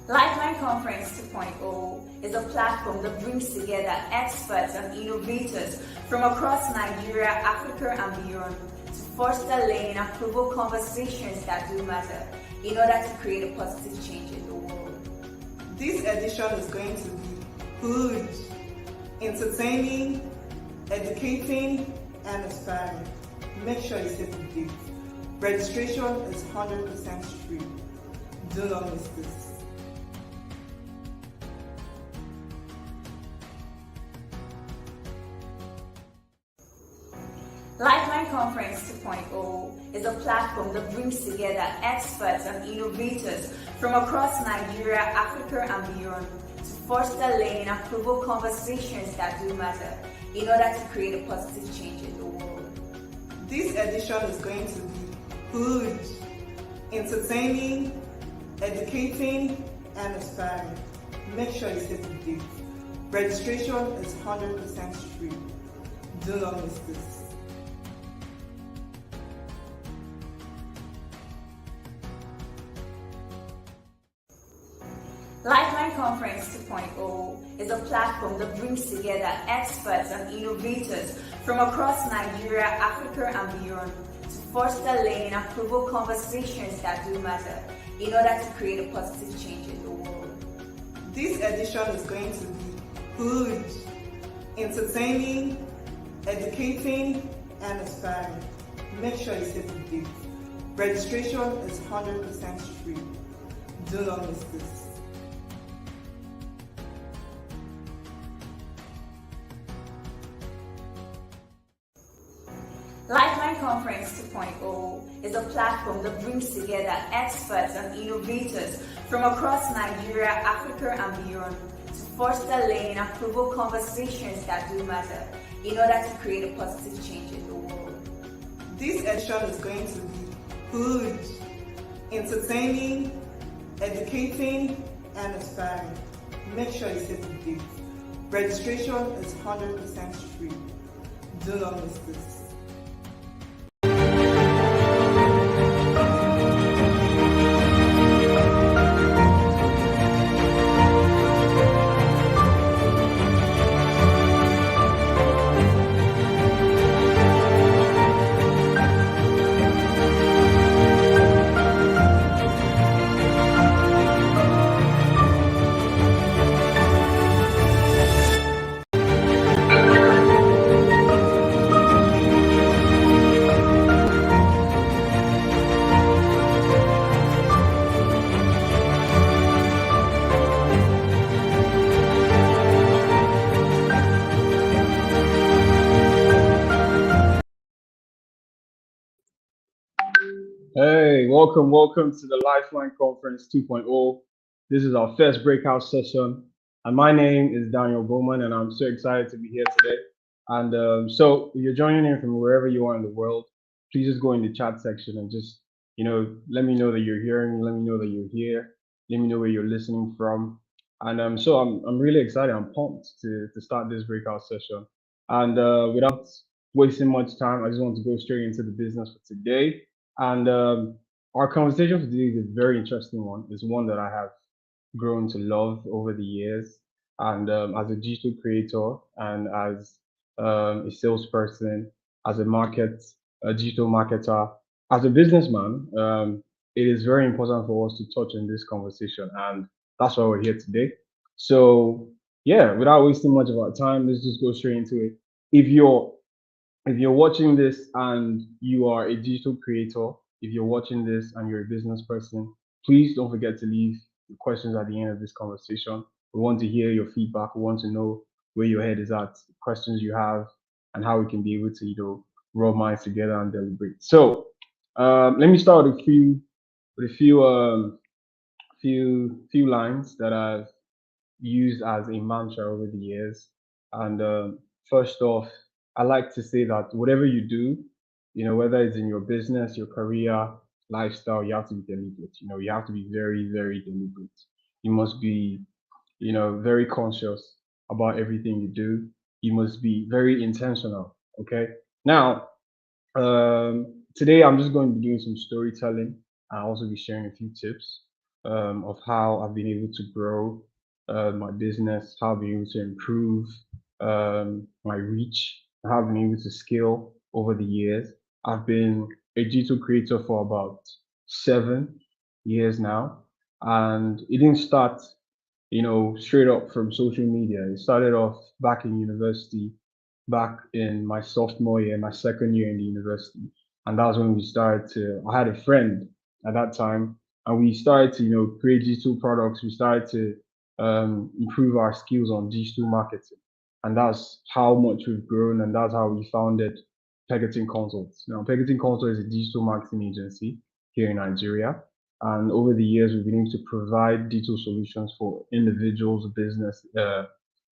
Lifeline Conference 2.0 is a platform that brings together experts and innovators from across Nigeria, Africa, and beyond to foster learning and provoke conversations that do matter in order to create a positive change in the world. This edition is going to be good, entertaining, educating, and inspiring. Make sure you save the date. Registration is 100% free. Do not miss this. Lifeline Conference 2.0 is a platform that brings together experts and innovators from across Nigeria, Africa, and beyond to foster learning and provoke conversations that do matter in order to create a positive change in the world. This edition is going to be good, entertaining, educating, and inspiring. Make sure you save the date. Registration is 100% free. Do not miss this. Lifeline Conference 2.0 is a platform that brings together experts and innovators from across Nigeria, Africa, and beyond to foster learning and provoke conversations that do matter in order to create a positive change in the world. This edition is going to be good, entertaining, educating, and inspiring. Make sure you save the date. Registration is 100% free. Do not miss this. Lifeline Conference 2.0 is a platform that brings together experts and innovators from across Nigeria, Africa, and beyond to foster learning and provoke conversations that do matter in order to create a positive change in the world. This edition is going to be good, entertaining, educating, and inspiring. Make sure you save the date. Registration is 100% free. Do not miss this. Hey, welcome to the Lifeline Conference 2.0. This is our first breakout session, and my name is Daniel Bowman, and I'm so excited to be here today. And so, if you're joining in from wherever you are in the world, please just go in the chat section and just, let me know that you're hearing me, let me know that you're here, let me know where you're listening from. And so I'm really excited. I'm pumped to start this breakout session. And without wasting much time, I just want to go straight into the business for today. And our conversation for today is a very interesting one. It's one that I have grown to love over the years. And as a digital creator and as a salesperson, as a digital marketer, as a businessman, it is very important for us to touch on this conversation. And that's why we're here today. So, yeah, without wasting much of our time, let's just go straight into it. If you're watching this and you are a digital creator, if you're watching this and you're a business person, please don't forget to leave the questions at the end of this conversation. We want to hear your feedback. We want to know where your head is at, questions you have, and how we can be able to, rub minds together and deliberate. So let me start with a few lines that I've used as a mantra over the years. And first off, I like to say that whatever you do, whether it's in your business, your career, lifestyle, you have to be deliberate. You have to be very, very deliberate. You must be, very conscious about everything you do. You must be very intentional. Okay. Now, today I'm just going to be doing some storytelling. I'll also be sharing a few tips. of how I've been able to grow my business, how I've been able to improve my reach, how I've been able to scale over the years. I've been a digital creator for about 7 years now, and it didn't start, straight up from social media. It started off back in university, back in my sophomore year, my second year in the university. And that's when we started to, I had a friend at that time, and we started to, create digital products. We started to improve our skills on digital marketing. And that's how much we've grown, and that's how we founded Pegatin Consults. Now, Pegatin Consult is a digital marketing agency here in Nigeria. And over the years, we've been able to provide digital solutions for individuals, business,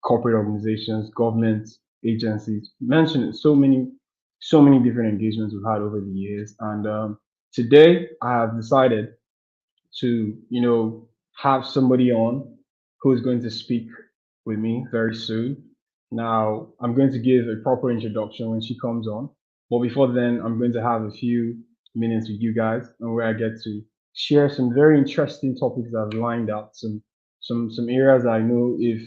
corporate organizations, government agencies. Mention it, so many different engagements we've had over the years. And today, I have decided to, have somebody on who is going to speak with me very soon. Now, I'm going to give a proper introduction when she comes on. But before then, I'm going to have a few minutes with you guys and where I get to share some very interesting topics that I've lined out, some areas that I know if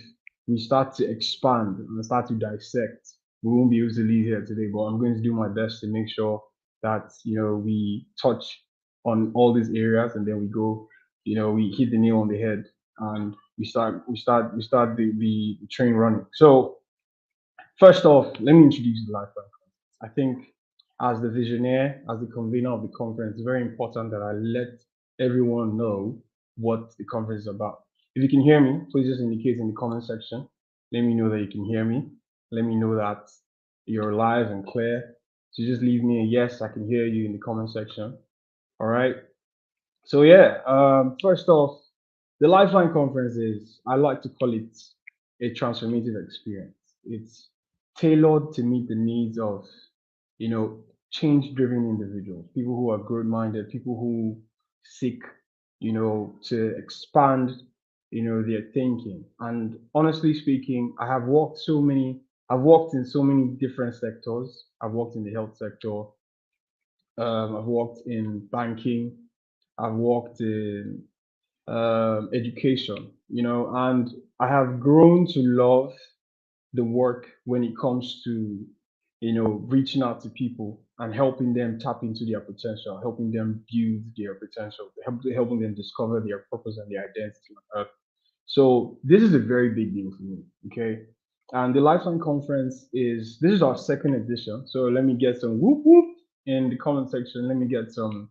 we start to expand and start to dissect, we won't be able to leave here today. But I'm going to do my best to make sure that we touch on all these areas and then we go, we hit the nail on the head and we start the train running. So first off, let me introduce the Lifeline Conference. I think as the visionary, as the convener of the conference, it's very important that I let everyone know what the conference is about. If you can hear me, please just indicate in the comment section. Let me know that you can hear me. Let me know that you're live and clear. So just leave me a yes, I can hear you in the comment section. All right. So yeah, first off, the Lifeline Conference is, I like to call it a transformative experience. It's tailored to meet the needs of, change-driven individuals, people who are growth-minded, people who seek, to expand, their thinking. And honestly speaking, I've worked in so many different sectors. I've worked in the health sector. I've worked in banking. I've worked in education, and I have grown to love the work when it comes to, reaching out to people and helping them tap into their potential, helping them build their potential, helping them discover their purpose and their identity on earth. So this is a very big deal for me. Okay. And the Lifeline Conference this is our second edition. So let me get some whoop whoop in the comment section. Let me get some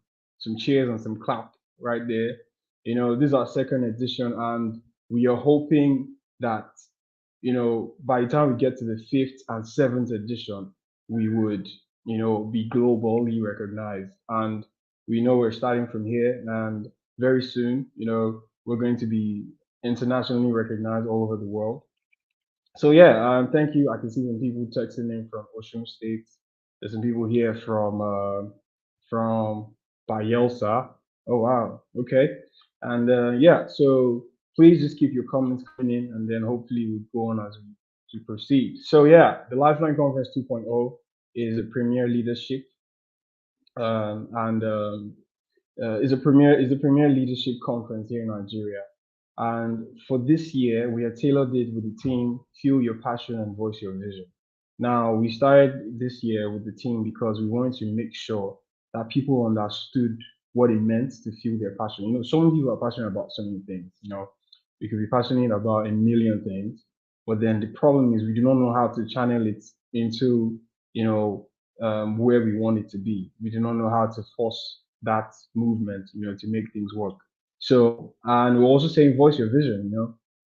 cheers and some clap right there. This is our second edition, and we are hoping that, by the time we get to the fifth and seventh edition, we would, be globally recognized. And we know we're starting from here, and very soon, we're going to be internationally recognized all over the world. So yeah, thank you. I can see some people texting in from Ocean State. There's some people here from Bayelsa. Oh wow, okay. And yeah, so please just keep your comments coming in, and then hopefully we'll go on as we proceed. So yeah, the Lifeline Conference 2.0 is a premier leadership and is a premier leadership conference here in Nigeria. And for this year, we have tailored it with the theme Fuel Your Passion and Voice Your Vision. Now, we started this year with the team because we wanted to make sure that people understood what it meant to fuel their passion. So many people are passionate about so many things. We could be passionate about a million things, but then the problem is we do not know how to channel it into, where we want it to be. We do not know how to force that movement, to make things work. So, and we're also saying voice your vision.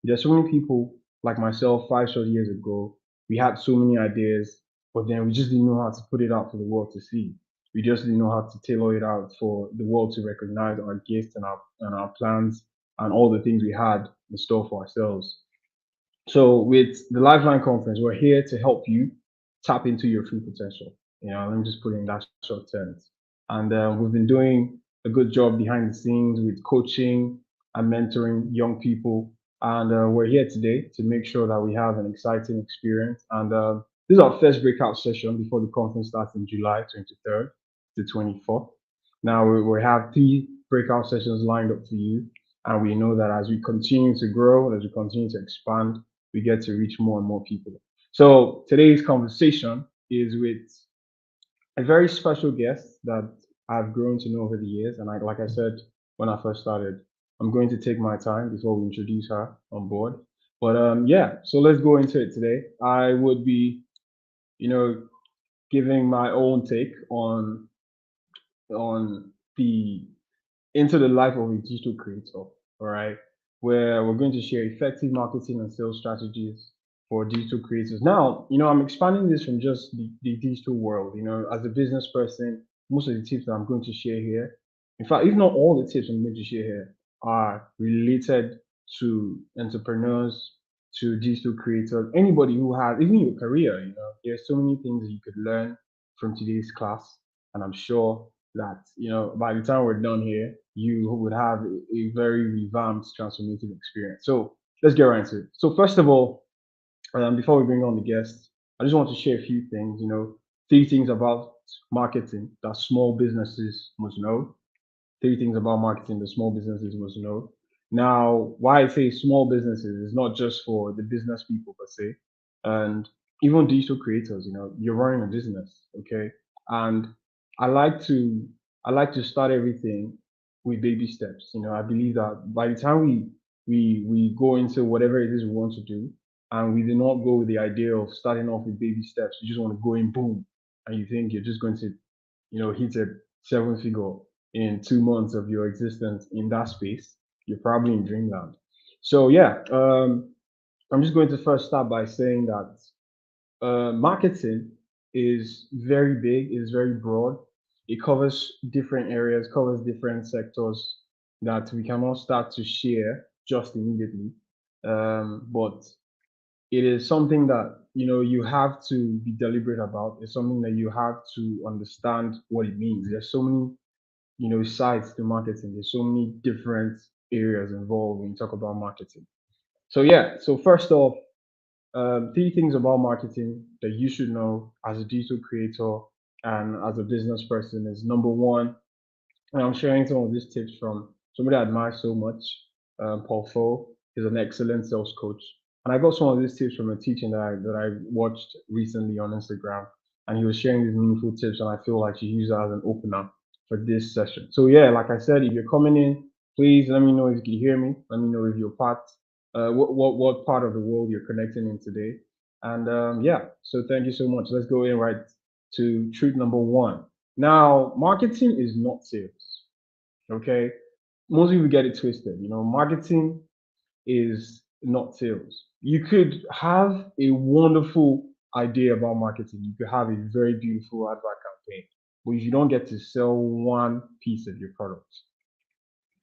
There's so many people like myself 5 short years ago. We had so many ideas, but then we just didn't know how to put it out for the world to see. We just didn't know how to tailor it out for the world to recognize our gifts and our plans and all the things we had in store for ourselves. So with the Lifeline Conference, we're here to help you tap into your full potential. Let me just put it in that short terms. And we've been doing a good job behind the scenes with coaching and mentoring young people. And we're here today to make sure that we have an exciting experience. And this is our first breakout session before the conference starts in July 23rd to 24th. Now we have 3 breakout sessions lined up for you. And we know that as we continue to grow, as we continue to expand, we get to reach more and more people. So today's conversation is with a very special guest that I've grown to know over the years. And like I said when I first started, I'm going to take my time before we introduce her on board. But yeah, so let's go into it today. I would be, you know, giving my own take on the into the life of a digital creator, all right, where we're going to share effective marketing and sales strategies for digital creators. Now, I'm expanding this from just the digital world. As a business person, most of the tips that I'm going to share here, in fact, if not all the tips I'm going to share here, are related to entrepreneurs, to digital creators, anybody who has, even your career, there's so many things that you could learn from today's class. And I'm sure that by the time we're done here, you would have a very revamped transformative experience. So let's get right into it. So first of all, before we bring on the guests, I just want to share a few things. 3 things about marketing that small businesses must know. 3 things about marketing that small businesses must know. Now, why I say small businesses is not just for the business people per se, and even digital creators. You're running a business, okay? And I like to I like to start everything with baby steps. I believe that by the time we go into whatever it is we want to do, and we do not go with the idea of starting off with baby steps, you just want to go in boom, and you think you're just going to hit a 7 figure in 2 months of your existence in that space, you're probably in dreamland. So yeah, I'm just going to first start by saying that marketing is very big, is very broad. It covers different areas, covers different sectors that we cannot start to share just immediately. But it is something that you have to be deliberate about. It's something that you have to understand what it means. There's so many sides to marketing. There's so many different areas involved when you talk about marketing. So yeah, so first off, 3 things about marketing that you should know as a digital creator and as a business person is: number one, and I'm sharing some of these tips from somebody I admire so much. Paul Fo is an excellent sales coach, and I got some of these tips from a teaching that I watched recently on Instagram, and he was sharing these meaningful tips, and I feel like you use that as an opener for this session. So yeah, like I said, if you're coming in, please let me know if you can hear me. Let me know if you're part, what part of the world you're connecting in today, and yeah. So thank you so much. Let's go in right to truth number one. Now, marketing is not sales. Okay, most people get it twisted. Marketing is not sales. You could have a wonderful idea about marketing. You could have a very beautiful advert campaign, but if you don't get to sell one piece of your product,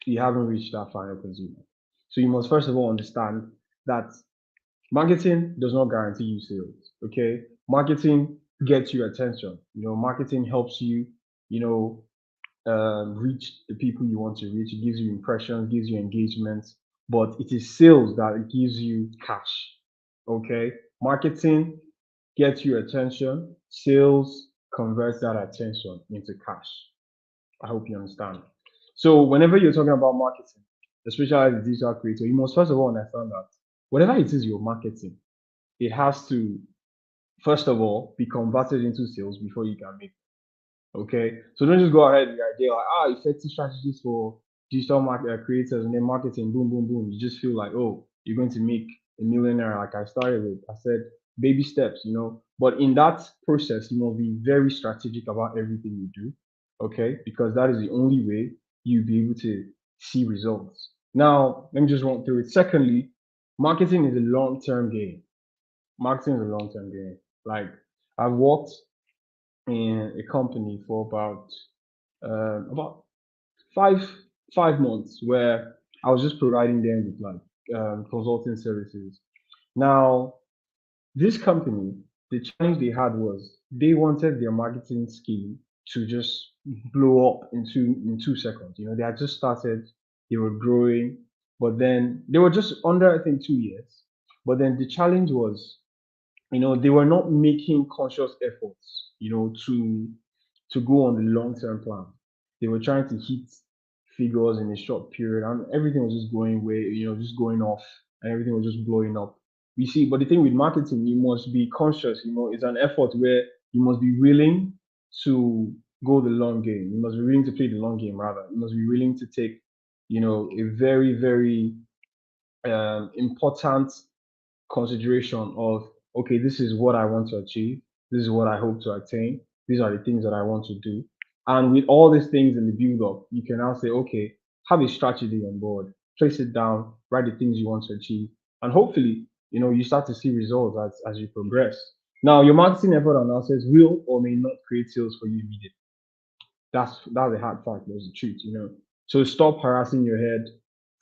you haven't reached that final consumer. So you must first of all understand that marketing does not guarantee you sales. Okay, marketing gets your attention. Marketing helps you, you know, reach the people you want to reach. It gives you impressions, gives you engagement, but it is sales that gives you cash. Okay, marketing gets your attention. Sales converts that attention into cash. I hope you understand. So whenever you're talking about marketing, especially as a digital creator, you must first of all understand that whatever it is you're marketing, it has to first of all be converted into sales before you can make. Okay, so don't just go ahead with the idea like effective strategies for digital market creators and then marketing, boom, boom, boom. You just feel like, oh, you're going to make a millionaire. Like I started with, I said baby steps. But in that process, you must be very strategic about everything you do. Okay, because that is the only way you'll be able to see results. Now, let me just run through it. Secondly, marketing is a long-term game. Marketing is a long-term game. Like I've worked in a company for about five 5 months where I was just providing them with like consulting services. Now, this company, the challenge they had was they wanted their marketing scheme to just blow up in 2 seconds. They had just started, they were growing, but then they were just under I think 2 years. But then the challenge was they were not making conscious efforts to go on the long term plan. They were trying to hit figures in a short period, and everything was just going way, just going off, and everything was just blowing up. You see, but the thing with marketing, you must be conscious. It's an effort where you must be willing to go the long game. You must be willing to play the long game, rather. You must be willing to take, a very, very important consideration of, okay, this is what I want to achieve, this is what I hope to attain, these are the things that I want to do. And with all these things in the build up, you can now say, okay, have a strategy on board, place it down, write the things you want to achieve, and hopefully, you start to see results as you progress. Now, your marketing effort analysis will or may not create sales for you immediately. That's a hard fact. That's the truth. So stop harassing your head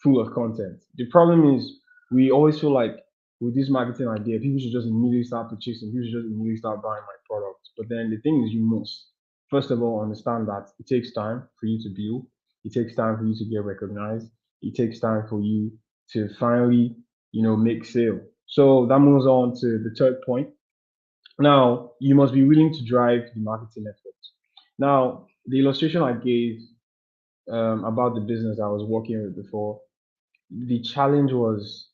full of content. The problem is we always feel like with this marketing idea, people should just immediately start purchasing. People should just immediately start buying my product. But then the thing is, you must first of all understand that it takes time for you to build. It takes time for you to get recognized. It takes time for you to finally, make sale. So that moves on to the third point. Now, you must be willing to drive the marketing effort. Now, the illustration I gave about the business I was working with before, the challenge was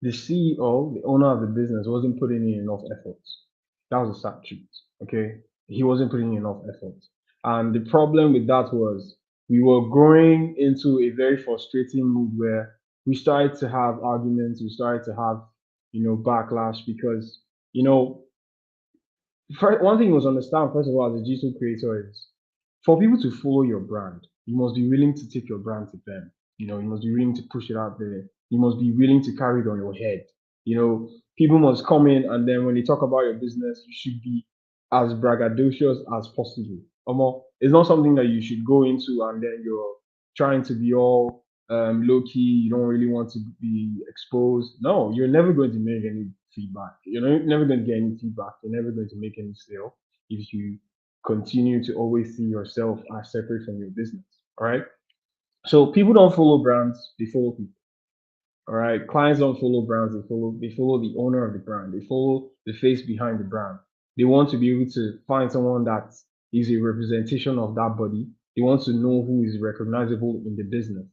the CEO, the owner of the business, wasn't putting in enough effort. That was a sad truth. Okay, he wasn't putting in enough effort, and the problem with that was we were growing into a very frustrating mood where we started to have arguments, we started to have backlash because one thing you must understand, first of all, as a digital creator is for people to follow your brand, you must be willing to take your brand to them. You must be willing to push it out there. You must be willing to carry it on your head. People must come in, and then when they talk about your business, you should be as braggadocious as possible. It's not something that you should go into and then you're trying to be all low key. You don't really want to be exposed. No, you're never going to make any feedback. You're never going to get any feedback. You're never going to make any sale if you continue to always see yourself as separate from your business. All right. So people don't follow brands, they follow people. All right. Clients don't follow brands, they follow the owner of the brand. They follow the face behind the brand. They want to be able to find someone that is a representation of that body. They want to know who is recognizable in the business.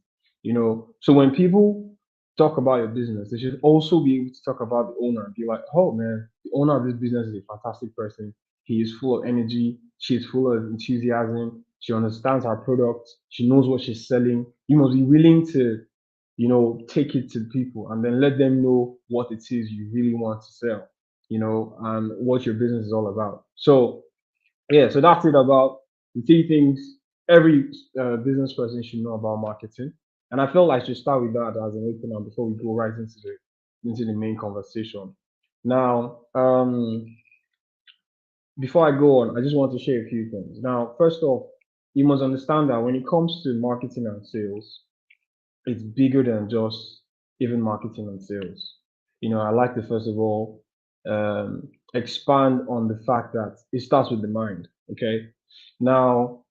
So when people talk about your business, they should also be able to talk about the owner and be like, oh man, the owner of this business is a fantastic person. He is full of energy, she's full of enthusiasm, she understands her product, she knows what she's selling. You must be willing to take it to people and then let them know what it is you really want to sell, and what your business is all about. So, yeah, so that's it about the three things every business person should know about marketing. And I felt I should start with that as an opener before we go right into the main conversation. Now, before I go on, I just want to share a few things. Now, first off, you must understand that when it comes to marketing and sales, it's bigger than just even marketing and sales. I like to first of all expand on the fact that it starts with the mind. Okay. Now,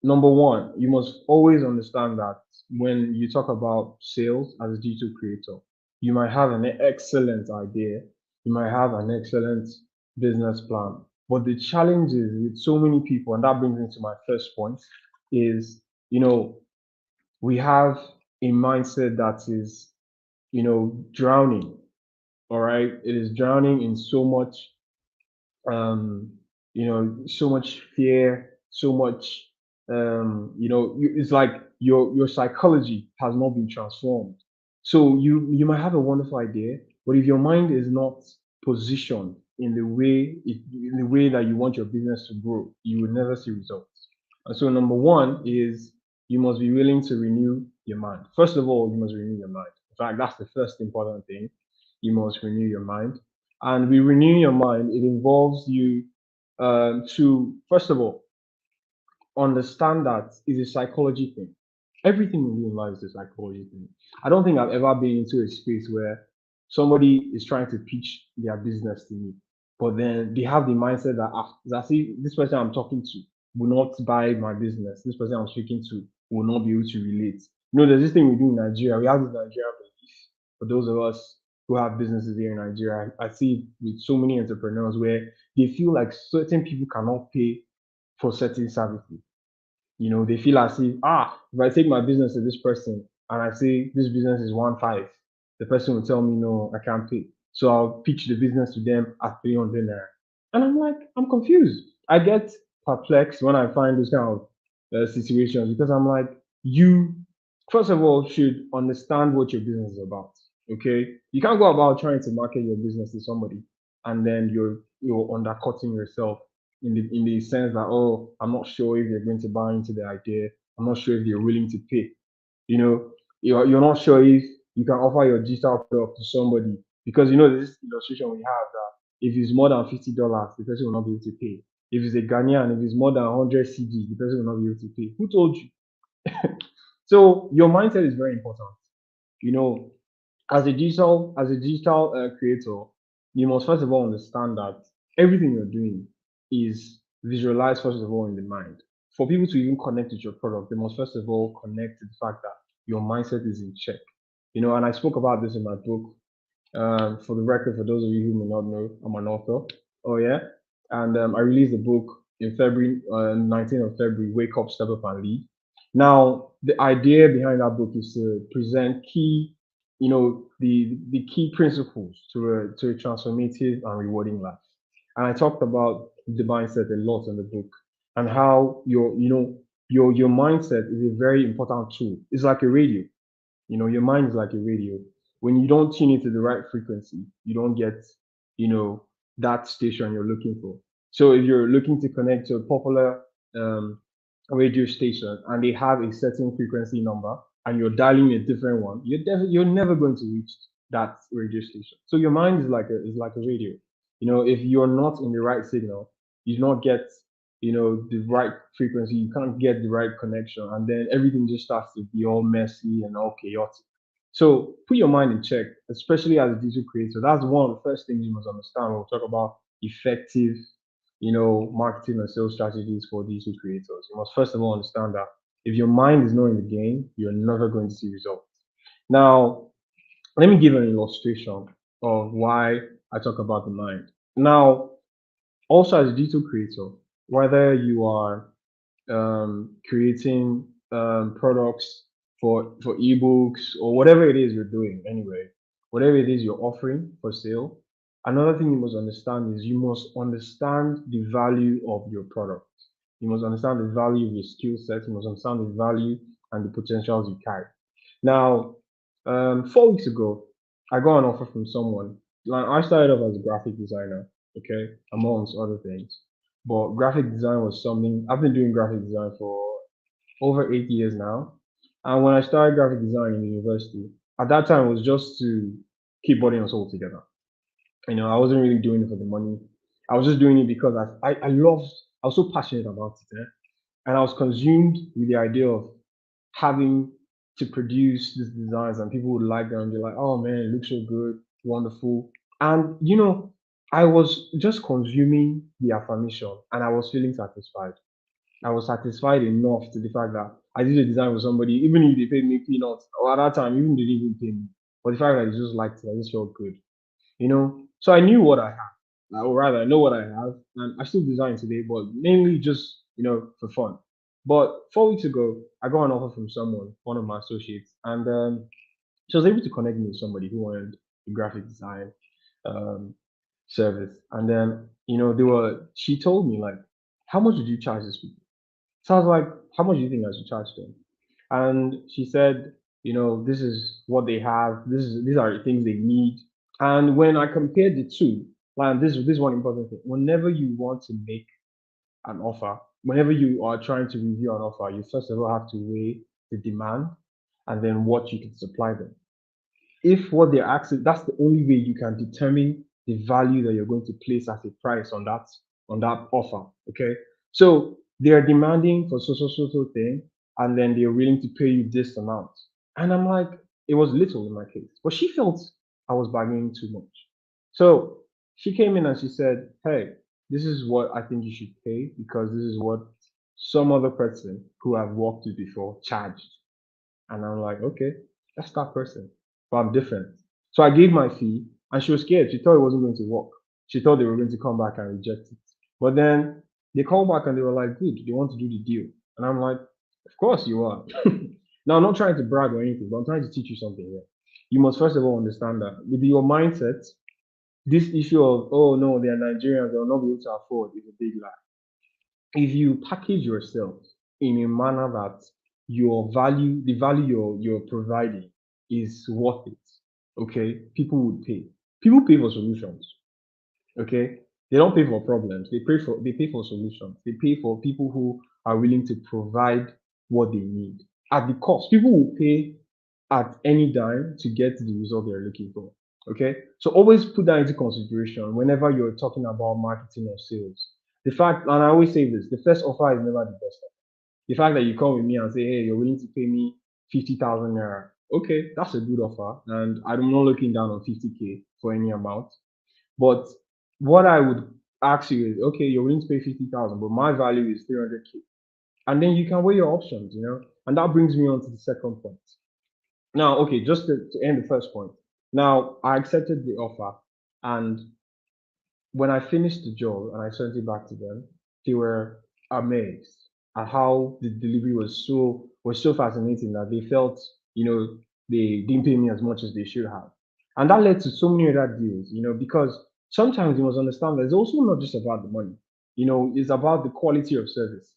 number one, you must always understand that when you talk about sales as a digital creator, you might have an excellent idea, you might have an excellent business plan, but the challenge is with so many people, and that brings me to my first point, is we have a mindset that is drowning. All right, it is drowning in so much so much fear, so much it's like your psychology has not been transformed. So you might have a wonderful idea, but if your mind is not positioned in the way that you want your business to grow, you will never see results. And so number one is you must be willing to renew your mind. First of all, you must renew your mind. In fact, that's the first important thing. You must renew your mind. And with renewing your mind, it involves you to, first of all, understand that it's a psychology thing. Everything we do in life is a psychology thing. I don't think I've ever been into a space where somebody is trying to pitch their business to me, but then they have the mindset that see this person I'm talking to will not buy my business. This person I'm speaking to will not be able to relate. There's this thing we do in Nigeria. We have this Nigerian belief for those of us who have businesses here in Nigeria. I see it with so many entrepreneurs where they feel like certain people cannot pay for certain services. They feel as if, if I take my business to this person and I say this business is 1.5, the person will tell me, no, I can't pay. So I'll pitch the business to them at 300 naira. And I'm like, I'm confused. I get perplexed when I find this kind of situations, because I'm like, you, first of all, should understand what your business is about. Okay. You can't go about trying to market your business to somebody and then you're undercutting yourself in the sense that, oh, I'm not sure if they're going to buy into the idea. I'm not sure if they're willing to pay. You know, you're not sure if you can offer your digital product to somebody, because there's this illustration we have that if it's more than $50, the person will not be able to pay. If it's a Ghanaian, if it's more than 100 CD, the person will not be able to pay. Who told you? So your mindset is very important. You know, as a digital creator, you must first of all understand that everything you're doing is visualized first of all in the mind. For people to even connect with your product, they must first of all connect to the fact that your mindset is in check. And I spoke about this in my book. For the record, for those of you who may not know, I'm an author. Oh yeah, and I released the book in February, 19th of February. Wake up, step up, and lead. Now, the idea behind that book is to present the key principles to a transformative and rewarding life. And I talked about the mindset a lot in the book, and how your mindset is a very important tool. It's like a radio. Your mind is like a radio. When you don't tune into the right frequency, you don't get, that station you're looking for. So if you're looking to connect to a popular radio station and they have a certain frequency number and you're dialing a different one, you're never going to reach that radio station. So your mind is like a radio. If you're not in the right signal, you do not get the right frequency, you can't get the right connection, and then everything just starts to be all messy and all chaotic. So put your mind in check, especially as a digital creator. That's one of the first things you must understand when we talk about effective marketing and sales strategies for digital creators. You must first of all understand that if your mind is not in the game, you're never going to see results. Now, let me give an illustration of why I talk about the mind. Now, also as a digital creator, whether you are creating products for ebooks or whatever it is you're doing anyway, whatever it is you're offering for sale, another thing you must understand is you must understand the value of your product. You must understand the value of your skill set. You must understand the value and the potentials you carry. Now, 4 weeks ago, I got an offer from someone. Like, I started off as a graphic designer, okay, amongst other things. But graphic design was something I've been doing graphic design for over 8 years now. And when I started graphic design in university, at that time it was just to keep body and soul together. I wasn't really doing it for the money. I was just doing it because I was so passionate about it. And I was consumed with the idea of having to produce these designs and people would like them and be like, oh man, it looks so good, wonderful. And I was just consuming the affirmation and I was feeling satisfied. I was satisfied enough to the fact that I did a design for somebody, even if they paid me peanuts, or at that time, even they didn't even pay me. But the fact that I just liked it, I just felt good. So I knew what I had, or rather, I know what I have, and I still design today, but mainly just for fun. But 4 weeks ago, I got an offer from someone, one of my associates, and she was able to connect me with somebody who wanted a graphic design um, service. And then she told me like, how much did you charge this people? So I was like, how much do you think I should charge them? And she said, this is what they have. These are the things they need. And when I compared the two, like this one important thing. Whenever you want to make an offer, whenever you are trying to review an offer, you first of all have to weigh the demand and then what you can supply them. If what they're asking, that's the only way you can determine the value that you're going to place as a price on that offer. Okay. So they're demanding for so thing, and then they're willing to pay you this amount. And I'm like, it was little in my case. But she felt I was bargaining too much. So she came in and she said, hey, this is what I think you should pay because this is what some other person who I've worked with before charged. And I'm like, okay, that's that person. But I'm different. So I gave my fee and she was scared. She thought it wasn't going to work. She thought they were going to come back and reject it. But then they called back and they were like, good, they want to do the deal. And I'm like, of course you are. Now, I'm not trying to brag or anything, but I'm trying to teach you something here. You must first of all understand that with your mindset, this issue of, oh no, they're Nigerians, they'll not be able to afford is a big lie. If you package yourself in a manner that the value you're providing is worth it, okay, people would pay. People pay for solutions, okay? They don't pay for problems. They pay for solutions. They pay for people who are willing to provide what they need at the cost. People will pay at any dime to get the result they're looking for. Okay, so always put that into consideration whenever you're talking about marketing or sales. The fact, and I always say this, the first offer is never the best offer. The fact that you come with me and say, hey, you're willing to pay me 50,000 naira. Okay, that's a good offer. And I'm not looking down on 50K for any amount. But what I would ask you is, okay, you're willing to pay 50,000, but my value is 300K. And then you can weigh your options, And that brings me on to the second point. Now, okay, just to end the first point. Now, I accepted the offer, and when I finished the job and I sent it back to them, they were amazed at how the delivery was so fascinating that they felt, they didn't pay me as much as they should have. And that led to so many other deals, because sometimes you must understand that it's also not just about the money, it's about the quality of service.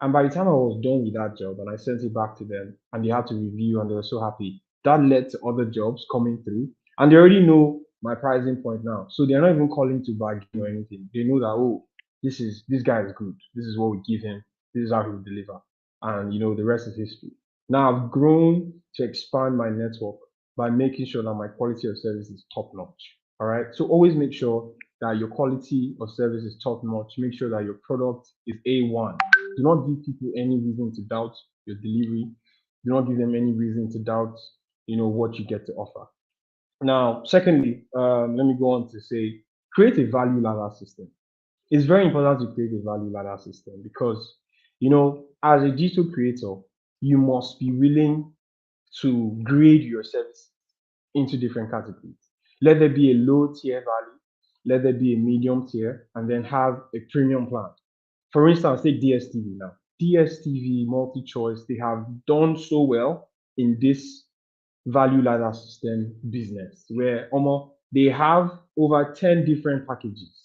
And by the time I was done with that job and I sent it back to them and they had to review and they were so happy, that led to other jobs coming through. And they already know my pricing point now. So they're not even calling to bargain or anything. They know that, oh, this guy is good. This is what we give him. This is how he will deliver. And the rest is history. Now I've grown to expand my network by making sure that my quality of service is top notch. All right. So always make sure that your quality of service is top notch. Make sure that your product is A1. Do not give people any reason to doubt your delivery. Do not give them any reason to doubt, what you get to offer. Now, secondly, let me go on to say, create a value ladder system. It's very important to create a value ladder system because, as a digital creator, you must be willing to grade your services into different categories. Let there be a low tier value, let there be a medium tier, and then have a premium plan. For instance, take DSTV now. DSTV, multi-choice, they have done so well in this value ladder system business where almost they have over 10 different packages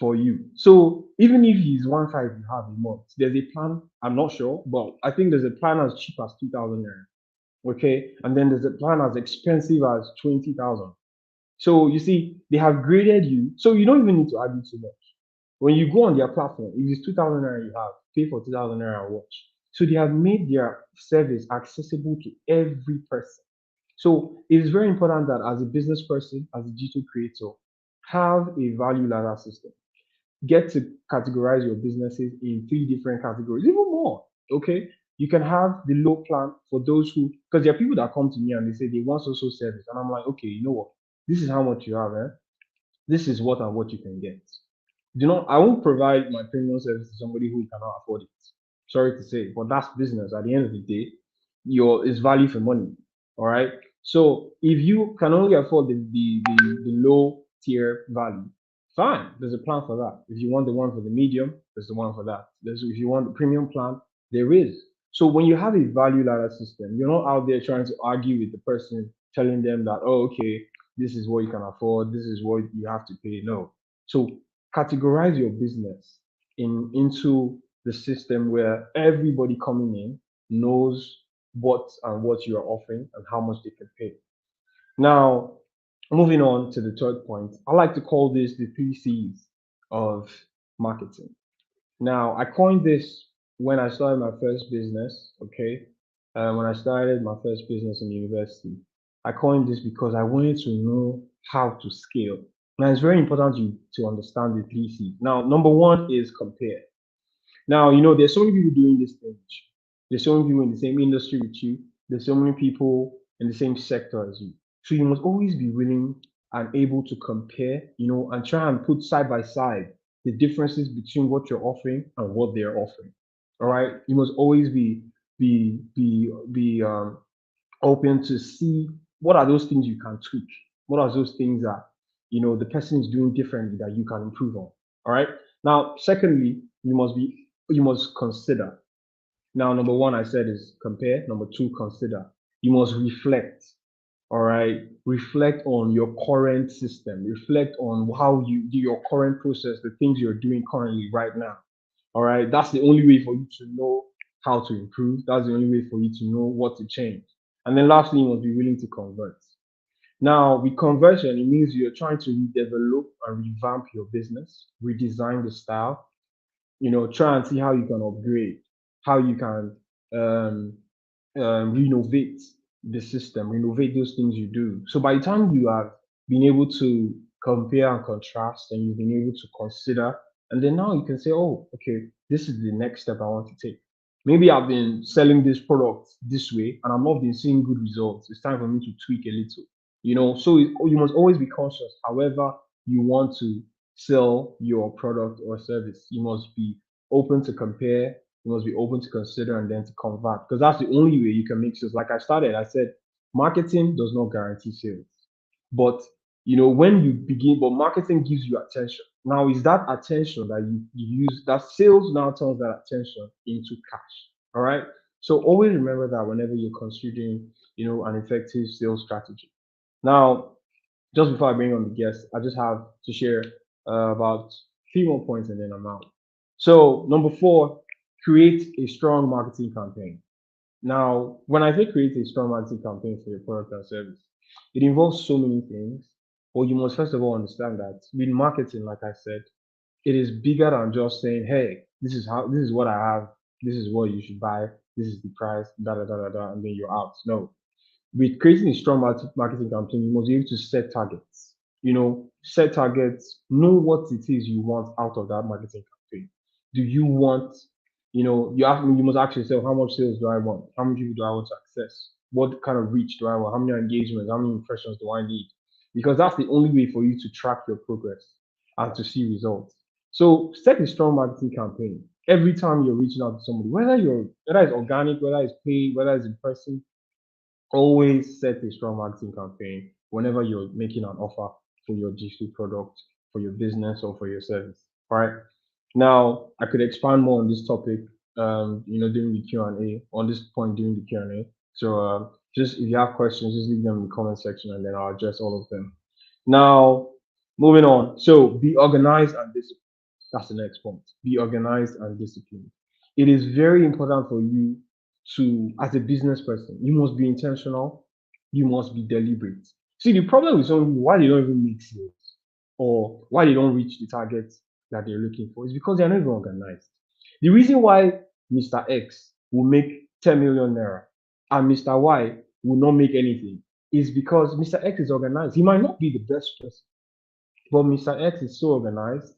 for you. So even if it's one size you have a month, there's a plan. I'm not sure, but I think there's a plan as cheap as 2,000 naira. Okay. And then there's a plan as expensive as 20,000. So you see, they have graded you. So you don't even need to argue too much. When you go on their platform, if it's 2,000 naira you have, pay for 2,000 naira and watch. So they have made their service accessible to every person. So it is very important that as a business person, as a digital creator, have a value ladder system. Get to categorize your businesses in 3 different categories, even more. Okay. You can have the low plan for those who, because there are people that come to me and they say they want social service. And I'm like, okay, you know what? This is how much you have, This is what and what you can get. I won't provide my premium service to somebody who cannot afford it. Sorry to say, but that's business. At the end of the day, it's value for money. All right. So if you can only afford the low tier value, fine. There's a plan for that. If you want the one for the medium, there's the one for that. If you want the premium plan, there is. So when you have a value ladder system, you're not out there trying to argue with the person, telling them that, oh, okay, this is what you can afford, this is what you have to pay. No. So categorize your business into the system where everybody coming in knows what you are offering and how much they can pay. Now, moving on to the third point, I like to call this the 3 C's of marketing. Now, I coined this when I started my first business, okay? When I started my first business in university, I coined this because I wanted to know how to scale. Now, it's very important to understand the 3 C's. Now, number one is compare. Now, there's so many people doing this thing. There's so many people in the same industry with you. There's so many people in the same sector as you. So you must always be willing and able to compare, and try and put side by side the differences between what you're offering and what they're offering. All right. You must always be open to see what are those things you can tweak. What are those things that the person is doing differently that you can improve on. All right. Now, secondly, you must consider. Now, number one, I said is compare. Number two, consider. You must reflect. All right. Reflect on your current system. Reflect on how you do your current process, the things you're doing currently right now. All right. That's the only way for you to know how to improve. That's the only way for you to know what to change. And then lastly, you must be willing to convert. Now, with conversion, it means you're trying to redevelop and revamp your business, redesign the style, try and see how you can upgrade, how you can um, renovate the system, renovate those things you do. So by the time you have been able to compare and contrast and you've been able to consider, and then now you can say, oh, okay, this is the next step I want to take. Maybe I've been selling this product this way and I'm not been seeing good results. It's time for me to tweak a little, So you must always be conscious. However, you want to sell your product or service, you must be open to compare, you must be open to consider and then to convert because that's the only way you can make sales. Like I said, marketing does not guarantee sales. But when you begin, but marketing gives you attention. Now, is that attention that you use, that sales now turns that attention into cash. All right. So always remember that whenever you're considering, an effective sales strategy. Now, just before I bring on the guest, I just have to share about 3 more points and then I'm out. So, number four, create a strong marketing campaign. Now, when I say create a strong marketing campaign for your product and service, it involves so many things. But you must first of all understand that with marketing, like I said, it is bigger than just saying, "Hey, this is what I have, this is what you should buy, this is the price, da da da da da," and then you're out. No, with creating a strong marketing campaign, you must be able to set targets. Set targets, know what it is you want out of that marketing campaign. Do you want, you must ask yourself, how much sales do I want? How many people do I want to access? What kind of reach do I want? How many engagements? How many impressions do I need? Because that's the only way for you to track your progress and to see results. So set a strong marketing campaign every time you're reaching out to somebody, whether it's organic, whether it's paid, whether it's in person. Always set a strong marketing campaign whenever you're making an offer for your digital product, for your business, or for your service. All right. Now, I could expand more on this topic, during the Q and A. On this point during the Q and A. So, just if you have questions, just leave them in the comment section, and then I'll address all of them. Now, moving on. So, be organized and disciplined. That's the next point. Be organized and disciplined. It is very important for you to, as a business person, you must be intentional, you must be deliberate. See, the problem with some people, why they don't even make sales or why they don't reach the targets that they're looking for is because they're not even organized. The reason why Mr. X will make 10 million naira and Mr. Y will not make anything is because Mr. X is organized. He might not be the best person, but Mr. X is so organized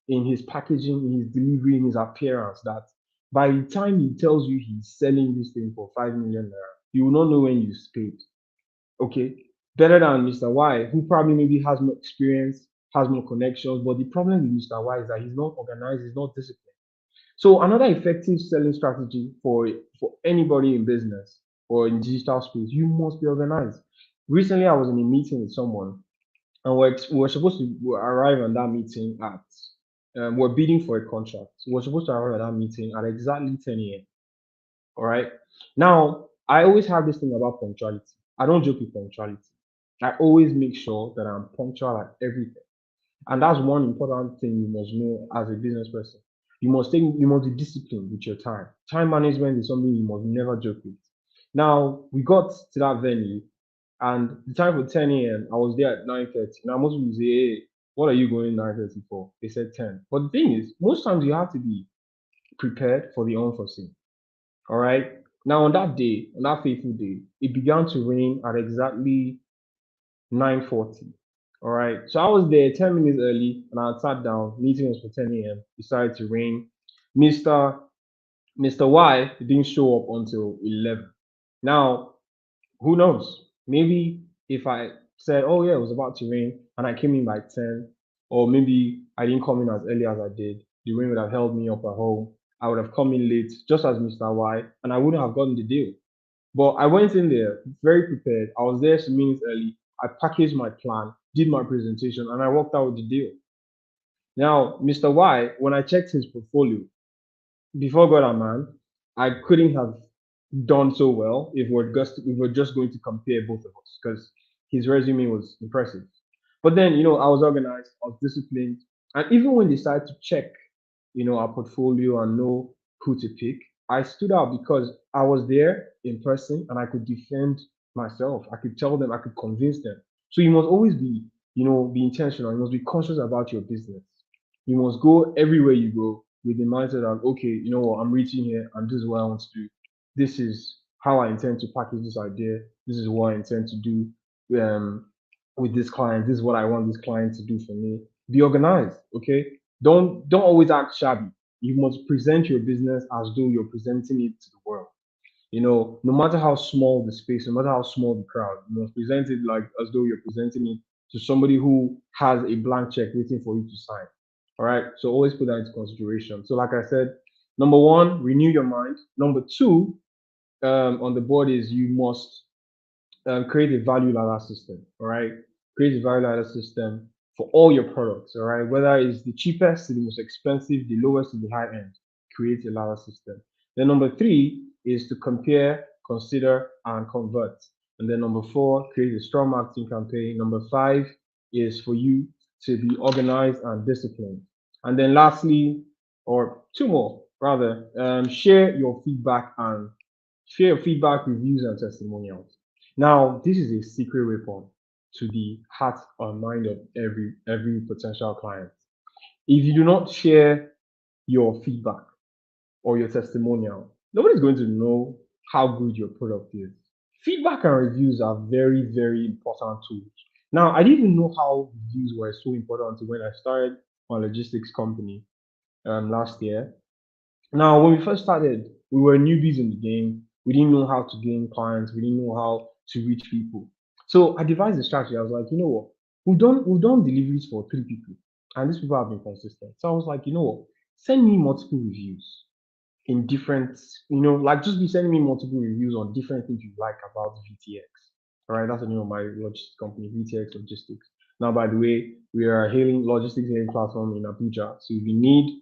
in his packaging, in his delivery, in his appearance that by the time he tells you he's selling this thing for 5 million naira, you will not know when you paid. Okay. Better than Mr. Y, who probably maybe has more experience, has more connections. But the problem with Mr. Y is that he's not organized, he's not disciplined. So another effective selling strategy for anybody in business or in digital space, you must be organized. Recently, I was in a meeting with someone and we're supposed to arrive on that meeting at we're bidding for a contract. We're supposed to arrive at that meeting at exactly 10 a.m. All right. Now, I always have this thing about punctuality. I don't joke with punctuality. I always make sure that I'm punctual at everything. And that's one important thing you must know as a business person. You must be disciplined with your time. Time management is something you must never joke with. Now, we got to that venue and the time for 10 a.m., I was there at 9:30. Now most people say, hey, what are you going 9:30 for? They said 10. But the thing is, most times you have to be prepared for the unforeseen. All right. Now on that day, on that fateful day, it began to rain at exactly 9:40. All right. So I was there 10 minutes early and I sat down. Meeting was for 10 a.m. Decided to rain. Mr. Mr. Y didn't show up until 11. Now who knows? Maybe if I said, oh yeah, it was about to rain and I came in by 10, or maybe I didn't come in as early as I did, the rain would have held me up at home. I would have come in late, just as Mr. Y, and I wouldn't have gotten the deal. But I went in there very prepared. I was there some minutes early. I packaged my plan, did my presentation, and I walked out with the deal. Now, Mr. Y, when I checked his portfolio, before God and man, I couldn't have done so well if we're just going to compare both of us because his resume was impressive. But then, I was organized, I was disciplined, and even when they started to check, our portfolio and know who to pick, I stood out because I was there in person and I could defend myself. I could tell them, I could convince them. So you must always be intentional. You must be conscious about your business. You must go everywhere you go with the mindset of, okay, you know what, I'm reaching here and this is what I want to do. This is how I intend to package this idea. This is what I intend to do with this client. This is what I want this client to do for me. Be organized, okay? Don't always act shabby. You must present your business as though you're presenting it to the world. No matter how small the space, no matter how small the crowd, you must present it like as though you're presenting it to somebody who has a blank check waiting for you to sign. All right. So always put that into consideration. So, like I said, number one, renew your mind. Number two, on the board is you must create a value ladder system. All right. Create a value ladder system for all your products. All right. Whether it's the cheapest to the most expensive, the lowest to the high end, create a ladder system. Then number three is to compare, consider, and convert. And then number four, create a strong marketing campaign. Number five is for you to be organized and disciplined. And then lastly, or two more rather, share your feedback, reviews, and testimonials. Now, this is a secret weapon to the heart and mind of every potential client. If you do not share your feedback or your testimonial, nobody's going to know how good your product is. Feedback and reviews are very, very important tools. Now, I didn't even know how reviews were so important until when I started my logistics company last year. Now, when we first started, we were newbies in the game. We didn't know how to gain clients. We didn't know how to reach people. So I devised a strategy. I was like, you know what? We've done deliveries for three people, and these people have been consistent. So I was like, you know what? Send me multiple reviews in different, like just be sending me multiple reviews on different things you like about VTX. All right, that's the name of my logistics company, VTX Logistics. Now, by the way, we are a hailing logistics hailing platform in Abuja. So if you need,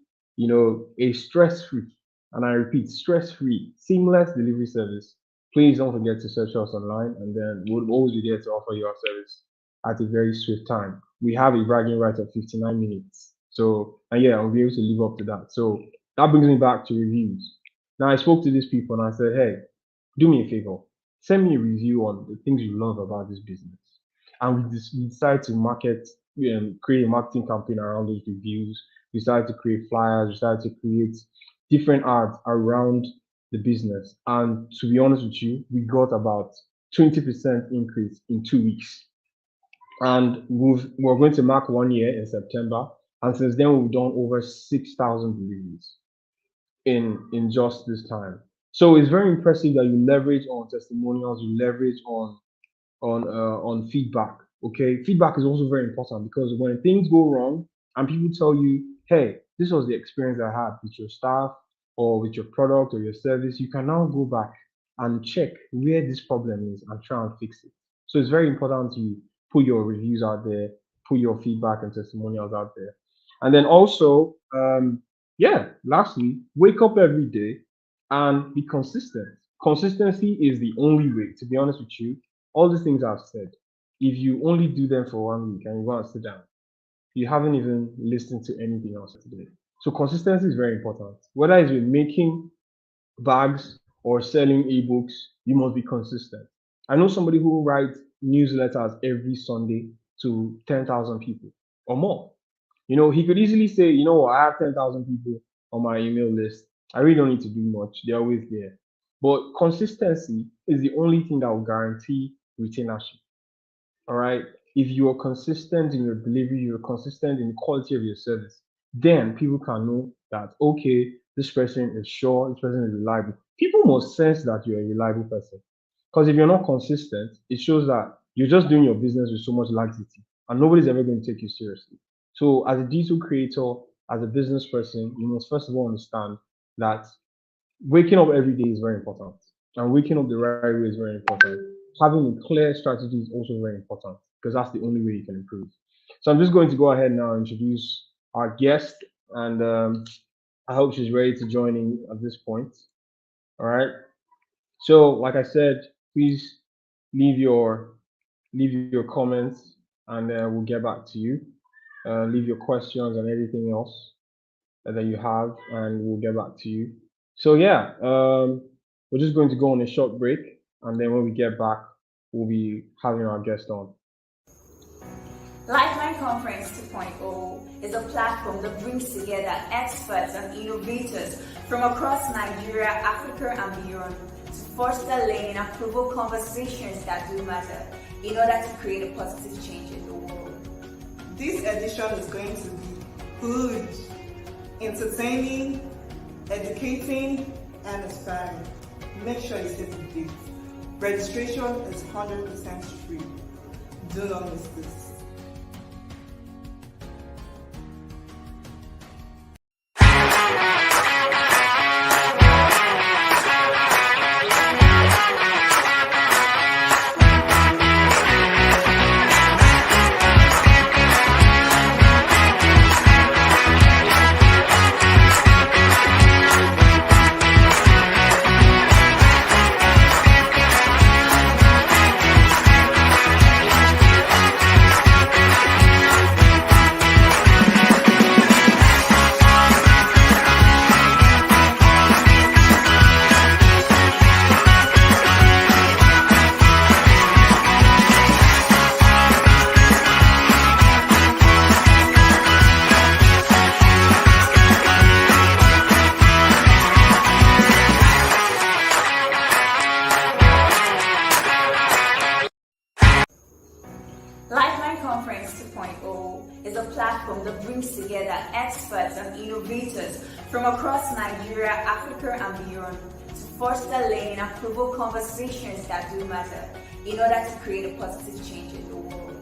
a stress-free, and I repeat, stress-free, seamless delivery service, please don't forget to search us online, and then we'll always be there to offer you our service at a very swift time. We have a bragging right of 59 minutes. So, and yeah, I'll be able to live up to that. So that brings me back to reviews. Now, I spoke to these people and I said, hey, do me a favor, send me a review on the things you love about this business. And we decided to create a marketing campaign around those reviews. We started to create flyers, we started to create different ads around the business. And to be honest with you, we got about 20% increase in 2 weeks. And we're going to mark 1 year in September. And since then, we've done over 6,000 deliveries in just this time. So it's very impressive that you leverage on testimonials, you leverage on feedback. Okay, feedback is also very important because when things go wrong and people tell you, hey, this was the experience I had with your staff or with your product or your service, you can now go back and check where this problem is and try and fix it. So it's very important to put your reviews out there, put your feedback and testimonials out there. And then also, yeah, lastly, wake up every day and be consistent. Consistency is the only way, to be honest with you. All these things I've said, if you only do them for 1 week and you go and sit down, you haven't even listened to anything else today. So consistency is very important. Whether it's with making bags or selling ebooks, you must be consistent. I know somebody who writes newsletters every Sunday to 10,000 people or more. He could easily say, I have 10,000 people on my email list. I really don't need to do much. They're always there. But consistency is the only thing that will guarantee retainership. All right. If you are consistent in your delivery, you're consistent in the quality of your service, then people can know that, okay, this person is sure, this person is reliable. People must sense that you're a reliable person. Because if you're not consistent, it shows that you're just doing your business with so much laxity and nobody's ever going to take you seriously. So, as a digital creator, as a business person, you must first of all understand that waking up every day is very important, and waking up the right way is very important. Having a clear strategy is also very important because that's the only way you can improve. So I'm just going to go ahead now and introduce our guest, and I hope she's ready to join in at this point. All right. So, like I said, please leave your leave your comments, and we'll get back to you. Leave your questions and everything else that you have, and we'll get back to you. So yeah, we're just going to go on a short break, and then when we get back, we'll be having our guest on. Lifeline Conference 2.0 is a platform that brings together experts and innovators from across Nigeria, Africa, and beyond to foster learning and provoke conversations that do matter in order to create a positive change in the world. This edition is going to be good, entertaining, educating, and inspiring. Make sure you save the date. Registration is 100% free. Do not miss this. Lifeline Conference 2.0 is a platform that brings together experts and innovators from across Nigeria, Africa, and beyond to foster learning and provoke conversations that do matter in order to create a positive change in the world.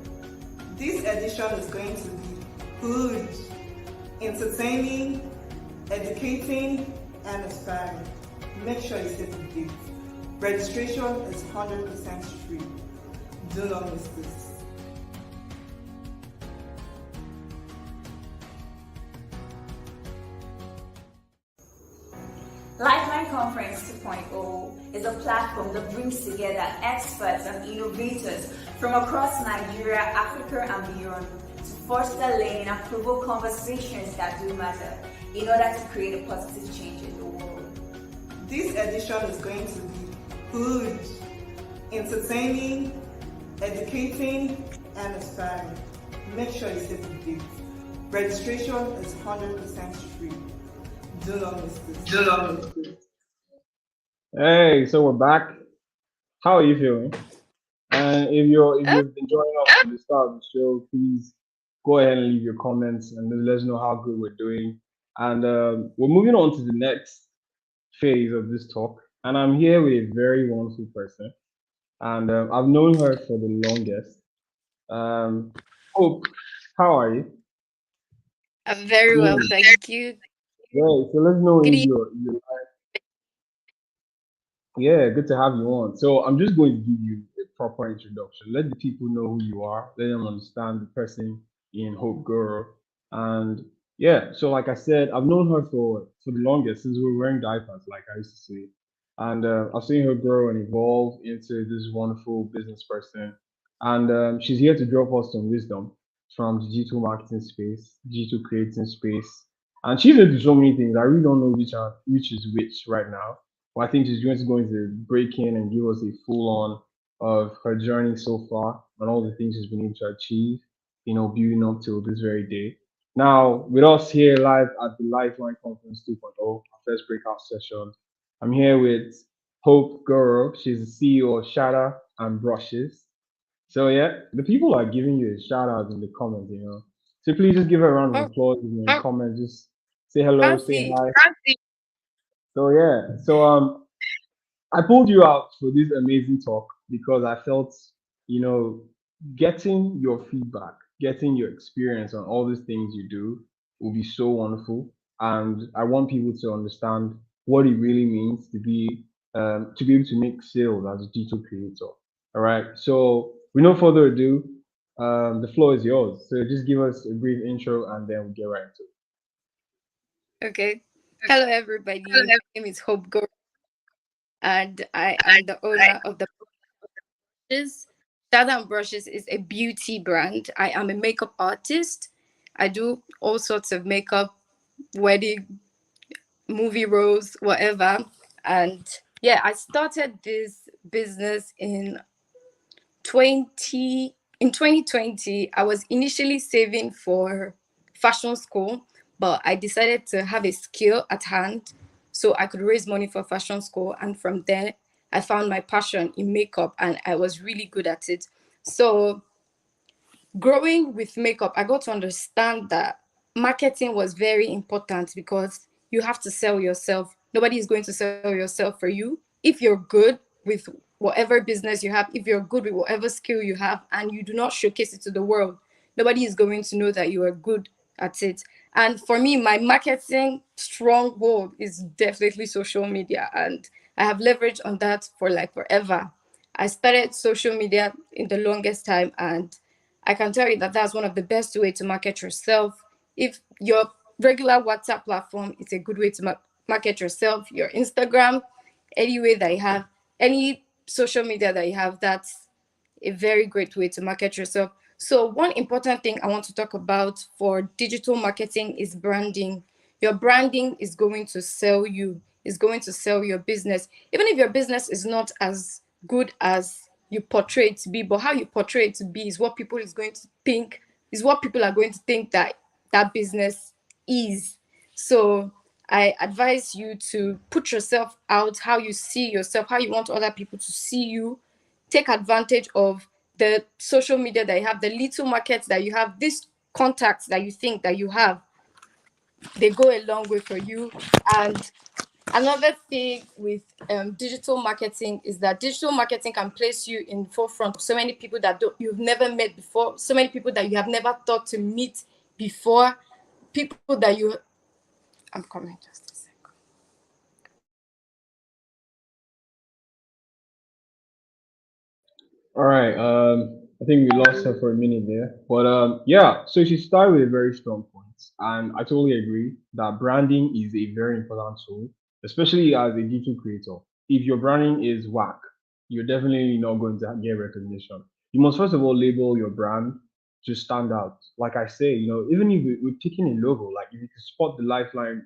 This edition is going to be good, entertaining, educating, and inspiring. Make sure you save the date. Registration is 100% free. Do not miss this. Lifeline Conference 2.0 is a platform that brings together experts and innovators from across Nigeria, Africa, and beyond to foster learning and provoke conversations that do matter in order to create a positive change in the world. This edition is going to be good, entertaining, educating, and inspiring. Make sure you save the date. Registration is 100% free. Do not miss this. Do not miss this. Hey, so we're back. How are you feeling? And if you've been joining us from the start of the show, please go ahead and leave your comments and let us know how good we're doing. And we're moving on to the next phase of this talk. And I'm here with a very wonderful person, and I've known her for the longest. Um, Hope, how are you? I'm very well, Good. thank you. Yeah, so let's know Good if evening. you're yeah, good to have you on. So I'm just going to give you a proper introduction. Let the people know who you are. Let them understand the person in Hope Girl. And yeah, so like I said, I've known her for the longest since we were wearing diapers, like I used to say. And I've seen her grow and evolve into this wonderful business person. And she's here to drop us some wisdom from the digital marketing space, digital creating space. And she's into so many things. I really don't know which is which right now. Well, I think she's going to break in and give us a full on of her journey so far and all the things she's been able to achieve, building up till this very day. Now, with us here live at the Lifeline Conference 2.0, our first breakout session, I'm here with Hope Guru. She's the CEO of Shatter and Brushes. So, yeah, the people are giving you a shout out in the comments. So, please just give her a round of Oh, applause in the comments. Just say hello, say Francie. hi. So, yeah, so I pulled you out for this amazing talk because I felt, you know, getting your feedback, getting your experience on all these things you do will be so wonderful. And I want people to understand what it really means to be able to make sales as a digital creator. All right. So with no further ado, the floor is yours. So just give us a brief intro and then we'll get right into Okay. Hello, everybody. My name is Hope Go. and I am the owner of the Brushes. Shadow Brushes is a beauty brand. I am a makeup artist. I do all sorts of makeup, wedding, movie roles, whatever. And yeah, I started this business 2020. I was initially saving for fashion school, but I decided to have a skill at hand so I could raise money for fashion school. And from there, I found my passion in makeup and I was really good at it. So growing with makeup, I got to understand that marketing was very important because you have to sell yourself. Nobody is going to sell yourself for you. If you're good with whatever business you have, if you're good with whatever skill you have, and you do not showcase it to the world, nobody is going to know that you are good at it. And for me, my marketing stronghold is definitely social media. And I have leveraged on that for like forever. I started social media in the longest time, and I can tell you that that's one of the best way to market yourself. If your regular WhatsApp platform is a good way to market yourself, your Instagram, any way that you have, any social media that you have, that's a very great way to market yourself. So, one important thing I want to talk about for digital marketing is branding. Your branding is going to sell you, is going to sell your business. Even if your business is not as good as you portray it to be, but how you portray it to be is what people is going to think, is what people are going to think that that business is. So, I advise you to put yourself out, how you see yourself, how you want other people to see you. Take advantage of the social media that you have, the little markets that you have, these contacts that you think that you have, they go a long way for you. And another thing with digital marketing is that digital marketing can place you in forefront of so many people that you've never met before, so many people that you have never thought to meet before, people that you. I'm coming just a second. All right. I think we lost her for a minute there, but yeah. So she started with a very strong point, and I totally agree that branding is a very important tool, especially as a digital creator. If your branding is whack, you're definitely not going to get recognition. You must first of all label your brand to stand out. Like I say, even if we're picking a logo, like if you could spot the Lifeline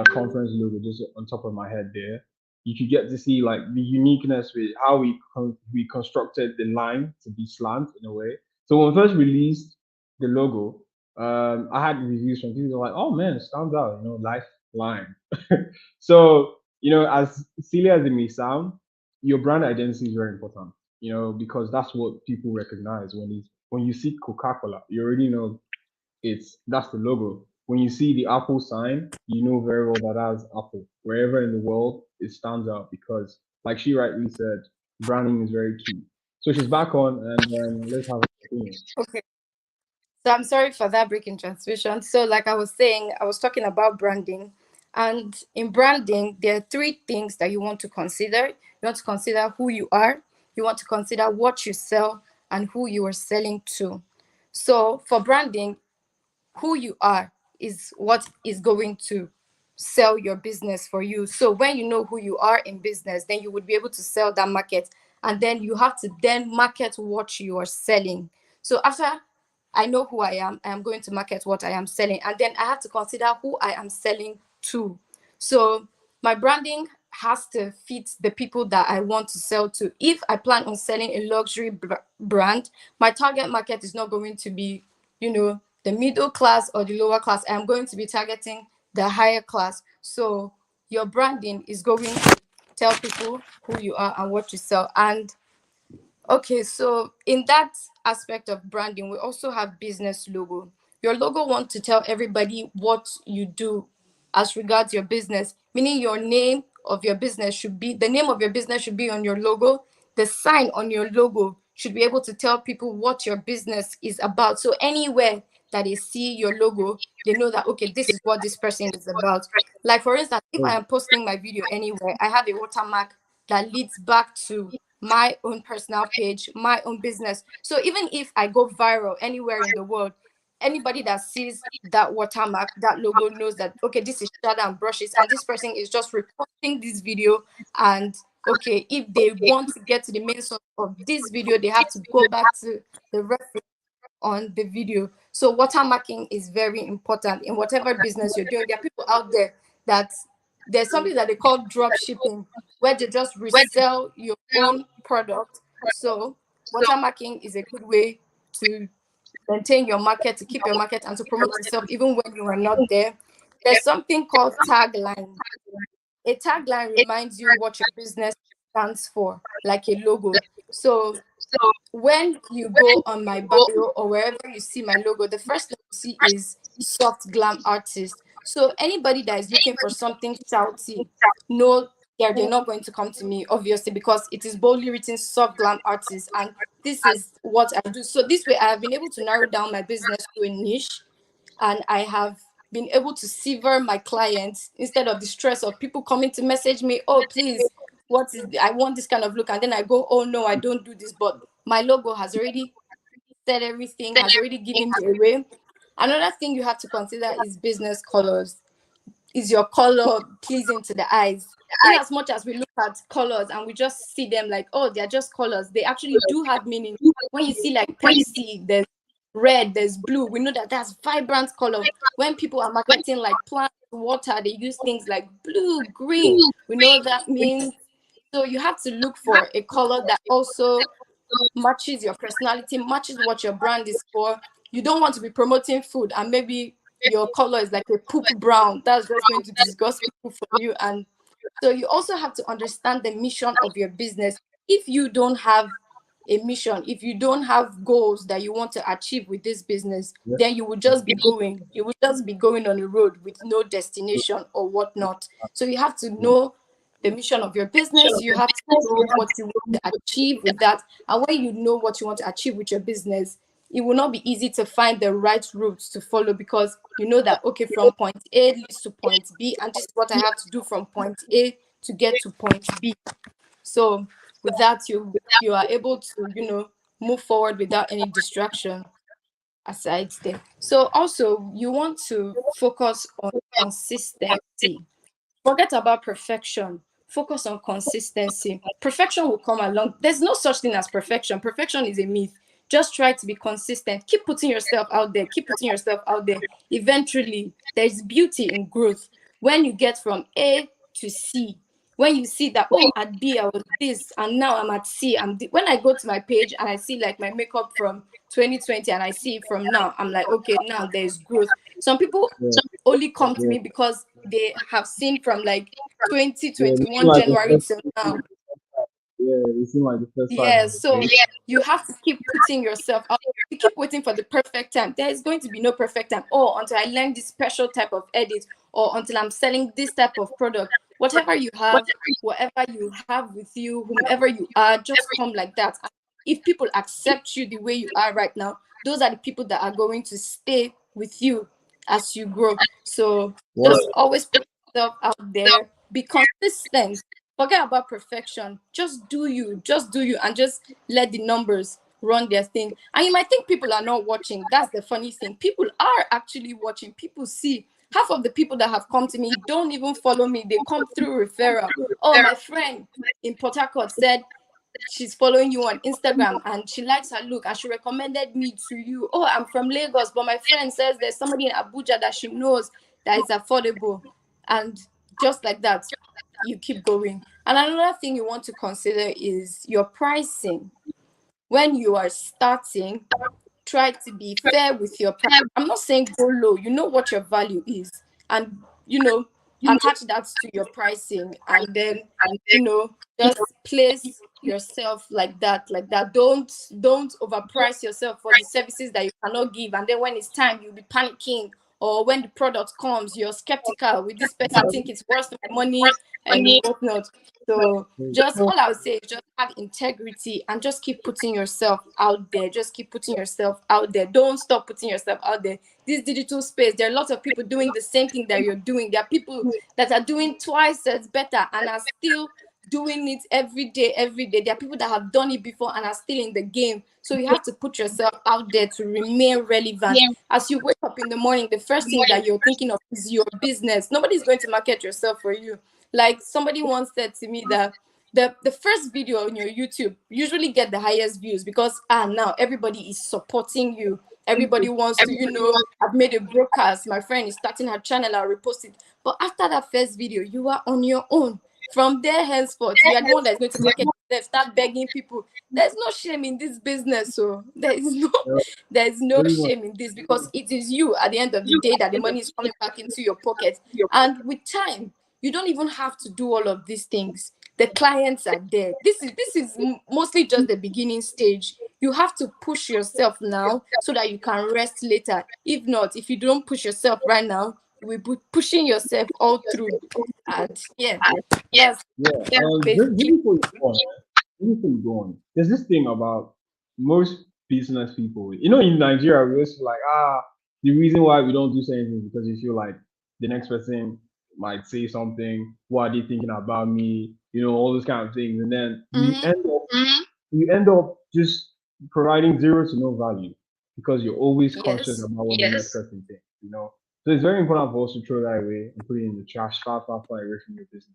conference logo just on top of my head there, you could get to see like the uniqueness with how we constructed the line to be slant in a way. So when we first released the logo, I had reviews from people who were like, "Oh man, it stands out," Lifeline. So as silly as it may sound, your brand identity is very important. Because that's what people recognize when you see Coca-Cola, you already know that's the logo. When you see the Apple sign, you know very well that that's Apple. Wherever in the world, it stands out because, like she rightly said, branding is very key. So she's back on, and let's have a opinion. Okay. So I'm sorry for that break in transmission. So, like I was saying, I was talking about branding. And in branding, there are three things that you want to consider. You want to consider who you are, you want to consider what you sell, and who you are selling to. So, for branding, who you are is what is going to sell your business for you. So when you know who you are in business, then you would be able to sell that market. And then you have to then market what you are selling. So after I know who I am going to market what I am selling. And then I have to consider who I am selling to. So my branding has to fit the people that I want to sell to. If I plan on selling a luxury brand, my target market is not going to be, the middle class or the lower class. I'm going to be targeting the higher class. So your branding is going to tell people who you are and what you sell. And okay, so in that aspect of branding, we also have business logo. Your logo wants to tell everybody what you do as regards your business, meaning your name of your business should be the name of your business should be on your logo. The sign on your logo should be able to tell people what your business is about. So anywhere that they see your logo, they know that okay, this is what this person is about. Like for instance, if I am posting my video anywhere, I have a watermark that leads back to my own personal page, my own business. So even if I go viral anywhere in the world, anybody that sees that watermark, that logo knows that okay, this is Shada and Brushes, and this person is just reposting this video and okay, if they want to get to the main source of this video, they have to go back to the reference on the video. So watermarking is very important in whatever business you're doing. There are people out there that there's something that they call drop shipping, where they just resell your own product. So watermarking is a good way to maintain your market, to keep your market, and to promote yourself even when you are not there. There's something called tagline. A tagline reminds you what your business stands for, like a logo. So when you go on my bio or wherever you see my logo, the first thing you see is soft glam artist. So anybody that is looking for something shouty, no, they're not going to come to me, obviously, because it is boldly written soft glam artist, and this is what I do. So this way I have been able to narrow down my business to a niche, and I have been able to sever my clients instead of the stress of people coming to message me, oh please, I want this kind of look, and then I go, oh no, I don't do this. But my logo has already said everything, has already given me away. Another thing you have to consider is business colors. Is your color pleasing to the eyes? In as much as we look at colors and we just see them like, oh, they're just colors, they actually do have meaning. When you see like Pepsi, there's red, there's blue, we know that that's vibrant color. When people are marketing like plant water, they use things like blue, green, we know that means. So you have to look for a color that also matches your personality, matches what your brand is for. You don't want to be promoting food and maybe your color is like a poop brown. That's just going to disgust people for you. And so you also have to understand the mission of your business. If you don't have a mission, if you don't have goals that you want to achieve with this business, then you will just be going. You will just be going on a road with no destination or whatnot. So you have to know the mission of your business. You have to know what you want to achieve with that. And when you know what you want to achieve with your business, it will not be easy to find the right routes to follow, because you know that, okay, from point A leads to point B, and this is what I have to do from point A to get to point B. So with that, you are able to, move forward without any distraction aside there. So also you want to focus on consistency. Forget about perfection. Focus on consistency. Perfection will come along. There's no such thing as perfection. Perfection is a myth. Just try to be consistent. Keep putting yourself out there. Keep putting yourself out there. Eventually, there's beauty in growth. When you get from A to C, when you see that, oh, at B I was this, and now I'm at C. When I go to my page and I see like my makeup from 2020 and I see it from now, I'm like, okay, now there's growth. Some people only come to me because they have seen from like 2021 January till now. Yeah, it seemed like the first time. Yeah, so you have to keep putting yourself out. You keep waiting for the perfect time. There is going to be no perfect time. Oh, until I learn this special type of edit, or until I'm selling this type of product. Whatever you have, whatever you have with you, whomever you are, just come like that. If people accept you the way you are right now, those are the people that are going to stay with you as you grow. So just always put yourself out there. Be consistent. Forget about perfection. Just do you, and just let the numbers run their thing. And you might think people are not watching. That's the funny thing. People are actually watching. People see. Half of the people that have come to me don't even follow me. They come through referral. Oh, my friend in Port Harcourt said she's following you on Instagram and she likes her look and she recommended me to you. Oh, I'm from Lagos, but my friend says there's somebody in Abuja that she knows that is affordable. And just like that, you keep going. And another thing you want to consider is your pricing. When you are starting, try to be fair with your price. I'm not saying go low. You know what your value is, and attach that to your pricing, and then just place yourself like that. Don't overprice yourself for the services that you cannot give, and then when it's time, you'll be panicking. Or when the product comes, you're skeptical. Will this person think it's worth my money and whatnot? So just all I would say is just have integrity and just keep putting yourself out there. Just keep putting yourself out there. Don't stop putting yourself out there. This digital space, there are lots of people doing the same thing that you're doing. There are people that are doing twice as better and are still doing it every day. There are people that have done it before and are still in the game. So you have to put yourself out there to remain relevant. As you wake up in the morning, the first thing that you're thinking of is your business. Nobody's going to market yourself for you. Like somebody once said to me that the first video on your YouTube usually get the highest views because now everybody is supporting you. Everybody wants to, I've made a broadcast. My friend is starting her channel. I'll repost it. But after that first video, you are on your own. From there henceforth, you are the one that's going to market yourself, start begging people. There's no shame in this business, so there is no Very much. shame in this because it is you at the end of the day that the money is coming back into your pocket. And with time, you don't even have to do all of these things. The clients are there. This is mostly just the beginning stage. You have to push yourself now so that you can rest later. If not, if you don't push yourself right now, you will be pushing yourself all through. And that's Yeah. Just basically. before you go on, before you go on, there's this thing about most business people. In Nigeria, we always feel like, the reason why we don't do certain things is because you feel like the next person might say something. What are they thinking about me? All those kind of things, and then you end up just providing zero to no value because you're always conscious Yes. about what the next person thinks. So it's very important for us to throw that away and put it in the trash, far, far, far away from your business.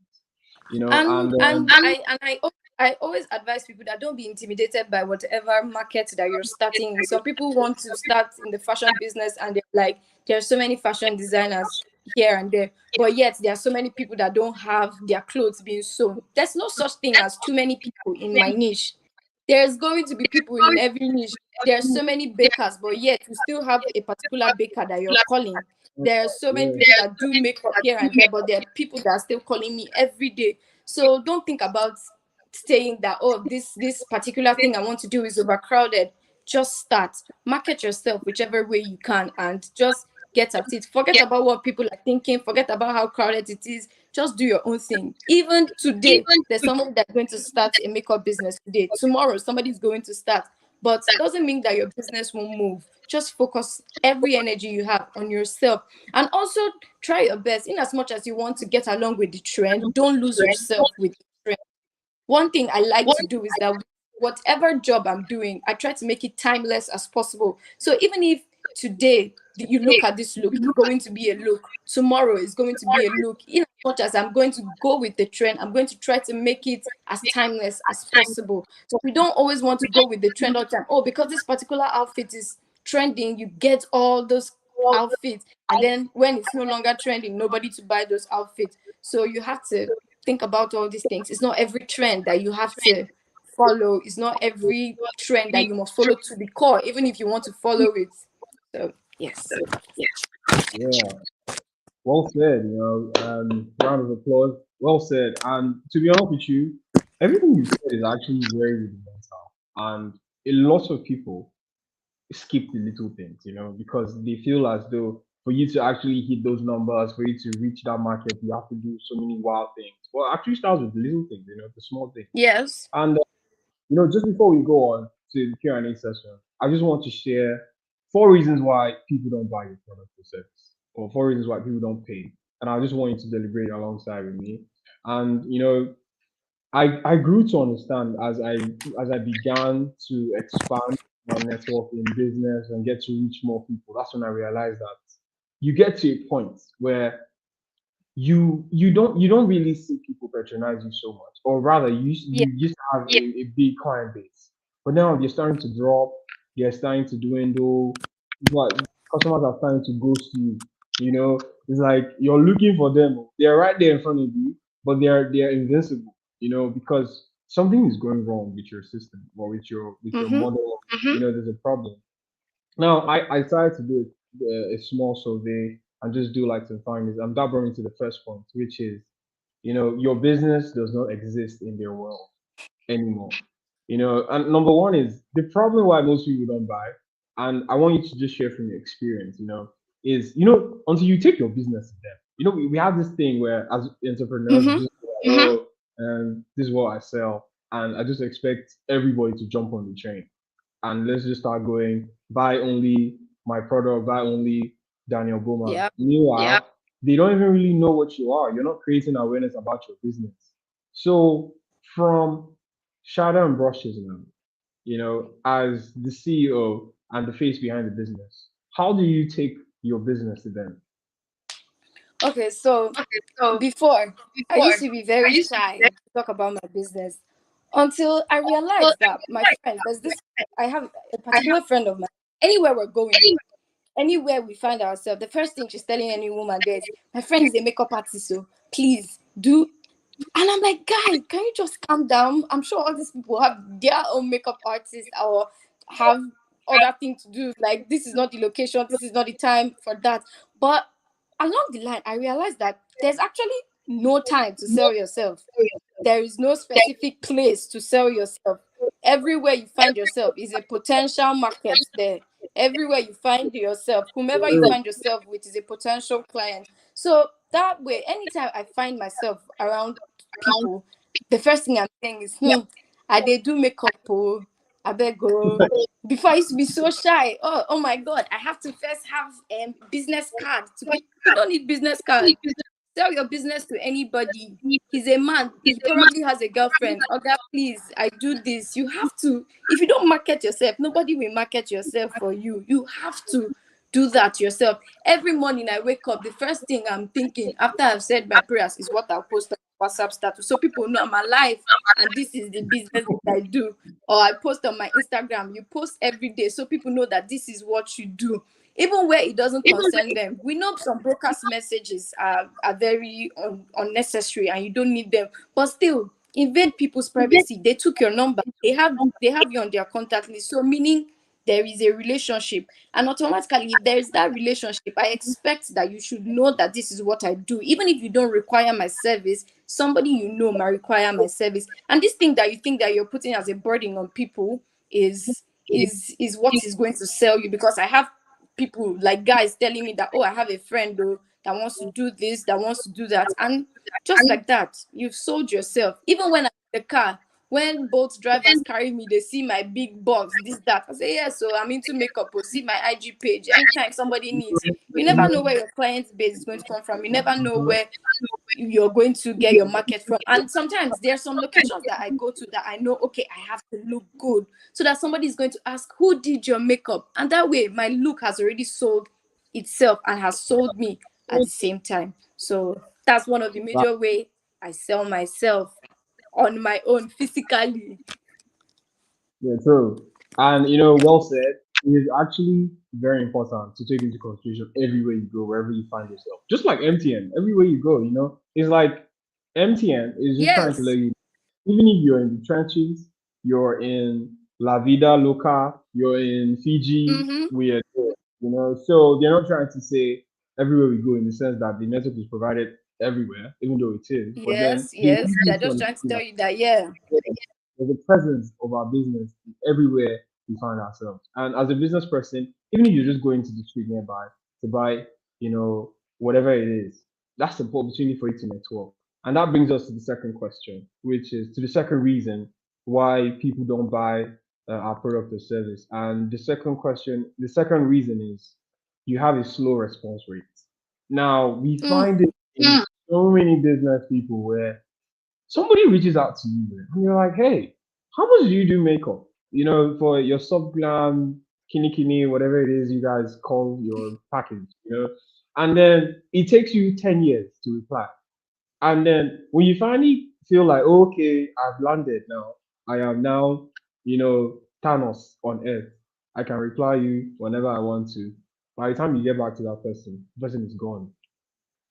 And And I always advise people that don't be intimidated by whatever market that you're starting in. Some people want to start in the fashion business and they're like, there are so many fashion designers here and there, but yet there are so many people that don't have their clothes being sewn. There's no such thing as too many people in my niche. There's going to be people in every niche. There are so many bakers, but yet you still have a particular baker that you're calling. There are so many yeah, people that do makeup here and there, but there are people that are still calling me every day. So don't think about saying that, oh, this particular thing I want to do is overcrowded. Just start. Market yourself whichever way you can and just get at it. Forget about what people are thinking. Forget about how crowded it is. Just do your own thing. Even today, there's someone that's going to start a makeup business today. Tomorrow, somebody's going to start. But doesn't mean that your business won't move. Just focus every energy you have on yourself. And also try your best. In as much as you want to get along with the trend, don't lose yourself with the trend. One thing I like to do is that whatever job I'm doing, I try to make it timeless as possible. So even if today you look at this look, it's going to be a look. Tomorrow is going to be a look. In as much as I'm going to go with the trend, I'm going to try to make it as timeless as possible. So we don't always want to go with the trend all the time. Oh, because this particular outfit is trending, you get all those outfits. And then when it's no longer trending, nobody to buy those outfits. So you have to think about all these things. It's not every trend that you have to follow. It's not every trend that you must follow to the core, even if you want to follow it. So yes. yeah. Well said. Round of applause. Well said. And to be honest with you, everything you said is actually very rudimental, and a lot of people skip the little things, because they feel as though for you to actually hit those numbers, for you to reach that market, you have to do so many wild things. Well, actually starts with the little things, the small things. Yes. And just before we go on to the Q&A session, I just want to share 4 reasons why people don't buy your product or service, or 4 reasons why people don't pay. And I just want you to deliberate alongside with me. And I grew to understand as I began to expand my network in business and get to reach more people. That's when I realized that you get to a point where you don't really see people patronize you so much, or rather Yeah. you used to have a big client base, but now they're starting to drop, they're starting to dwindle, but customers are starting to ghost you. It's like you're looking for them, they're right there in front of you, but they're invincible. Because something is going wrong with your system or with your Mm-hmm. model. There's a problem. Now, I decided to do a small survey and just do like some findings. And that brought me to the first point, which is, your business does not exist in their world anymore. And number one is the problem why most people don't buy. And I want you to just share from your experience, is, until you take your business to them. We have this thing where as entrepreneurs, we Mm-hmm. just go like, oh, this is what I sell. And I just expect everybody to jump on the train and let's just start going, buy only my product, buy only Daniel Bowman. Yeah. Meanwhile, they don't even really know what you are. You're not creating awareness about your business. So from shadow and brushes now, as the CEO and the face behind the business, how do you take your business to them? Okay, so before I used to be very shy to talk about my business until I realized that my friend, I have a particular friend of mine. Anywhere we're going, anywhere we find ourselves, the first thing she's telling any woman there is, "My friend is a makeup artist, so please do." And I'm like, guys, can you just calm down? I'm sure all these people have their own makeup artists or have other things to do. Like, this is not the location, this is not the time for that. But along the line, I realized that there's actually no time to sell yourself. There is no specific place to sell yourself. Everywhere you find yourself is a potential market there. Everywhere you find yourself, whomever you find yourself with is a potential client. So that way, anytime I find myself around people, the first thing I'm saying is, I they do makeup, oh, I beg go. Before I used to be so shy. Oh my God, I have to first have a business card. You don't need business card. Sell your business to anybody. He's a man. He probably has a girlfriend. Okay, please, I do this. You have to. If you don't market yourself, nobody will market yourself for you. You have to do that yourself. Every morning I wake up, the first thing I'm thinking after I've said my prayers is what I'll post on WhatsApp status, so people know I'm alive and this is the business that I do. Or I post on my Instagram. You post every day so people know that this is what you do, even where it doesn't concern them. We know some broadcast messages are very unnecessary and you don't need them, but still invade people's privacy. They took your number, they have you on their contact list, so meaning there is a relationship, and automatically if there is that relationship, I expect that you should know that this is what I do. Even if you don't require my service, somebody you know might require my service. And this thing that you think that you're putting as a burden on people is what is going to sell you. Because I have people like guys telling me that, oh, I have a friend though that wants to do this, that wants to do that, and just like that, you've sold yourself. Even when I'm in the car, when both drivers carry me, they see my big box, this, that. I say, yeah, so I'm into makeup, or see my IG page. Anytime somebody needs, you never know where your client base is going to come from. You never know where you're going to get your market from. And sometimes there are some locations that I go to that I know, okay, I have to look good, so that somebody is going to ask, who did your makeup? And that way, my look has already sold itself and has sold me at the same time. So that's one of the major way I sell myself on my own physically. Yeah, true. And well said. It is actually very important to take into consideration everywhere you go, wherever you find yourself. Just like MTN, everywhere you go, it's like MTN is just trying to let Yes. you, even if you're in the trenches, you're in La Vida Loca, you're in Fiji, Mm-hmm. we are there, So they're not trying to say everywhere we go in the sense that the network is provided everywhere, even though it is. But then Yes, they yes. want you They're to just trying to understand tell that you that, yeah. there's a presence of our business everywhere we find ourselves. And as a business person, even if you're just going to the street nearby to buy, whatever it is, that's the opportunity for you to network. And that brings us to the second question, which is to the second reason why people don't buy our product or service. And the second reason is you have a slow response rate. Now, we Mm, find it in so many business people where somebody reaches out to you and you're like, hey, how much do you do makeup? For your sub glam, kini kini, whatever it is you guys call your package. And then it takes you 10 years to reply. And then when you finally feel like, okay, I've landed now, I am now, Thanos on Earth. I can reply you whenever I want to. By the time you get back to that person, the person is gone.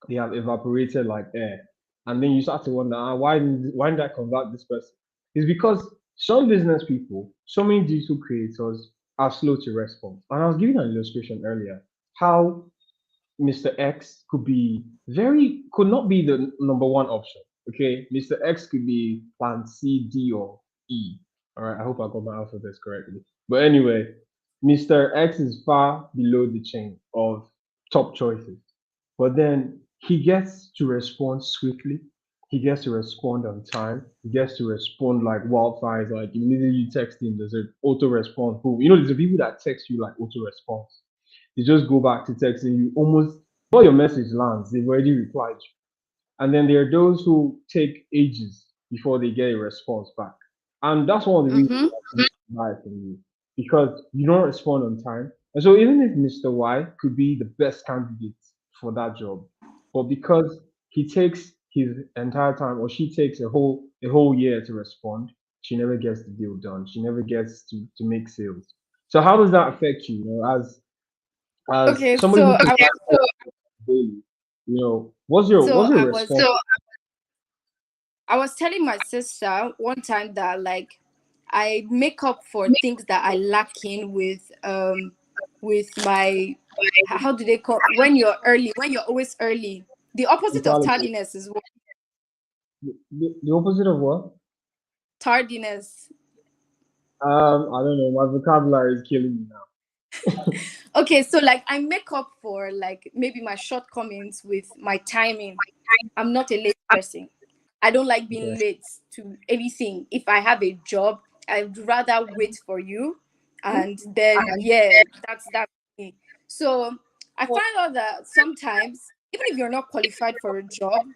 They have evaporated like air. And then you start to wonder, why did I convert this person? It's because some business people, so many digital creators are slow to respond. And I was giving an illustration earlier how Mr. X could not be the number one option. Okay, Mr. X could be plan C, D, or E. All right, I hope I got my alphabets correctly. But anyway, Mr. X is far below the chain of top choices. But then he gets to respond swiftly. He gets to respond on time. He gets to respond like wildfires. Like immediately you text him, there's an auto response. Boom. There's the people that text you like auto response. They just go back to texting you almost before your message lands. They've already replied you. And then there are those who take ages before they get a response back. And that's one of the reasons mm-hmm. why people buy from you because you don't respond on time. And so even if Mr. Y could be the best candidate for that job, but because he takes his entire time, or she takes a whole year to respond, she never gets the deal done. She never gets to make sales. So how does that affect you? You know, as Okay, somebody so who I can was daily, what's your I was response? I was telling my sister one time that like I make up for things that I lack in with my how do they call when you're early, when you're always early. The opposite of Mentality. tardiness is what? The opposite of what? Tardiness. I don't know. My vocabulary is killing me now. Okay, so like I make up for like maybe my shortcomings with my timing. I'm not a late person. I don't like being Okay. late to anything. If I have a job, I'd rather wait for you. And then yeah, that's me. So I find out that sometimes, even if you're not qualified for a job,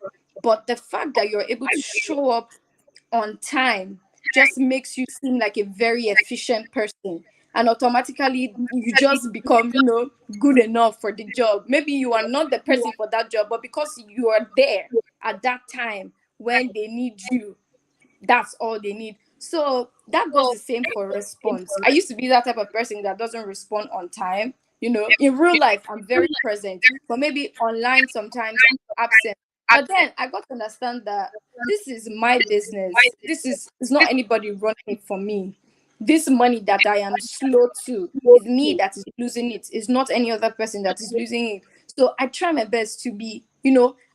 but the fact that you're able to show up on time just makes you seem like a very efficient person, and automatically you just become good enough for the job. Maybe you are not the person for that job, but because you are there at that time when they need you, that's all they need. So that goes the same for response. I used to be that type of person that doesn't respond on time. In real life, I'm very present, but maybe online sometimes I'm absent. But then I got to understand that this is my business. This is it's not anybody running it for me. This money that I am slow to is me that is losing it. It's not any other person that is losing it. So I try my best to be,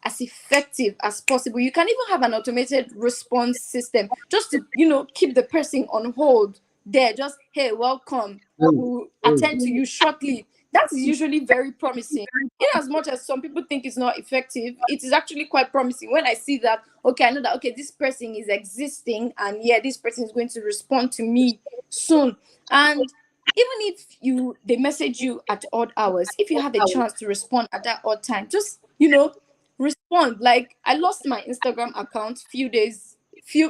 as effective as possible. You can even have an automated response system just to, keep the person on hold there. Just, hey, welcome. Hey, We'll hey. attend to you shortly. That is usually very promising. In as much as some people think it's not effective, it is actually quite promising. When I see that, okay, I know that, okay, this person is existing, and yeah, this person is going to respond to me soon. And even if they message you at odd hours, if you have a chance to respond at that odd time, just respond. Like I lost my Instagram account few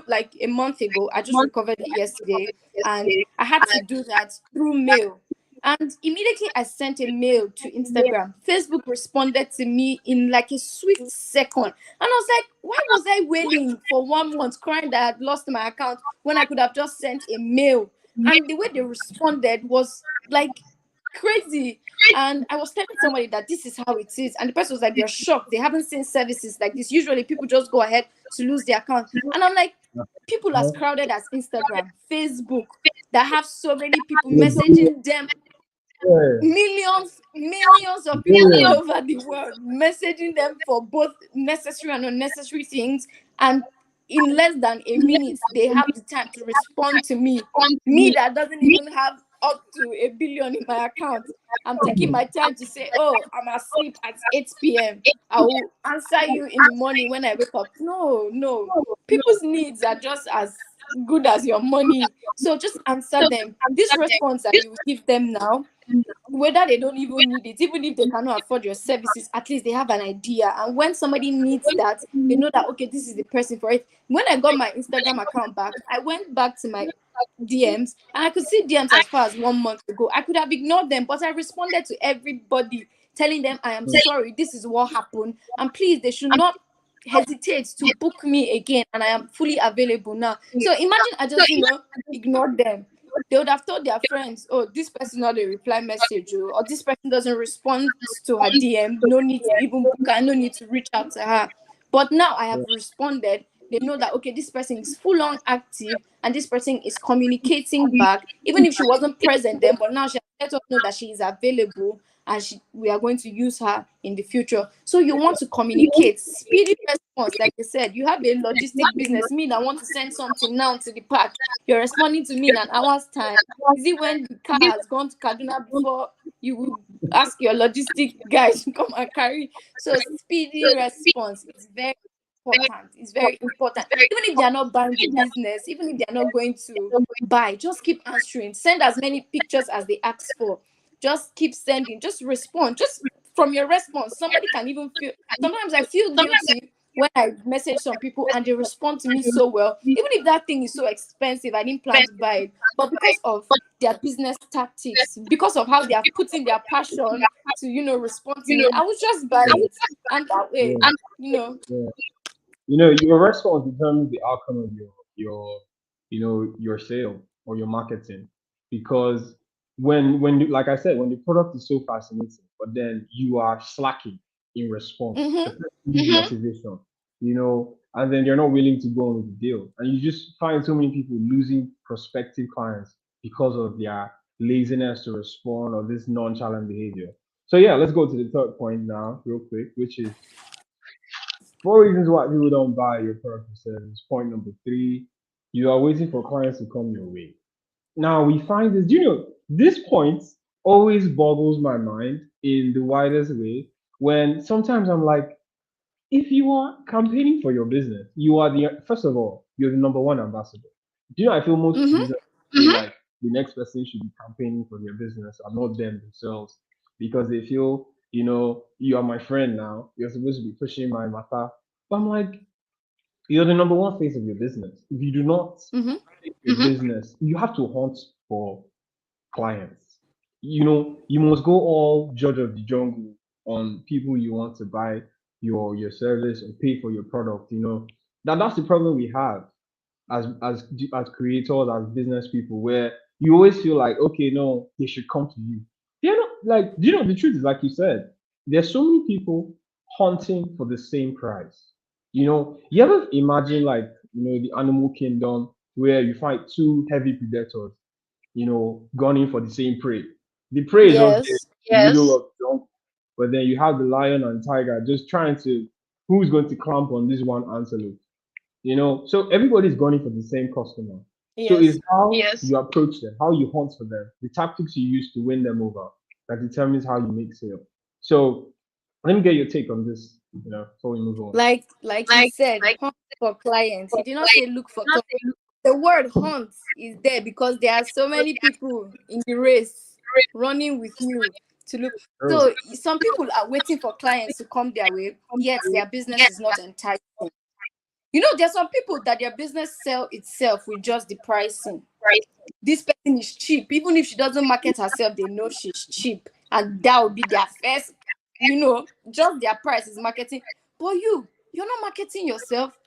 like a month ago. I just recovered it yesterday, and I had to do that through mail. And immediately I sent a mail to Instagram. Facebook responded to me in like a swift second. And I was like, why was I waiting for 1 month crying that I had lost my account when I could have just sent a mail? And the way they responded was like crazy. And I was telling somebody that this is how it is. And the person was like, they're shocked. They haven't seen services like this. Usually people just go ahead to lose their account. And I'm like, people as Uh-huh. crowded as Instagram, Facebook, that have so many people In a billion, messaging them, yeah, millions of people all billion. over the world messaging them for both necessary and unnecessary things, and in less than a minute they have the time to respond to me that doesn't even have up to 1 billion in my account. I'm taking my time to say, oh, I'm asleep at 8 p.m. I will answer you in the morning when I wake up. No, people's needs are just as good as your money, so just answer them. This response that you give them now, whether they don't even need it, even if they cannot afford your services, at least they have an idea. And when somebody needs that, they know that, okay, this is the person for it. When I got my Instagram account back, I went back to my DMs and I could see DMs as far as 1 month ago. I could have ignored them, but I responded to everybody, telling them I am sorry, this is what happened, and please, they should not hesitate to book me again, and I am fully available now. So imagine I just ignored them. They would have told their friends, oh, this person not a reply message, or this person doesn't respond to her DM, no need to even book her, no need to reach out to her. But now I have responded. They know that, okay, this person is full on active, and this person is communicating back, even if she wasn't present then, but now she has let us know that she is available, and we are going to use her in the future. So you want to communicate, speedy response. Like I said, you have a logistic business. Me that want to send something now to the park, you're responding to me in an hour's time. Is it when the car has gone to Kaduna before you will ask your logistic guys to come and carry? So speedy response is very important. It's very important. Even if they are not buying the business, even if they are not going to buy, just keep answering. Send as many pictures as they ask for. Just keep sending. Just respond. Just from your response, somebody can even feel. Sometimes I feel guilty when I message some people and they respond to me so well, even if that thing is so expensive, I didn't plan to buy it, but because of their business tactics, because of how they are putting their passion to, respond to me, I will just buy it. And that way, Yeah. Your response determines the outcome of your sale or your marketing. Because like I said, when the product is so fascinating, but then you are slacking in response, the person loses motivation, and then they're not willing to go on with the deal. And you just find so many people losing prospective clients because of their laziness to respond or this nonchalant behavior. So yeah, let's go to the third point now, real quick, which is 4 reasons why people don't buy your product or service. Point number 3, you are waiting for clients to come your way. Now we find this, this point always boggles my mind in the widest way when sometimes I'm like, if you are campaigning for your business, you are first of all, you're the number one ambassador. I feel most business feel like the next person should be campaigning for their business and not them themselves because they feel, you are my friend now. You're supposed to be pushing my matter. But I'm like, you're the number one face of your business. If you do not take your business, you have to hunt for clients. You must go all judge of the jungle on people you want to buy your service or pay for your product. That's the problem we have as creators, as business people, where you always feel like, okay, no, they should come to you. They're not like, the truth is, like you said, there's so many people hunting for the same price. You ever imagine, like, the animal kingdom where you find two heavy predators, gunning for the same prey. The prey is just there Yes. in the middle of the jungle, but then you have the lion and tiger just trying to, who's going to clamp on this one antelope. So everybody's gunning for the same customer. So it's Yes. how you approach them, how you hunt for them, the tactics you use to win them over that determines how you make sale. So let me get your take on this, before we move on. Like he said, hunt for clients. He did not say look for clients. The word hunt is there because there are so many people in the race running with you to look. True. So some people are waiting for clients to come their way, yet their business is not enticing. There's some people that their business sell itself with just the pricing. This person is cheap. Even if she doesn't market herself, they know she's cheap. And that will be their first, just their price is marketing. But you're not marketing yourself.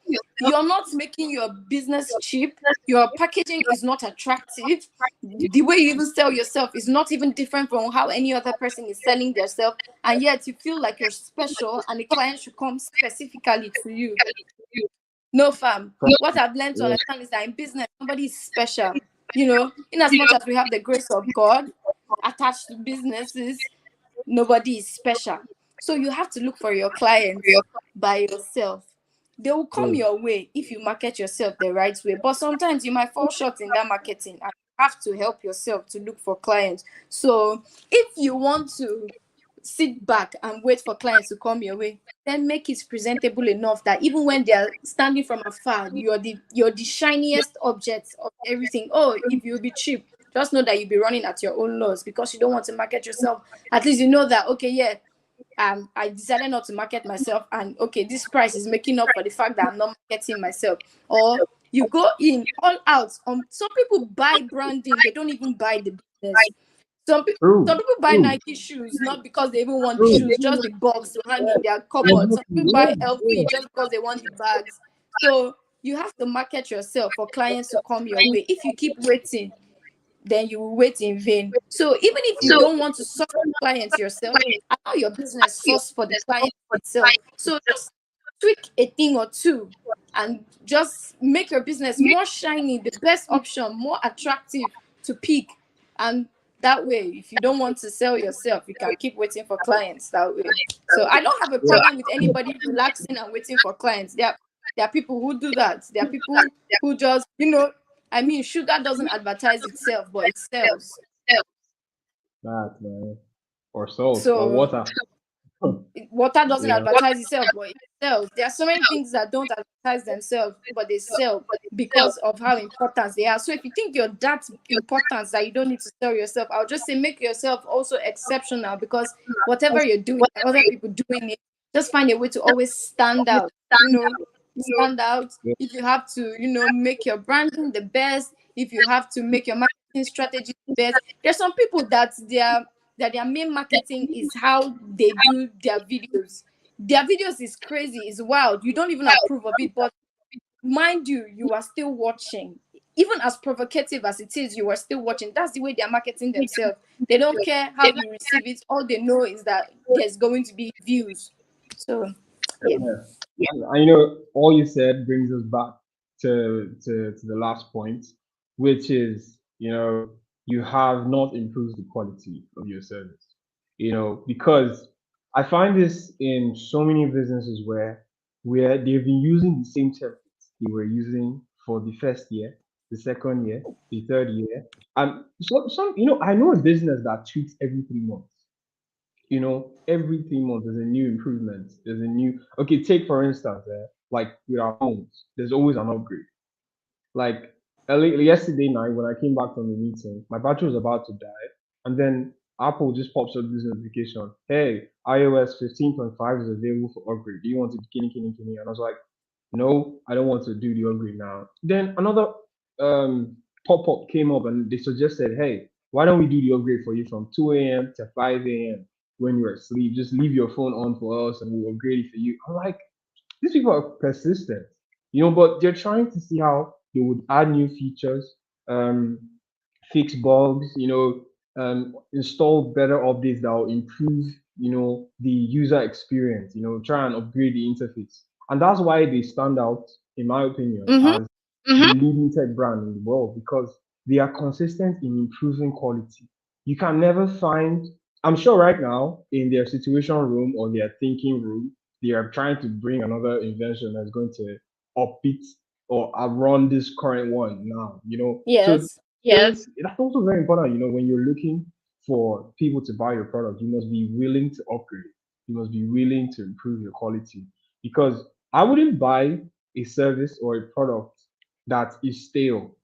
You're not making your business cheap. Your packaging is not attractive. The way you even sell yourself is not even different from how any other person is selling themselves. And yet you feel like you're special and the client should come specifically to you. No, fam. What I've learned to understand is that in business, somebody is special. In as much as we have the grace of God attached to businesses, nobody is special. So you have to look for your clients by yourself. They will come your way if you market yourself the right way. But sometimes you might fall short in that marketing and you have to help yourself to look for clients. So if you want to sit back and wait for clients to come your way, then make it presentable enough that even when they're standing from afar, you're the shiniest object of everything. Oh, if you'll be cheap, just know that you'll be running at your own loss because you don't want to market yourself. At least you know that, okay, yeah, I decided not to market myself, and okay, this price is making up for the fact that I'm not marketing myself. Or you go in all out. Some people buy branding, they don't even buy the business. Some people buy Nike shoes not because they even want the shoes, just the box to hang in their cupboard. Some people buy LV just because they want the bags. So you have to market yourself for clients to come your way. If you keep waiting, then you will wait in vain. So even if you don't want to source clients yourself, allow your business source for the client itself. So just tweak a thing or two and just make your business more shiny, the best option, more attractive to pick. And that way, if you don't want to sell yourself, you can keep waiting for clients that way. So I don't have a problem with anybody relaxing and waiting for clients. There are people who do that. There are people who just, sugar doesn't advertise itself, but it sells. That, man. Or salt So or water. Water doesn't advertise itself, but it sells. There are so many things that don't advertise themselves, but they sell because of how important they are. So if you think you're that important that you don't need to sell yourself, I'll just say make yourself also exceptional, because whatever you're doing, other people doing it, just find a way to always stand out, you know, stand out. Yeah. If you have to, make your branding the best, if you have to make your marketing strategy the best. There's some people that their main marketing is how they do their videos. Their videos is crazy, is wild. You don't even approve of it, but mind you, you are still watching. Even as provocative as it is, you are still watching. That's the way they're marketing themselves. They don't care how you receive it. All they know is that there's going to be views. So yeah. Yeah. And all you said brings us back to the last point, which is, you have not improved the quality of your service. Because I find this in so many businesses where they've been using the same templates they were using for the first year, the second year, the third year. And some, I know a business that tweaks every 3 months. Every 3 months there's a new improvement. There's a new, okay, take for instance, like with our phones, there's always an upgrade. Like yesterday night when I came back from the meeting, my battery was about to die, and then Apple just pops up this notification: "Hey, iOS 15.5 is available for upgrade. Do you want to kini?" And I was like, "No, I don't want to do the upgrade now." Then another pop up came up, and they suggested, "Hey, why don't we do the upgrade for you from 2 a.m. to 5 a.m. when you're asleep? Just leave your phone on for us, and we'll upgrade it for you." I'm like, these people are persistent, but they're trying to see how they would add new features, um, fix bugs, install better updates that will improve, the user experience, try and upgrade the interface. And that's why they stand out, in my opinion, Mm-hmm. as the leading tech brand in the world, because they are consistent in improving quality. You can never find, I'm sure right now in their situation room or their thinking room, they are trying to bring another invention that's going to upbeat or outrun this current one now, So Yes. that's also very important, when you're looking for people to buy your product, you must be willing to upgrade. You must be willing to improve your quality. Because I wouldn't buy a service or a product that is stale.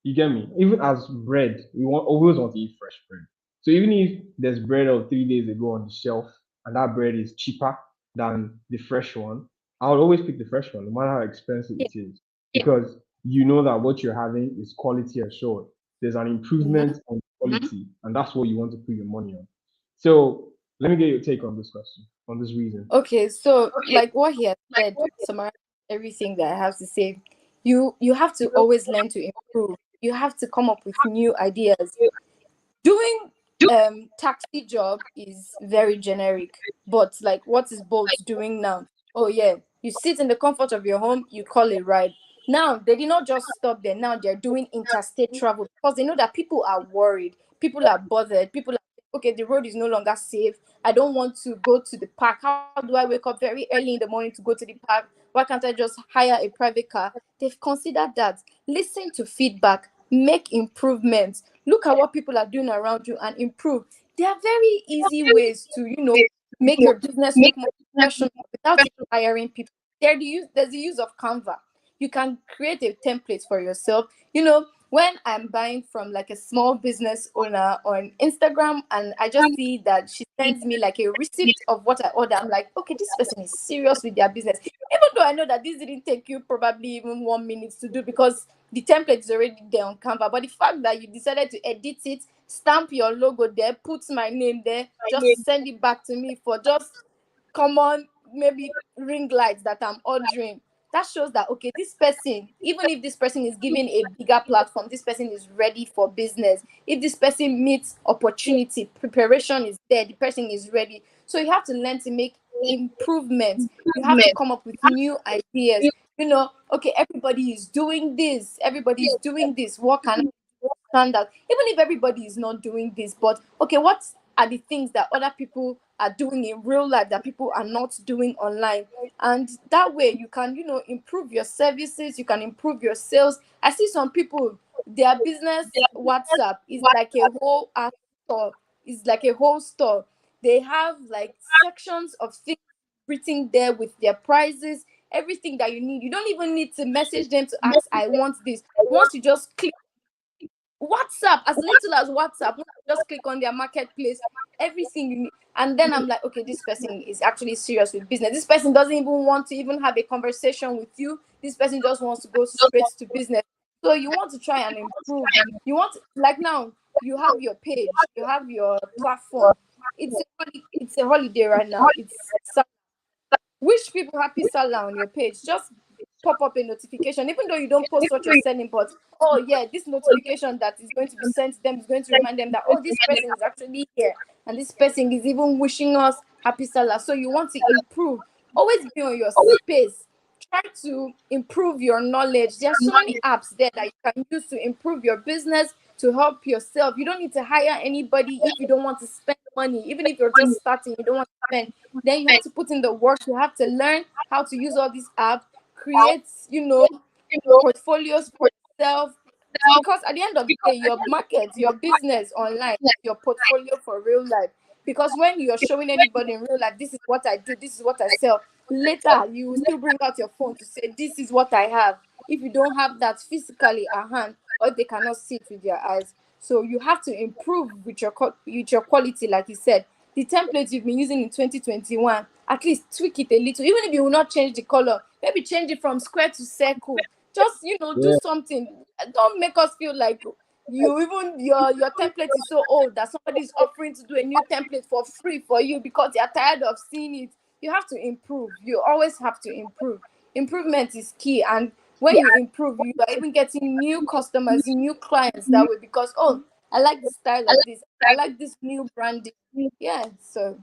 You get me? Even as bread, we always want to eat fresh bread. So even if there's bread of 3 days ago on the shelf and that bread is cheaper than the fresh one, I would always pick the fresh one, no matter how expensive Yeah. it is, because you know that what you're having is quality assured. There's an Mm-hmm. improvement on quality, and that's what you want to put your money on. So let me get your take on this question, on this reason. Okay, so like what he has said, summarize everything that I have to say. You have to always learn to improve. You have to come up with new ideas. Doing taxi job is very generic, but like what is Bolt doing now? Oh yeah, you sit in the comfort of your home, you call a ride. Now they did not just stop there. Now they're doing interstate travel because they know that people are worried, people are bothered, people are okay, the road is no longer safe. I don't want to go to the park. How do I wake up very early in the morning to go to the park? Why can't I just hire a private car? They've considered that. Listen to feedback, make improvements, look at what people are doing around you and improve. There are very easy ways to make your business look more professional without even hiring people. There's the use of Canva. You can create a template for yourself. When I'm buying from like a small business owner on Instagram and I just see that she sends me like a receipt of what I order, I'm like, okay, this person is serious with their business. Even though I know that this didn't take you probably even 1 minute to do because the template is already there on Canva. But the fact that you decided to edit it, stamp your logo there, put my name there, just send it back to me for just common maybe ring lights that I'm ordering, that shows that okay, this person, even if this person is given a bigger platform, this person is ready for business. If this person meets opportunity, preparation is there, the person is ready. So you have to learn to make improvements. You have to come up with new ideas. Okay, everybody is doing this, what can standard, even if everybody is not doing this, but okay, what are the things that other people are doing in real life that people are not doing online? And that way you can improve your services, you can improve your sales. I see some people, their business WhatsApp is like a whole art store, is like a whole store. They have like sections of things written there with their prices, everything that you need. You don't even need to message them to ask, I want this. Once you just click WhatsApp, as little as WhatsApp, when I just click on their marketplace, everything you need. And then I'm like, okay, this person is actually serious with business. This person doesn't even want to even have a conversation with you. This person just wants to go straight to business. So you want to try and improve. You want to, like now, you have your page, you have your platform. It's a holiday right now. Wish people happy Salah on your page. Just pop up a notification, even though you don't post what you're selling, but oh yeah, this notification that is going to be sent to them is going to remind them that oh, this person is actually here and this person is even wishing us happy Salah. So you want to improve. Always be on your space. Try to improve your knowledge. There are so many apps there that you can use to improve your business, to help yourself. You don't need to hire anybody if you don't want to spend money. Even if you're just starting, you don't want to spend. Then you have to put in the work. You have to learn how to use all these apps, create, portfolios for yourself. Because at the end of the day, your market, your business online, your portfolio for real life. Because when you're showing anybody in real life, this is what I do, this is what I sell, later you will still bring out your phone to say, this is what I have. If you don't have that physically at hand, or they cannot see it with their eyes. So you have to improve with your quality, like you said. The templates you've been using in 2021, at least tweak it a little. Even if you will not change the color, maybe change it from square to circle. Just do Yeah. something. Don't make us feel like your template is so old that somebody is offering to do a new template for free for you because they are tired of seeing it. You have to improve. You always have to improve. Improvement is key, and when you improve, you are even getting new customers, new clients that way because oh, I like the style of this. I like this new branding. Yeah. So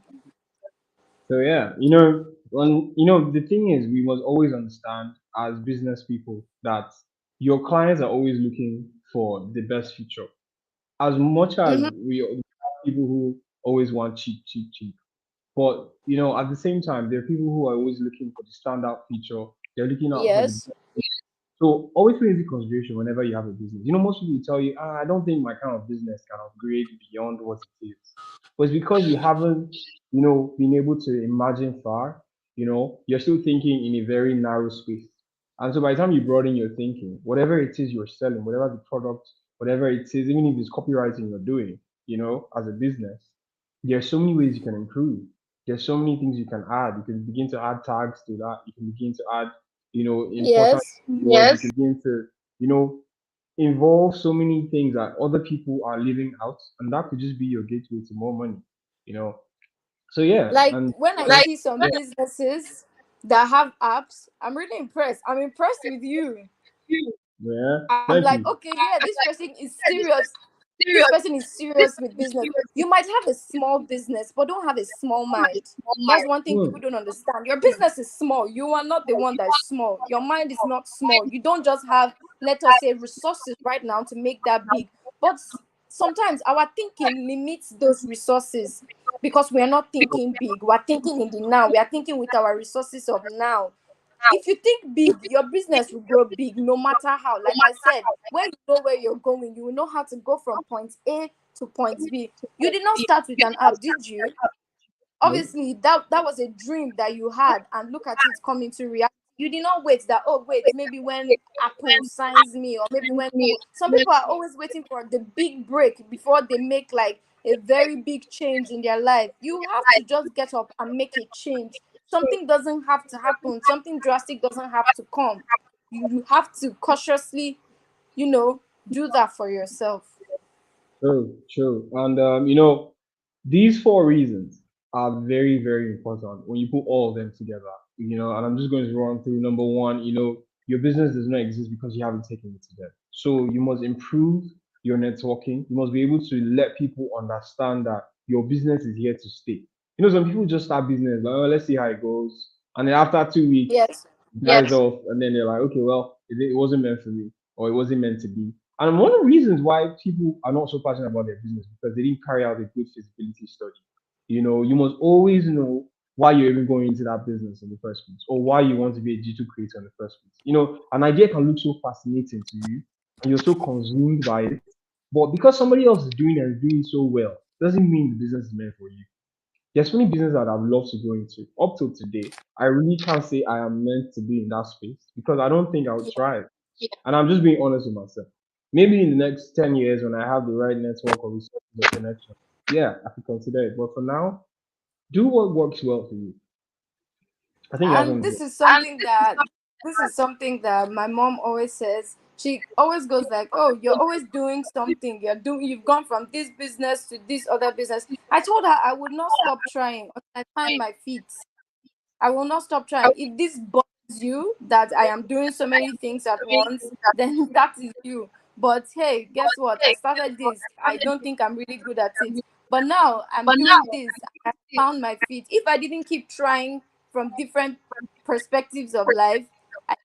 So yeah, the thing is, we must always understand as business people that your clients are always looking for the best feature. As much as mhm. we have people who always want cheap, cheap, cheap, but at the same time, there are people who are always looking for the standout feature. They're looking out for the. Yes. So always take into consideration whenever you have a business. Most people will tell you, I don't think my kind of business can upgrade beyond what it is. But it's because you haven't, been able to imagine far. You're still thinking in a very narrow space. And so by the time you broaden your thinking, whatever it is you're selling, whatever the product, whatever it is, even if it's copywriting you're doing, as a business, there are so many ways you can improve. There's so many things you can add. You can begin to add tags to that. You can begin to add important Yes. words. You can begin to, you know, involve so many things that other people are leaving out, and that could just be your gateway to more money, you know. So yeah, Like and when I see some businesses that have apps, I'm really impressed. I'm impressed with you. yeah, I'm thank like, you. okay, yeah, this person is serious. This person is serious with business. You might have a small business, but don't have a small mind. That's one thing Hmm. people don't understand. Your business is small. You are not the one that is small. Your mind is not small. You don't just have, let us say, resources right now to make that big. But sometimes our thinking limits those resources because we are not thinking big. We are thinking in the now. We are thinking with our resources of now. If you think big, your business will grow big no matter how. Like I said, when you know where you're going, you will know how to go from point A to point B. You did not start with an app, did you? Nope. Obviously, that was a dream that you had, and look at it coming to reality. You did not wait that, oh, wait, maybe when Apple signs me, or maybe when Google. Some people are always waiting for the big break before they make like a very big change in their life. You have to just get up and make a change. Something doesn't have to happen, something drastic doesn't have to come. You have to cautiously, you know, do that for yourself. True, true. And these four reasons are very, very important when you put all of them together. And I'm just going to run through number one, your business does not exist because you haven't taken it to them. So you must improve your networking. You must be able to let people understand that your business is here to stay. Some people just start business, like, oh, let's see how it goes. And then after 2 weeks, Yes. dies off, and then they're like, okay, well, it wasn't meant for me, or it wasn't meant to be. And one of the reasons why people are not so passionate about their business because they didn't carry out a good feasibility study. You must always know why you're even going into that business in the first place, or why you want to be a digital creator in the first place. An idea can look so fascinating to you, and you're so consumed by it, but because somebody else is doing and doing so well, doesn't mean the business is meant for you. There's so many business that I've loved to go into. Up till today, I really can't say I am meant to be in that space because I don't think I would thrive. And I'm just being honest with myself. maybe in the next 10 years when I have the right network or resources or connection, yeah, I could consider it. But for now, do what works well for you. I think that's And something. this is something that my mom always says. She always goes like, "Oh, you're always doing something. You've gone from this business to this other business." I told her I would not stop trying until I find my feet. I will not stop trying. If this bothers you that I am doing so many things at once, then that is you. But hey, guess what? I started this. I don't think I'm really good at it. But now I'm doing this. I found my feet. If I didn't keep trying from different perspectives of life,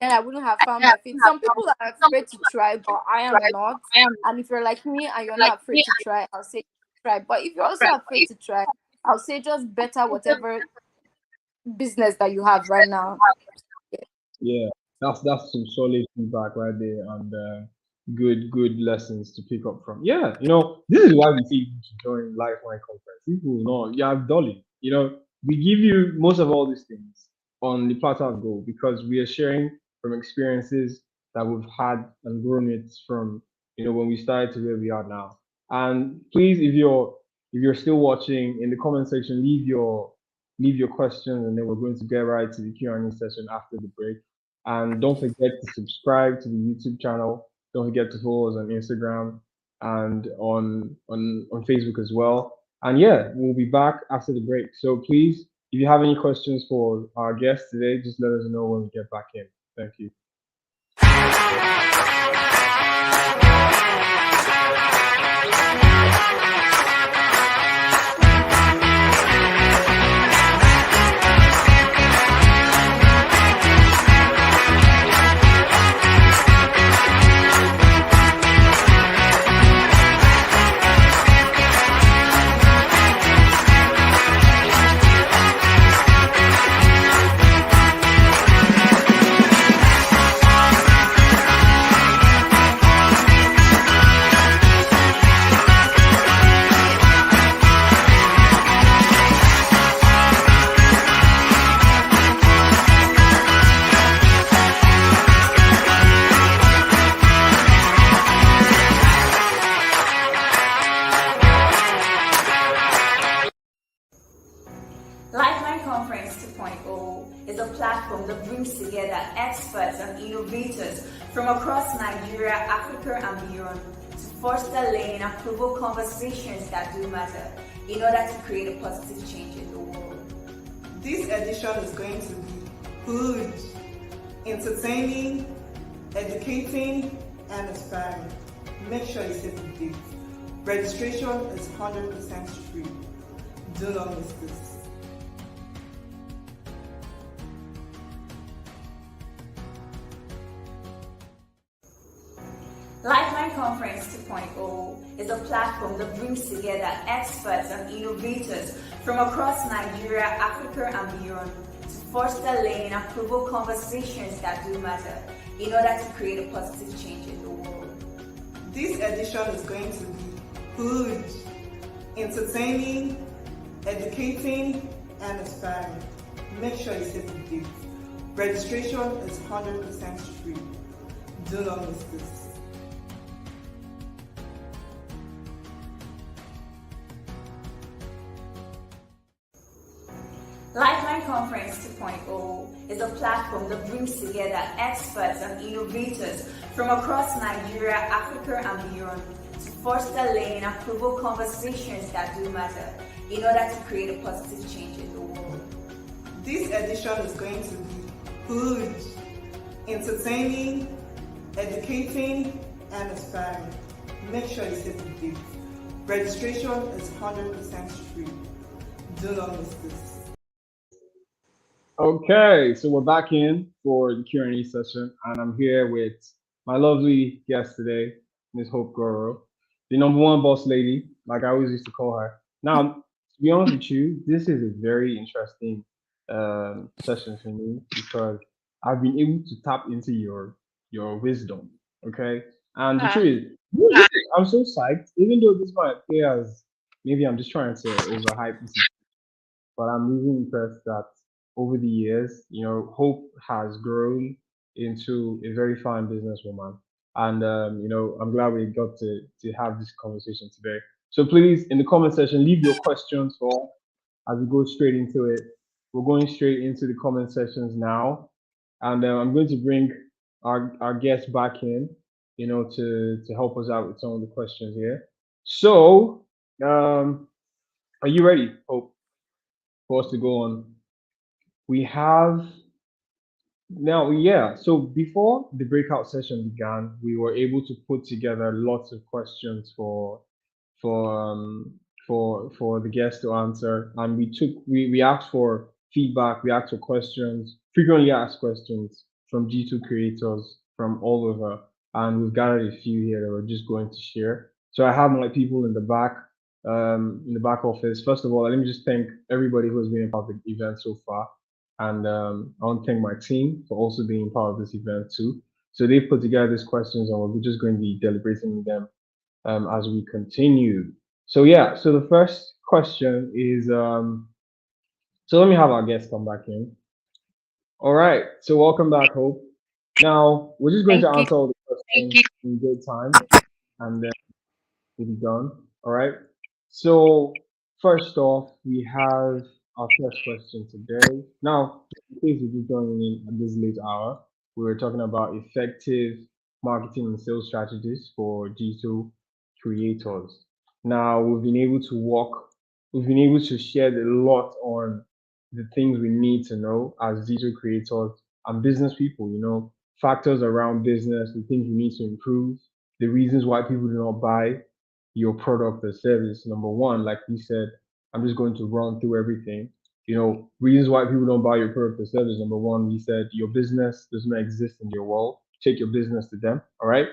then I wouldn't have found my feet. Some people are afraid to try, but I am not. And if you're like me and you're not afraid to try, I'll say try. But if you're also afraid to try, I'll say just better whatever business that you have right now. Yeah, that's some solid feedback right there, and good lessons to pick up from. Yeah, this is why we say you should join Lifeline Conference. People will know you have Dolly. We give you most of all these things on the platter of gold because we are sharing from experiences that we've had and grown it from when we started to where we are now. And please, if you're still watching, in the comment section, leave your questions, and then we're going to get right to the Q&A session after the break. And don't forget to subscribe to the YouTube channel. Don't forget to follow us on Instagram and on Facebook as well. And yeah, we'll be back after the break. So please, if you have any questions for our guests today, just let us know when we get back in. Thank you. Lifeline Conference 2.0 is a platform that brings together experts and innovators from across Nigeria, Africa, and beyond to foster learning and provoke conversations that do matter in order to create a positive change in the world. This edition is going to be good, entertaining, educating, and inspiring. Make sure you save the date. Registration is 100% free. Do not miss this. Lifeline Conference 2.0 is a platform that brings together experts and innovators from across Nigeria, Africa, and beyond to foster learning and provoke conversations that do matter in order to create a positive change in the world. This edition is going to be good, entertaining, educating, and inspiring. Make sure you save the date. Registration is 100% free. Do not miss this. Lifeline Conference 2.0 is a platform that brings together experts and innovators from across Nigeria, Africa, and beyond to foster learning and provoke conversations that do matter in order to create a positive change in the world. This edition is going to be good, entertaining, educating, and inspiring. Make sure you save the date. Registration is 100% free. Do not miss this. Okay, so we're back in for the Q&A session, and I'm here with my lovely guest today, Miss Hope Goro, the number one boss lady, like I always used to call her. Now, to be honest with you, this is a very interesting session for me because I've been able to tap into your wisdom. Okay, and the truth is, I'm so psyched, even though this might appear as maybe I'm just trying to overhype this, but I'm really impressed that over the years, Hope has grown into a very fine businesswoman. And I'm glad we got to have this conversation today. So please, in the comment section, leave your questions for as we go straight into it. We're going straight into the comment sections now, and I'm going to bring our guest back in, to help us out with some of the questions here. So, are you ready, Hope, for us to go on? We have now, yeah. So before the breakout session began, we were able to put together lots of questions for um, for the guests to answer, and we asked for feedback, we asked for questions, frequently asked questions from G2 creators from all over, and we've gathered a few here that we're just going to share. So I have my people in the back office. First of all, let me just thank everybody who has been a part of the event so far. And I want to thank my team for also being part of this event too. So they've put together these questions, and we're just going to be deliberating them as we continue. So yeah, so the first question is, so let me have our guest come back in. All right, so welcome back, Hope. Now we're just going to Thank you. answer all the questions in good time, and then we'll be done. All right. So first off, we have our first question today. Now, in case you're just joining in at this late hour, we were talking about effective marketing and sales strategies for digital creators. Now, we've been able to share a lot on the things we need to know as digital creators and business people, factors around business, the things we need to improve, the reasons why people do not buy your product or service. Number one, like we said, I'm just going to run through everything. Reasons why people don't buy your product or service. Number one, we said your business does not exist in your world. Take your business to them. All right.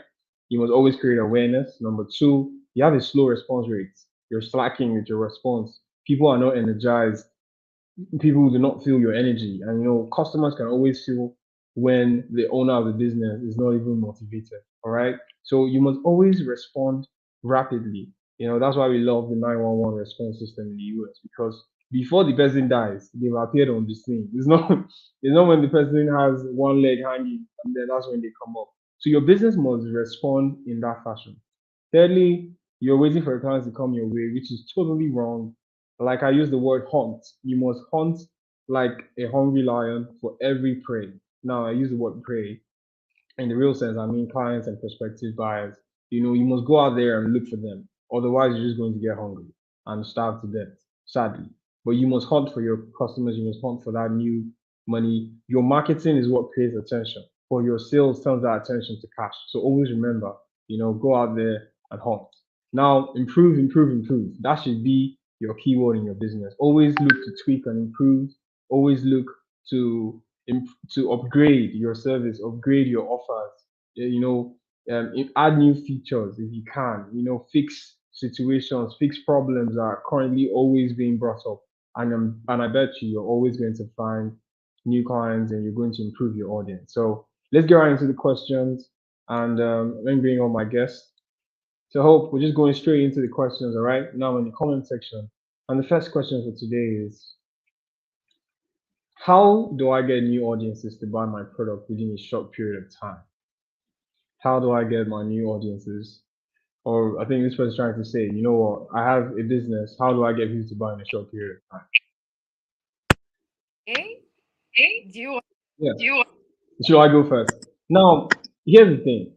You must always create awareness. Number two, you have a slow response rate. You're slacking with your response. People are not energized. People do not feel your energy, and customers can always feel when the owner of the business is not even motivated. All right, so you must always respond rapidly. That's why we love the 911 response system in the US, because before the person dies, they've appeared on the scene. It's not it's not when the person has one leg hanging and then that's when they come up. So your business must respond in that fashion. Thirdly, you're waiting for a client to come your way, which is totally wrong. Like I use the word hunt. You must hunt like a hungry lion for every prey. Now I use the word prey in the real sense. I mean clients and prospective buyers. You must go out there and look for them. Otherwise, you're just going to get hungry and starve to death, sadly. But you must hunt for your customers. You must hunt for that new money. Your marketing is what creates attention, but your sales turns that attention to cash. So always remember, go out there and hunt. Now, improve, improve, improve. That should be your keyword in your business. Always look to tweak and improve. Always look to to upgrade your service, upgrade your offers. Add new features if you can. Fix situations, fix problems that are currently always being brought up. And I bet you're always going to find new clients, and you're going to improve your audience. So let's get right into the questions, and let me bring on my guests. So Hope, we're just going straight into the questions, all right? Now in the comment section. And the first question for today is, how do I get new audiences to buy my product within a short period of time? How do I get my new audiences? Or I think this person's trying to say, you know what, I have a business. How do I get people to buy in a short period of time? Okay. Do you want? Yeah. Should I go first? Now, here's the thing.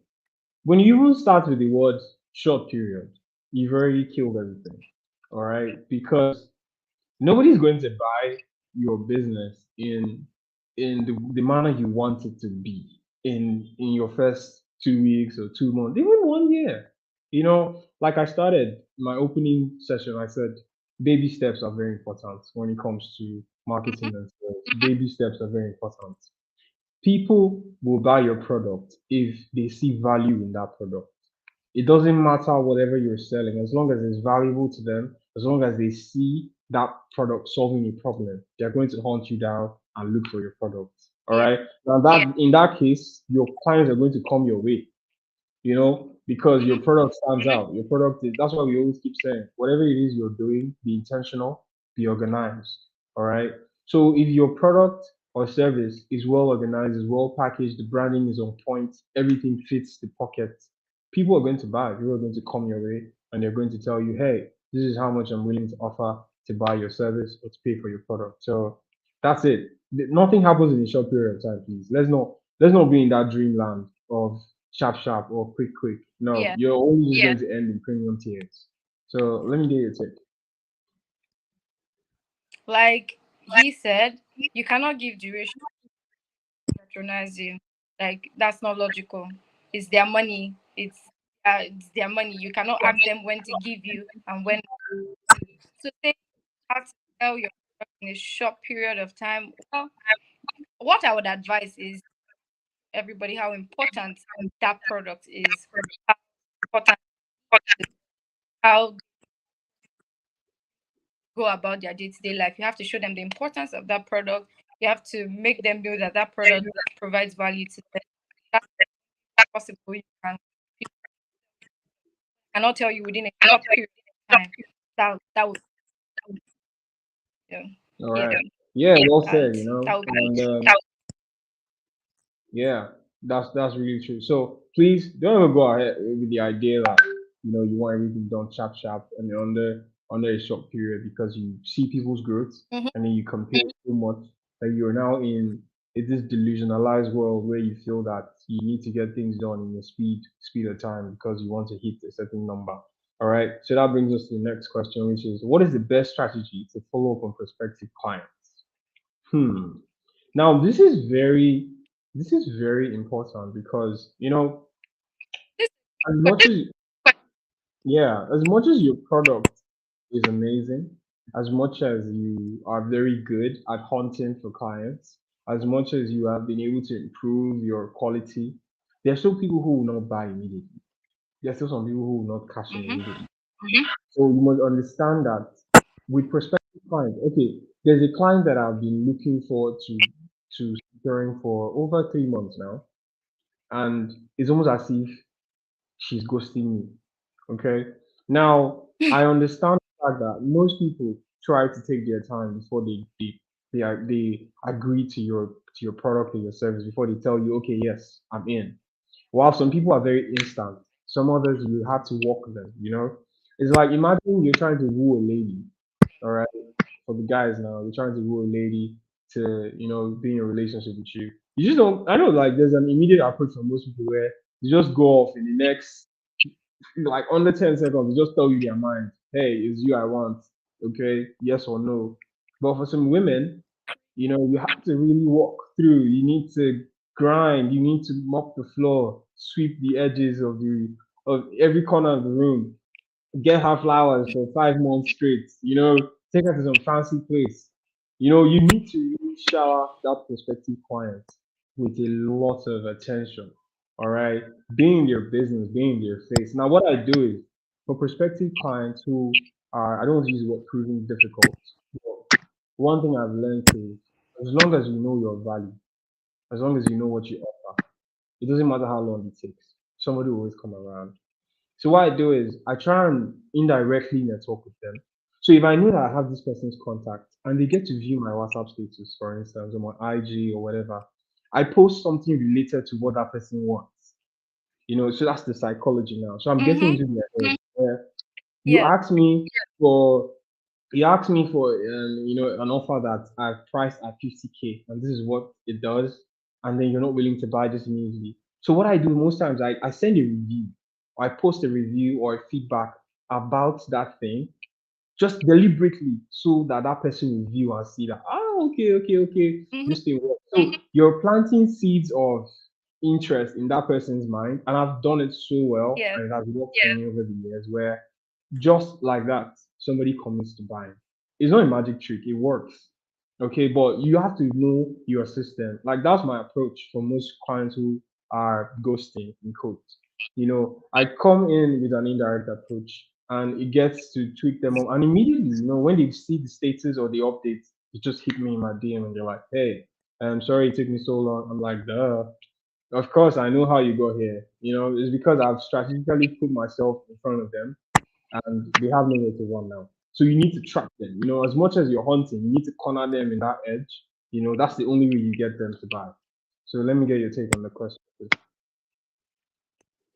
When you even start with the word short period, you've already killed everything. All right? Because nobody's going to buy your business in the manner you want it to be in your first 2 weeks or 2 months, even 1 year. Like I started my opening session, I said baby steps are very important when it comes to marketing and sales. Baby steps are very important. People will buy your product if they see value in that product. It doesn't matter whatever you're selling, as long as it's valuable to them, as long as they see that product solving a problem, they're going to hunt you down and look for your product. All Yeah. right. Now that in that case, your clients are going to come your way, because your product stands out. Your product is, that's why we always keep saying, whatever it is you're doing, be intentional, be organized. All right. So if your product or service is well organized, is well packaged, the branding is on point, everything fits the pocket, people are going to buy. People are going to come your way and they're going to tell you, hey, this is how much I'm willing to offer to buy your service or to pay for your product. So that's it. Nothing happens in a short period of time, please. Let's not be in that dreamland of sharp sharp or quick quick. No, Yeah. you're always just going to end in premium tiers. So let me get your take. Like he said, you cannot give duration to patronize you. Like that's not logical. It's their money. It's their money. You cannot ask them when to give you and when. So say you have to sell your product in a short period of time. Well, what I would advise is everybody how important that product is, how important how go about their day-to-day life. You have to show them the importance of that product. You have to make them know that that product provides value to them. That's possible. You cannot tell you within a short period of time. That would All yeah, right. Yeah, well and said, you that know. would And yeah, that's really true. So please don't ever go ahead with the idea that you want everything done sharp sharp and under a short period because you see people's growth mhm. and then you compare so much that you're now in this delusionalized world where you feel that you need to get things done in the speed of time because you want to hit a certain number. All right. So that brings us to the next question, which is what is the best strategy to follow up on prospective clients? Hmm. Now this is very important because This as much as yeah, as much as your product is amazing, as much as you are very good at hunting for clients, as much as you have been able to improve your quality, there are still people who will not buy immediately. There are still some people who will not cash in mhm, immediately. So you must understand that with prospective clients, okay, there's a client that I've been looking forward to securing for over 3 months now, and it's almost as if she's ghosting me. Okay. Now I understand the fact that most people try to take their time before they agree to your product or your service before they tell you, okay, yes, I'm in. While some people are very instant, some others you have to walk them. It's like imagine you're trying to woo a lady, all right? For the guys now, you're trying to woo a lady to be in a relationship with you. You just don't I know like there's an immediate approach for most people where you just go off in the next like under 10 seconds, they just tell you their mind. Hey, it's you I want. Okay, yes or no. But for some women, you have to really walk through. You need to grind. You need to mop the floor, sweep the edges of every corner of the room, get her flowers for 5 months straight. Take her to some fancy place. You need to really shower that prospective client with a lot of attention. All right, being their business, being their face. Now, what I do is for prospective clients who are, I don't want to use the word proving difficult. But one thing I've learned is as long as you know your value, as long as you know what you offer, it doesn't matter how long it takes. Somebody will always come around. So what I do is I try and indirectly network with them. So if I know that I have this person's contact and they get to view my WhatsApp status, for instance, or my IG or whatever, I post something related to what that person wants. So that's the psychology now. So I'm getting mhm, into their head. Where you yeah, ask me for you asked me for an offer that I've priced at 50K, and this is what it does, and then you're not willing to buy just immediately. So what I do most times, I send a review, or I post a review or a feedback about that thing, just deliberately, so that that person will view and see that okay, okay, okay, mhm, this thing works. So you're planting seeds of interest in that person's mind, and I've done it so well, yeah, and it has worked for me over the years, where just like that, somebody commits to buying. It's not a magic trick, it works. Okay, but you have to know your system. Like that's my approach for most clients who are ghosting in quotes. I come in with an indirect approach and it gets to tweak them up. And immediately, when they see the status or the updates, it just hit me in my DM and they're like, hey, I'm sorry it took me so long. I'm like, duh. Of course, I know how you got here. It's because I've strategically put myself in front of them and they have nowhere to run now. So you need to track them. As much as you're hunting, you need to corner them in that edge that's the only way you get them to buy. So let me get your take on the question.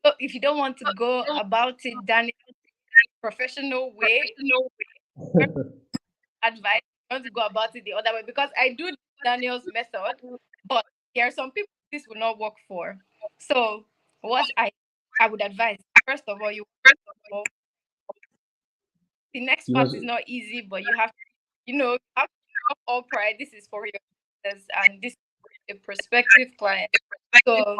So if you don't want to go about it, Daniel, professional way, advice, you want to go about it the other way, because I do Daniel's method, but there are some people this will not work for. So what I would advise, first of all, the next You part must, is not easy, but you have you have all pride. This is for your business and this is a prospective client. So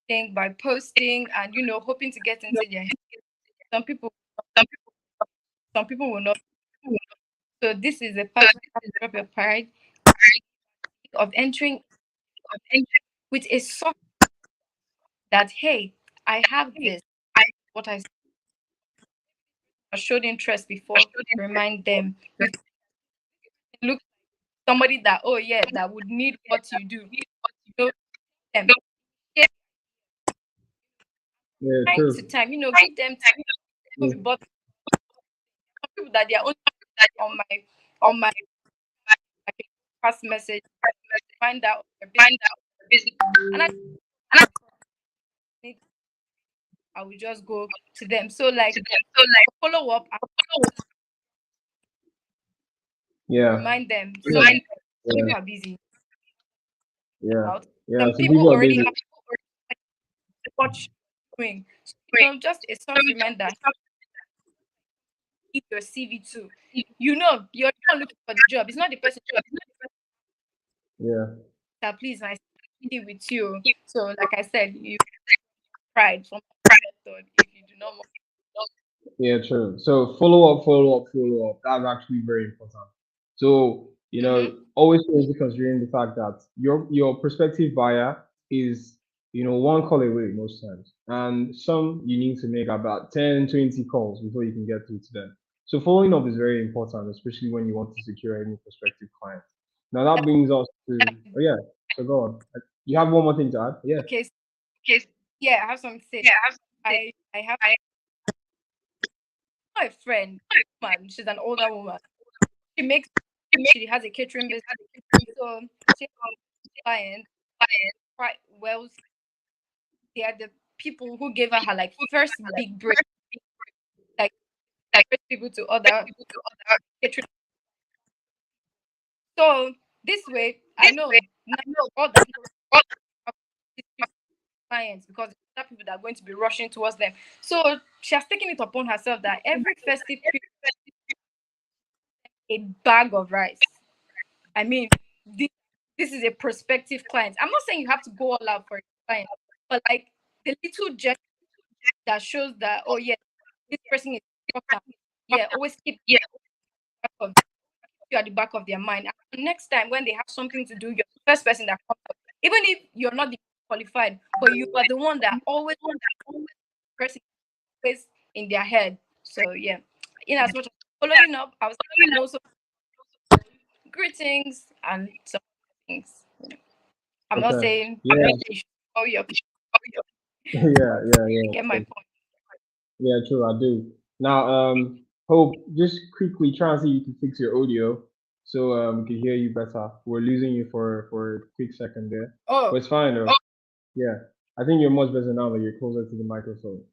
think by posting and hoping to get into their head. Some people some people will not. So this is a part where you have to drop your pride of entering with a soft that, hey, I have this. What I showed interest before, remind them. You look somebody that, oh yeah, that would need what you do. Them yeah, time to true. time, give them Yeah, time. But some people that they are only on my like, past message, find out their business. And I will just go to them. So like follow up and yeah, remind them. yeah, Some yeah, people are busy yeah, out. yeah. Some So people people are already busy. have what you're doing. So, just a soft reminder, keep your CV too. You're not looking for the job. It's not the person Yeah. that please my CV with you. So like I said, you pride from method if you do not want. Yeah, true. So follow up, follow up, follow up. That's actually very important. So, Mm-hmm. always also considering the fact that your prospective buyer is, one call away most times. And some you need to make about 10, 20 calls before you can get through to them. So following up is very important, especially when you want to secure any prospective client. Now that brings us to, oh yeah, so go on. You have one more thing to add? Yeah. Okay, yeah, I have something to say. I have a friend, woman. She's an older woman. She has a catering business. So she has clients quite well. They are the people who gave her like first big break, like first people to other catering. So this way, I know now all the clients because there are people that are going to be rushing towards them. So she has taken it upon herself that every festive period, a bag of rice. I mean, this is a prospective client. I'm not saying you have to go all out for a client, but like the little gesture that shows that, oh yeah, this person is important. Yeah, always keep you at the back of their mind. And next time when they have something to do, you're the first person that comes up. Even if you're not the qualified, but you are the one that always person always in their head. So yeah, in as much as following up, I was also greetings and some things. I'm not Okay. saying Yeah. you should call your Yeah, but yeah, you get my yeah. point. Yeah, true, I do. Now, Hope, just quickly try and see if you can fix your audio so we can hear you better. We're losing you for a quick second there, Oh, but it's fine though. Yeah, I think you're much better now that you're closer to the microphone.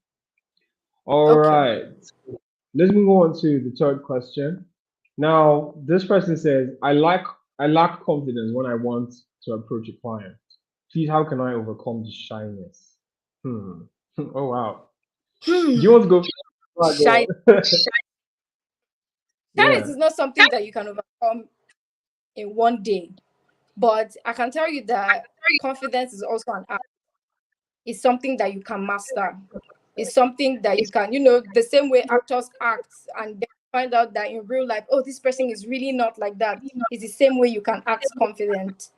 All okay. right, let's move on to the third question. Now, this person says, I lack confidence when I want to approach a client. Please, how can I overcome this shyness? Hmm. Oh wow. Do you want to go? Shyness. Yeah. Shyness is not something that you can overcome in one day, but I can tell you that confidence is also an art. It's something that you can master. It's something that you can, the same way actors act and then find out that in real life, oh, this person is really not like that. It's the same way you can act confident.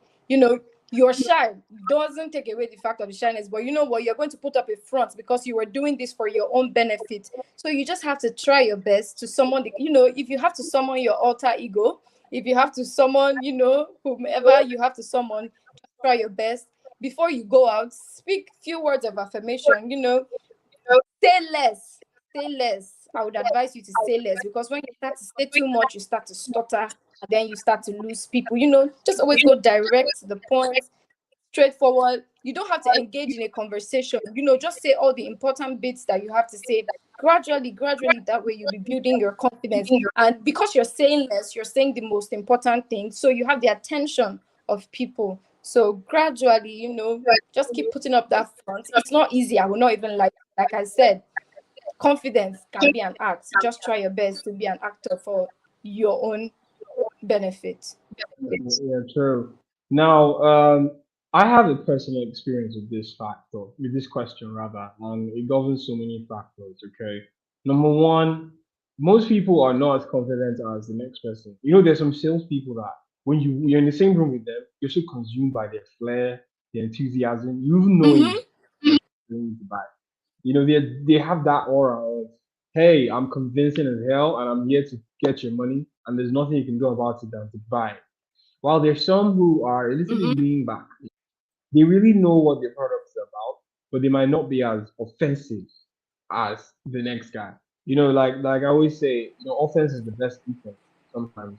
You're shy doesn't take away the fact of the shyness, but you know what? You're going to put up a front because you were doing this for your own benefit. So you just have to try your best to summon if you have to summon your alter ego, if you have to summon, whomever you have to summon, just try your best before you go out. Speak few words of affirmation, say less. Say less. I would advise you to say less because when you start to say too much, you start to stutter and then you start to lose people. Just always go direct to the point, straightforward. You don't have to engage in a conversation. Just say all the important bits that you have to say. Gradually, that way you'll be building your confidence. And because you're saying less, you're saying the most important thing. So you have the attention of people. So gradually, just keep putting up that front. It's not easy. I will not even like I said, confidence can be an act. Just try your best to be an actor for your own benefit. Yeah, true. Now, I have a personal experience with this factor, with this question rather, and it governs so many factors. Okay, number one, most people are not as confident as the next person. There's some salespeople that when you're in the same room with them, you're so consumed by their flair, their enthusiasm, you even know Mhm. it's going to buy. They have that aura of, hey, I'm convincing as hell, and I'm here to get your money, and there's nothing you can do about it than to buy. While there's some who are a little bit Mhm. lean back, they really know what their product is about, but they might not be as offensive as the next guy. Like I always say, offense is the best defense sometimes.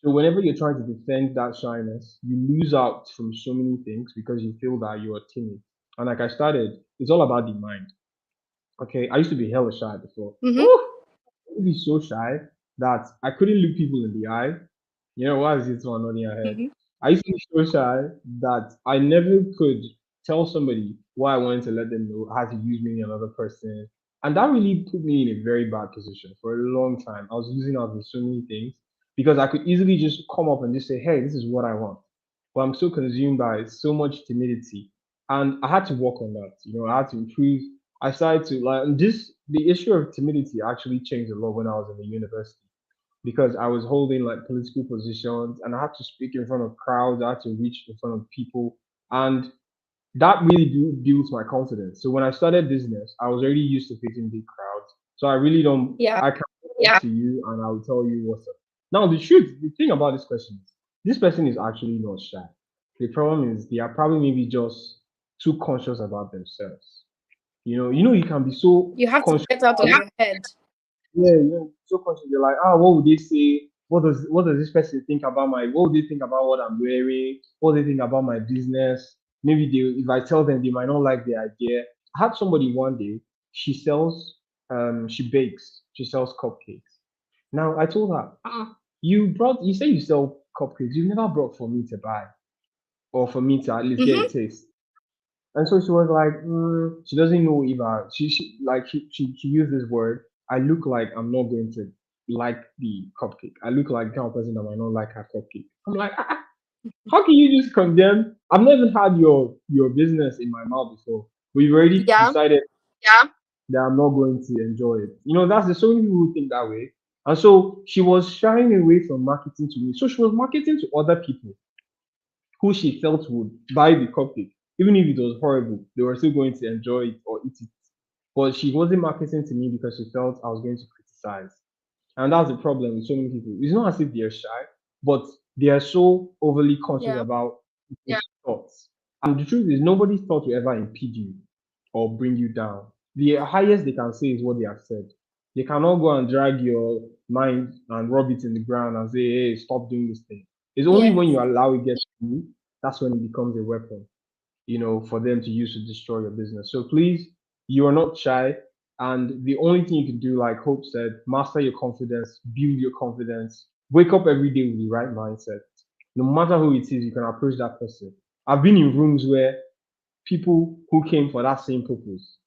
So whenever you're trying to defend that shyness, you lose out from so many things because you feel that you are timid. And like I started, it's all about the mind. Okay, I used to be hella shy before. Mhm. Ooh, I used to be so shy that I couldn't look people in the eye. Why is this one nodding your head? Mhm. I used to be so shy that I never could tell somebody why I wanted to let them know. I had to use me another person. And that really put me in a very bad position for a long time. I was losing out on so many things because I could easily just come up and just say, hey, this is what I want. But I'm so consumed by so much timidity. And I had to work on that. I had to improve. I started to like and the issue of timidity actually changed a lot when I was in the university because I was holding like political positions and I had to speak in front of crowds, I had to reach in front of people, and that really builds my confidence. So when I started business, I was already used to facing big crowds. So I really don't, Yeah. I can talk to you and I'll tell you what's up. Now, the thing about this question is this person is actually not shy. The problem is they are probably maybe just too conscious about themselves. You can be so You have to conscious. get out of your head. Yeah, so conscious. You're like, what would they say? What does this person think about what would they think about what I'm wearing? What do they think about my business? Maybe if I tell them they might not like the idea. I had somebody one day, she bakes, she sells cupcakes. Now I told her, you say you sell cupcakes, you've never brought for me to buy or for me to at least get a Mhm. taste. And so she was like, she doesn't know if she used this word. I look like I'm not going to like the cupcake. I look like the kind of person that might not like her cupcake. I'm like, how can you just condemn? I've never had your business in my mouth before. We've already Yeah. decided that I'm not going to enjoy it. There's so many people who think that way. And so she was shying away from marketing to me. So she was marketing to other people who she felt would buy the cupcake, even if it was horrible, they were still going to enjoy it or eat it. But she wasn't marketing to me because she felt I was going to criticize. And that's the problem with so many people. It's not as if they're shy, but they are so overly conscious Yeah. about people's thoughts. And the truth is, nobody's thought will ever impede you or bring you down. The highest they can say is what they have said. They cannot go and drag your mind and rub it in the ground and say, hey, stop doing this thing. It's only when Yes. you allow it get to you, that's when it becomes a weapon, for them to use to destroy your business. So please, you are not shy. And the only thing you can do, like Hope said, master your confidence, build your confidence, wake up every day with the right mindset. No matter who it is, you can approach that person. I've been in rooms where people who came for that same purpose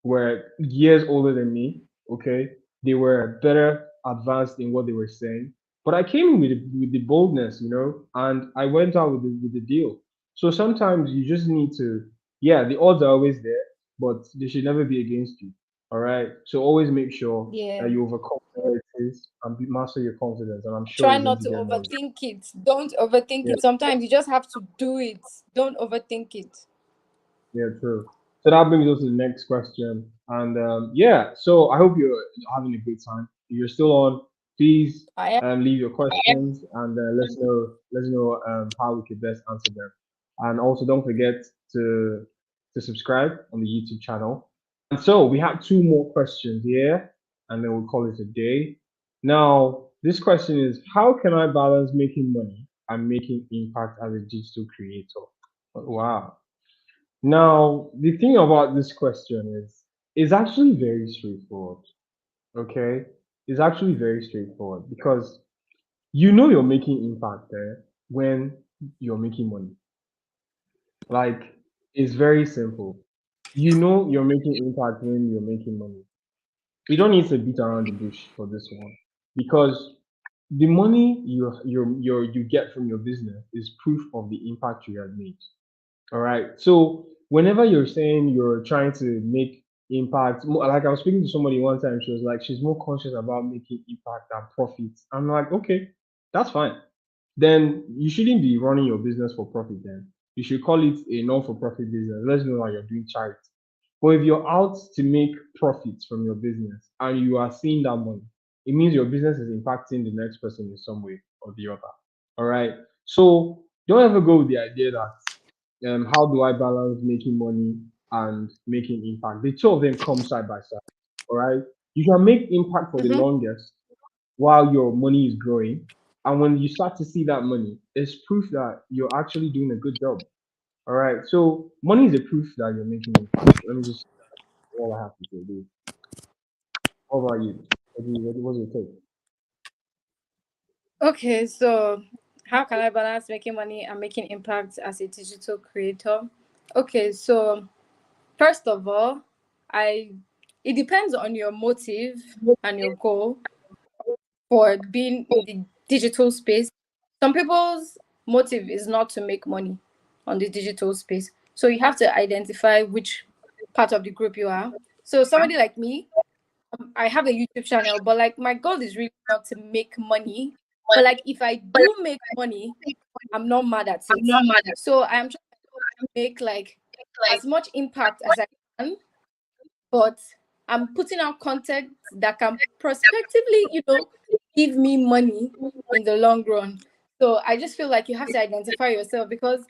were years older than me. Okay, they were better advanced in what they were saying, but I came in with the boldness, and I went out with the deal. So sometimes you just need to, yeah, the odds are always there, but they should never be against you. All right. So always make sure that Yeah. you overcome whatever it is and master your confidence, and I'm sure Try you're going not to to get more. overthink it. Don't overthink Yeah. it. Sometimes you just have to do it. Don't overthink it. Yeah, true. So that brings us to the next question. And yeah, so I hope you're having a good time. If you're still on, please I am. leave your questions and let's know how we could best answer them. And also don't forget to to subscribe on the YouTube channel. And so we have two more questions here, and then we'll call it a day. Now, This question is, how can I balance making money and making impact as a digital creator? Wow. Now, the thing about this question is, it's actually very straightforward. Okay? It's actually very straightforward because you know you're making impact there when you're making money. Like, it's very simple. You know you're making impact when you're making money. You don't need to beat around the bush for this one because the money you get from your business is proof of the impact you have made. All right. So whenever you're saying you're trying to make impact, like I was speaking to somebody one time, she was like, she's more conscious about making impact than profits. I'm like, okay, that's fine. Then you shouldn't be running your business for profit. Then you should call it a non-for-profit business. Let's know that you're doing charity. But if you're out to make profits from your business and you are seeing that money, it means your business is impacting the next person in some way or the other. All right. So don't ever go with the idea that how do I balance making money and making impact? The two of them come side by side. All right. You can make impact for the Mm-hmm. longest while your money is growing. And when you start to see that money, it's proof that you're actually doing a good job. All right. So money is a proof that you're making impact. Let me just all I have to say. Dude. How about you? What's your take? Okay, so how can I balance making money and making impact as a digital creator? Okay, so first of all, I it depends on your motive and your goal for being in the digital space. Some people's motive is not to make money on the digital space. So you have to identify which part of the group you are. So somebody like me, I have a YouTube channel, but like my goal is really not to make money. But like if I do make money, I'm not mad at it. So I'm trying to make like as much impact as I can, but I'm putting out content that can prospectively, give me money in the long run. So I just feel like you have to identify yourself because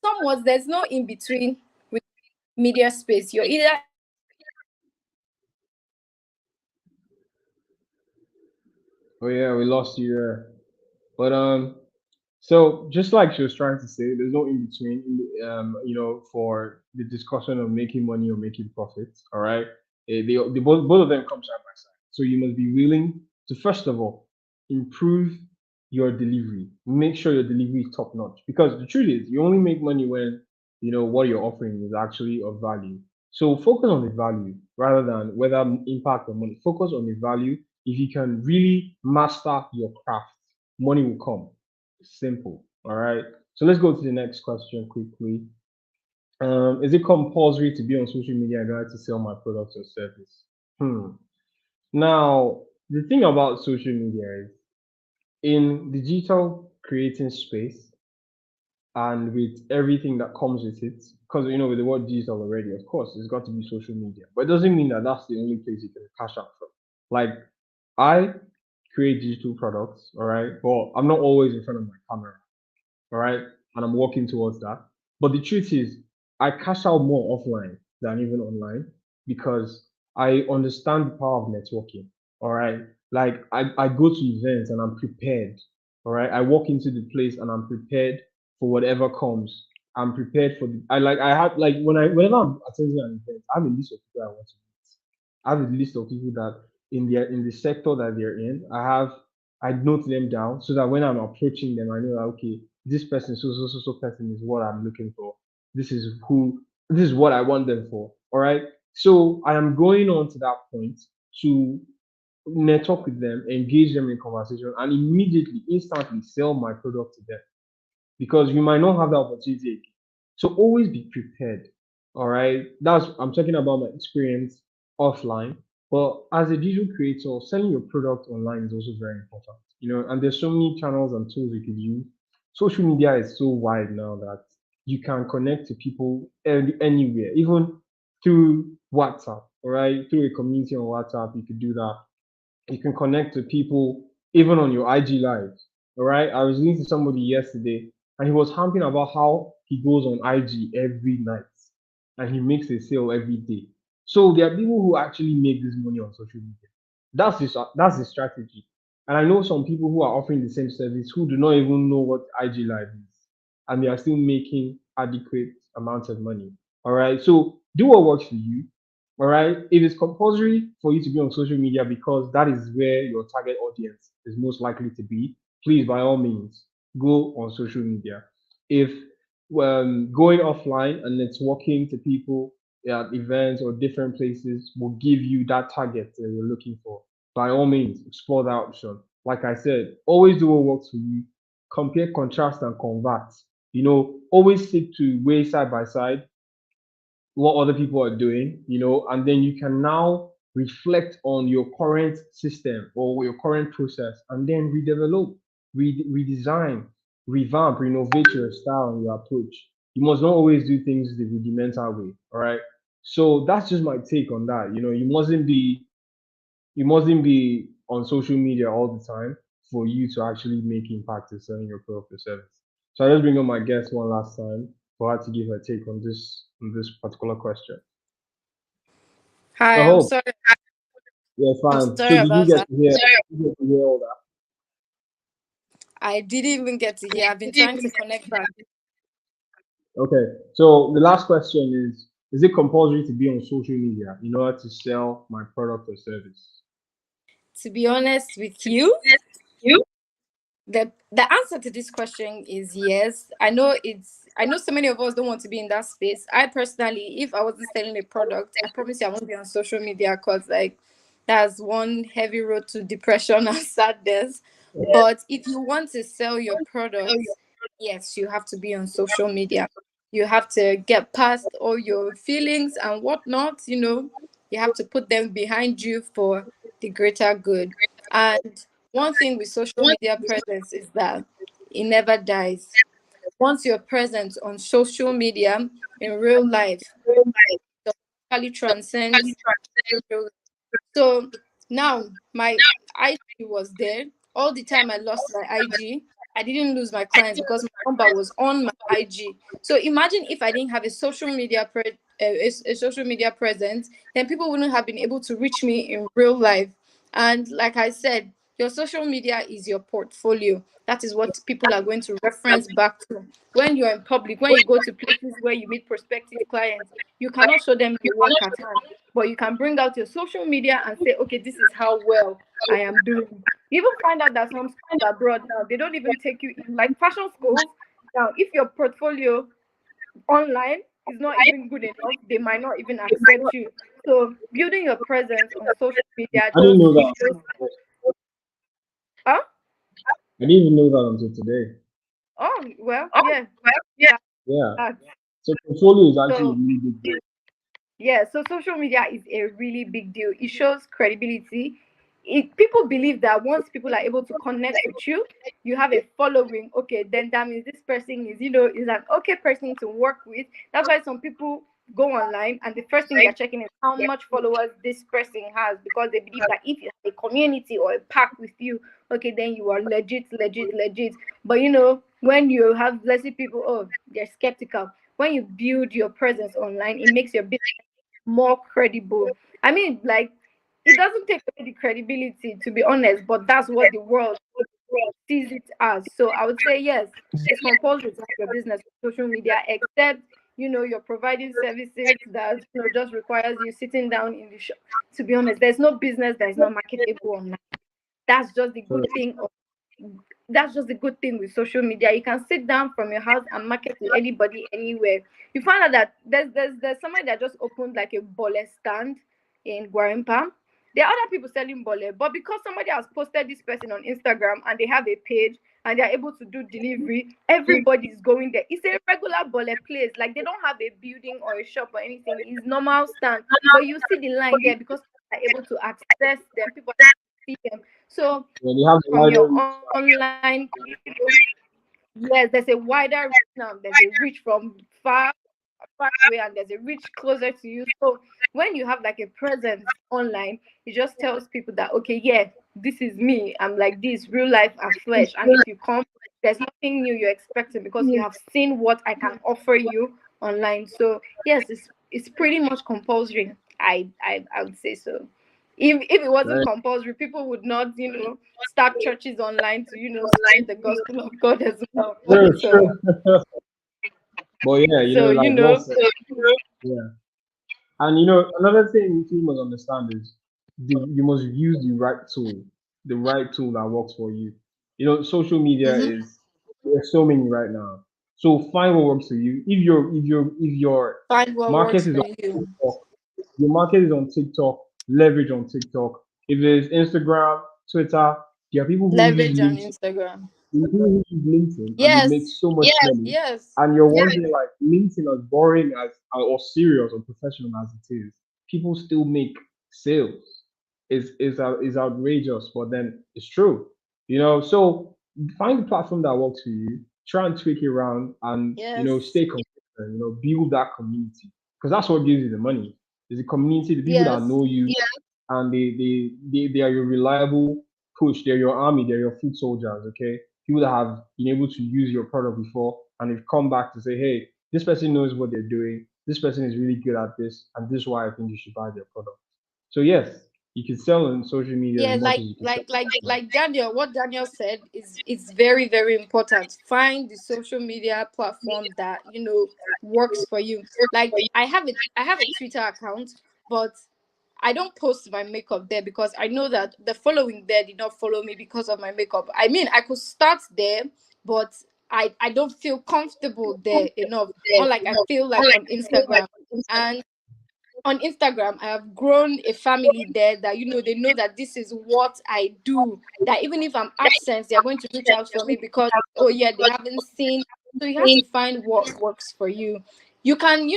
somewhat there's no in between with media space. You're either Oh yeah, we lost you there. But so just like she was trying to say, there's no in between, for the discussion of making money or making profits. All right, they both of them come side by side. So you must be willing to first of all improve your delivery. Make sure your delivery is top notch. Because the truth is, you only make money when you know what you're offering is actually of value. So focus on the value rather than whether impact or money. Focus on the value. If you can really master your craft, money will come. Simple. All right. So let's go to the next question quickly. Is it compulsory to be on social media in order to sell my products or service? Now, the thing about social media is in digital creating space and with everything that comes with it, because with the word digital already, of course, it's got to be social media. But it doesn't mean that that's the only place you can cash out from. Like, I create digital products, all right, but I'm not always in front of my camera. All right, and I'm working towards that. But the truth is, I cash out more offline than even online because I understand the power of networking. All right, like I go to events and I'm prepared. All right, I walk into the place and I'm prepared for whatever comes. I'm prepared for the. I have like whenever I'm attending an event, I have a list of people I want to meet. I have a list of people that in the sector that they're in. I note them down so that when I'm approaching them, I know that okay, this person, so person is what I'm looking for. This is what I want them for. All right. So I am going on to that point to network with them, engage them in conversation, and immediately, instantly sell my product to them because you might not have that opportunity. So always be prepared. All right. I'm talking about my experience offline. But as a digital creator, selling your product online is also very important. And there's so many channels and tools you can use. Social media is so wide now that you can connect to people anywhere, even through WhatsApp. All right. Through a community on WhatsApp, you could do that. You can connect to people even on your IG lives. All right. I was listening to somebody yesterday and he was hamping about how he goes on IG every night and he makes a sale every day. So there are people who actually make this money on social media. That's the strategy. And I know some people who are offering the same service who do not even know what IG Live is, and they are still making adequate amounts of money. All right. So do what works for you. All right. If it's compulsory for you to be on social media because that is where your target audience is most likely to be, please, by all means, go on social media. If going offline and networking to people at events or different places will give you that target that you're looking for, by all means, explore that option. Like I said, always do what works for you. Compare, contrast, and convert. Always stick to weigh side by side what other people are doing, and then you can now reflect on your current system or your current process and then redevelop, redesign, revamp, renovate your style and your approach. You must not always do things the rudimental way. All right. So that's just my take on that. You mustn't be on social media all the time for you to actually make impact in selling your product or service. So I just bring on my guest one last time for her to give her take on this particular question. I Hi, I'm hope. sorry. Yeah, I'm fine. So sorry did you about get that. to hear? Did you get to hear all that? I didn't even get to hear. I've been trying to connect back. Okay. So the last question is it compulsory to be on social media in order to sell my product or service? To be honest with you, the answer to this question is yes. I know so many of us don't want to be in that space. I personally, if I wasn't selling a product, I promise you I won't be on social media because like that's one heavy road to depression and sadness. But if you want to sell your products, yes, you have to be on social media. You have to get past all your feelings and whatnot. You have to put them behind you for the greater good. And one thing with social media presence is that it never dies. Once you're present on social media in real life, it actually transcends real. So now my IG was there. All the time I lost my IG, I didn't lose my clients because my number was on my IG. So imagine if I didn't have a social media presence, then people wouldn't have been able to reach me in real life. And like I said, your social media is your portfolio. That is what people are going to reference back to. When you're in public, when you go to places where you meet prospective clients, you cannot show them your work at hand, but you can bring out your social media and say, okay, this is how well I am doing. You even find out that some schools abroad now, they don't even take you in, like fashion schools. Now, if your portfolio online is not even good enough, they might not even accept you. So building your presence on social media I didn't just know it that. shows. Huh? I didn't even know that until today. Oh well, yeah. That, Yeah. that. So portfolio is actually a So really big deal. yeah, so social media is a really big deal. It shows credibility. People believe that once people are able to connect with you, you have a following. Okay, then that means this person is an okay person to work with. That's why some people go online and the first thing they're checking is how much followers this person has, because they believe that if you have a community or a pack with you, okay, then you are legit, legit, legit. But when you have, let's say, people, oh, they're skeptical. When you build your presence online, it makes your business more credible. I mean, like, it doesn't take away the credibility, to be honest, but that's what the world sees it as. So I would say yes, it's compulsory to have your business on social media, except you're providing services that just requires you sitting down in the shop. To be honest, there's no business that is not marketable online. That's just the So good thing of that's just the good thing with social media. You can sit down from your house and market to anybody anywhere. You find out that there's somebody that just opened like a bole stand in Guarimpa. There are other people selling bole, but because somebody has posted this person on Instagram and they have a page and they're able to do delivery, everybody's going there. It's a regular bole place. Like, they don't have a building or a shop or anything. It's normal stand. But you see the line there because people are able to access them. People are able to see them. So when you have the from wider your reach, online, yes, there's a wider reach now. There's a reach from far away, and there's a reach closer to you. So when you have like a presence online, it just tells people that, okay, yeah, this is me. I'm like this, real life and flesh. And if you come, there's nothing new you're expecting because you have seen what I can offer you online. So yes, it's pretty much compulsory. I would say so. If it wasn't Right. compulsory, people would not, start churches online to, spread the gospel of God as well. Sure, So, sure. But yeah, so like well said. Yeah. And another thing you must understand is you must use the right tool that works for you. Social media mhm. is there's so many right now. So find what works for you. If your Find what market works is for on you. TikTok, your market is on TikTok, leverage on TikTok. If it's Instagram, Twitter, there are people who use Leverage on LinkedIn. Instagram. People use LinkedIn and they make Yes, so much money. yes, And you're wondering, like, LinkedIn, as boring as or serious or professional as it is, people still make sales. Is outrageous, but then it's true. So find the platform that works for you. Try and tweak it around, and yes, stay consistent. Build that community, because that's what gives you the money. Is the community, the people that yes, know you, and they are your reliable push. They're your army. They're your foot soldiers. Okay, people that have been able to use your product before, and they've come back to say, hey, this person knows what they're doing. This person is really good at this, and this is why I think you should buy their product. So yes, you can sell on social media as yeah. much as you can sell. Like Daniel, what Daniel said is very, very important. Find the social media platform that works for you. Like I have a Twitter account, but I don't post my makeup there because I know that the following there did not follow me because of my makeup. I mean, I could start there, but I don't feel comfortable there enough. Unlike I feel like on Instagram. And on Instagram, I have grown a family there that they know that this is what I do. That even if I'm absent, they are going to reach out for me because oh yeah, they haven't seen. So you have to find what works for you. You can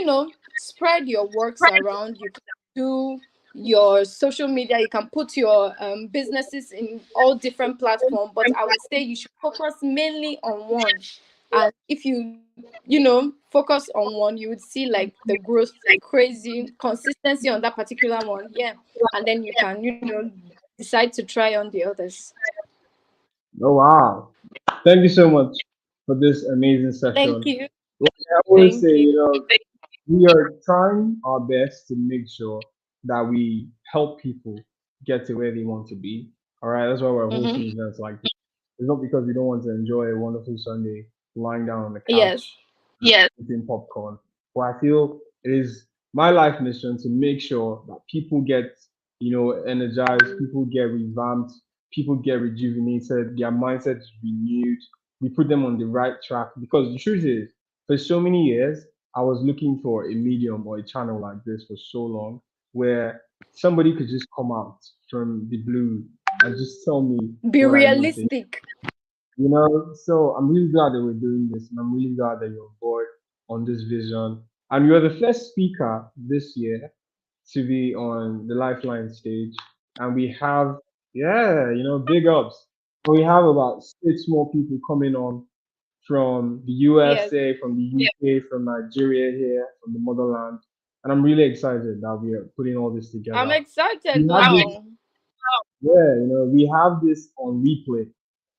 spread your works around. You can do your social media. You can put your businesses in all different platforms. But I would say you should focus mainly on one. And if focus on one, you would see like the growth crazy consistency on that particular one. Yeah. And then you can decide to try on the others. Oh wow! Thank you so much for this amazing Thank session. you. Like I always say, Thank you. we are trying our best to make sure that we help people get to where they want to be. All right, that's why we're Mm-hmm. hosting events like this. It's not because we don't want to enjoy a wonderful Sunday lying down on the Yes. couch, eating popcorn. But I feel it is my life mission to make sure that people get, energized, people get revamped, people get rejuvenated, their mindset is renewed. We put them on the right track, because the truth is, for so many years, I was looking for a medium or a channel like this for so long, where somebody could just come out from the blue and just tell me Be what I need to. realistic. So I'm really glad that we're doing this, and I'm really glad that you're on board on this vision. And you're the first speaker this year to be on the Lifeline stage. And we have, yeah, big ups. We have about six more people coming on from the Yes. USA, from the UK, from Nigeria here, from the motherland. And I'm really excited that we are putting all this I'm together. excited We have this, now. yeah, we have this on replay.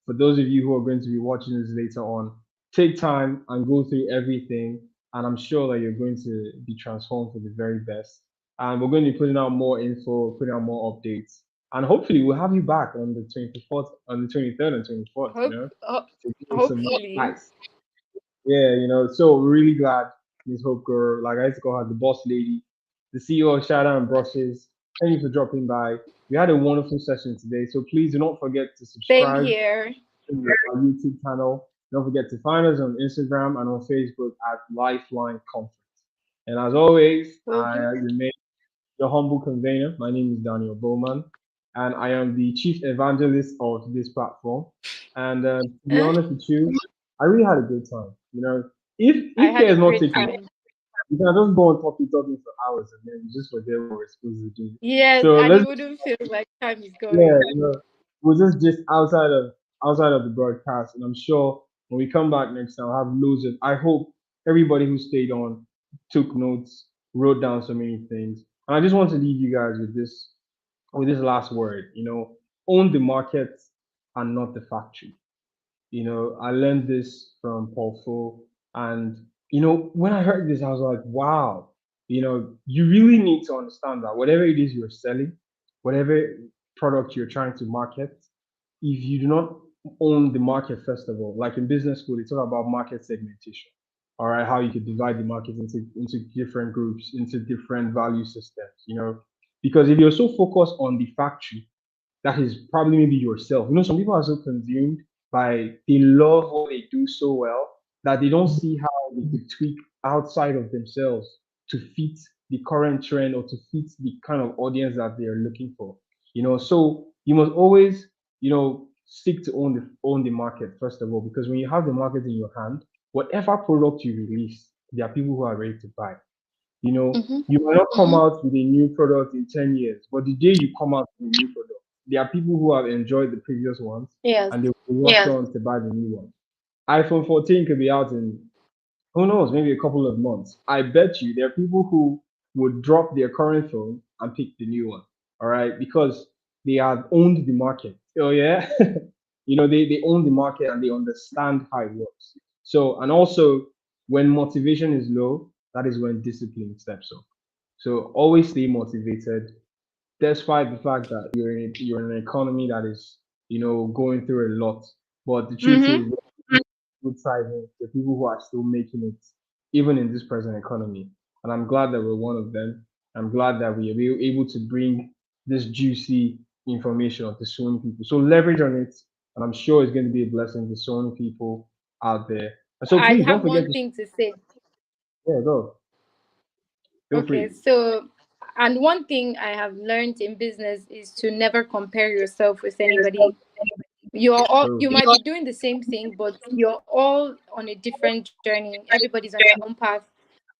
For those of you who are going to be watching this later on, take time and go through everything. And I'm sure that you're going to be transformed for the very best. And we're going to be putting out more info, putting out more updates. And hopefully we'll have you back on the 24th, on the 23rd and 24th, Hope, to give us some more hopefully. advice. Yeah, so we're really glad Miss Hope Girl, like I used to call her, the boss lady, the CEO of Shadow and Brushes. Thank you for dropping by. We had a wonderful session today, so please do not forget to Same subscribe here. to our YouTube channel. Don't forget to find us on Instagram and on Facebook at Lifeline Conference. And as always, Will I do. remain your humble convener. My name is Daniel Bowman, and I am the chief evangelist of this platform. And to be Uh, honest with you, I really had a good time. I If had care a is not great taken, time. you can just go on talking for hours, and then we just forget what we're supposed to do. Yes, So and let's, it wouldn't feel like time is yeah, going. we'll just outside of the broadcast, and I'm sure when we come back next time, I'll have loads of. I hope everybody who stayed on took notes, wrote down so many things, and I just want to leave you guys with this last word. Own the market and not the factory. I learned this from Paul Fo. And, when I heard this, I was like, wow, you really need to understand that whatever it is you're selling, whatever product you're trying to market, if you do not own the market, first of all, like in business school, they talk about market segmentation. All right, how you could divide the market into different groups, into different value systems, because if you're so focused on the factory, that is probably maybe yourself. Some people are so consumed by they love what they do so well that they don't see how they could tweak outside of themselves to fit the current trend or to fit the kind of audience that they're looking for. So you must always, seek to own the market first of all, because when you have the market in your hand, whatever product you release, there are people who are ready to buy. You might not come out with a new product in 10 years, but the day you come out with a new product, there are people who have enjoyed the previous ones Yes. and they will rush on to buy the new one. iPhone 14 could be out in, who knows, maybe a couple of months. I bet you there are people who would drop their current phone and pick the new one, all right, because they have owned the market. Oh, yeah. They own the market and they understand how it works. So, and also when motivation is low, that is when discipline steps up. So always stay motivated, despite the fact that you're in an economy that is, going through a lot. But the truth is, good sizing, the people who are still making it, even in this present economy. And I'm glad that we're one of them. I'm glad that we are able to bring this juicy information onto so many people. So leverage on it, and I'm sure it's going to be a blessing to so many people out there. And so I please don't have forget one to, thing to say. yeah, go. Feel Okay, free. so, and one thing I have learned in business is to never compare yourself with anybody. You might be doing the same thing, but you're all on a different journey. Everybody's on their own path.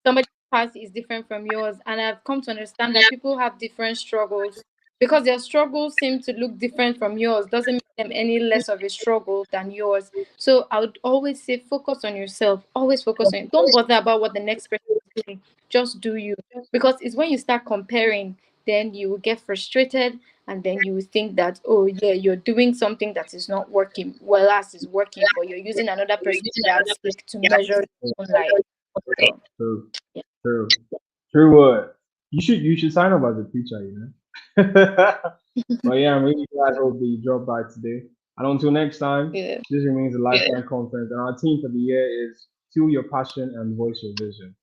Somebody's path is different from yours, and I've come to understand that people have different struggles. Because their struggles seem to look different from yours doesn't make them any less of a struggle than yours. So I would always say focus on yourself. Always focus on it. Don't bother about what the next person is doing. Just do you. Because it's when you start comparing, then you will get frustrated, and then you will think that, oh yeah, you're doing something that is not working well as is working, but you're using another person's yardstick to measure your own life. So, True, yeah. true word. You should sign up as a preacher, But yeah, I'm really glad hope that you dropped by today. And until next time, Yeah. this remains a lifetime conference, and our theme for the year is fuel your passion and voice your vision.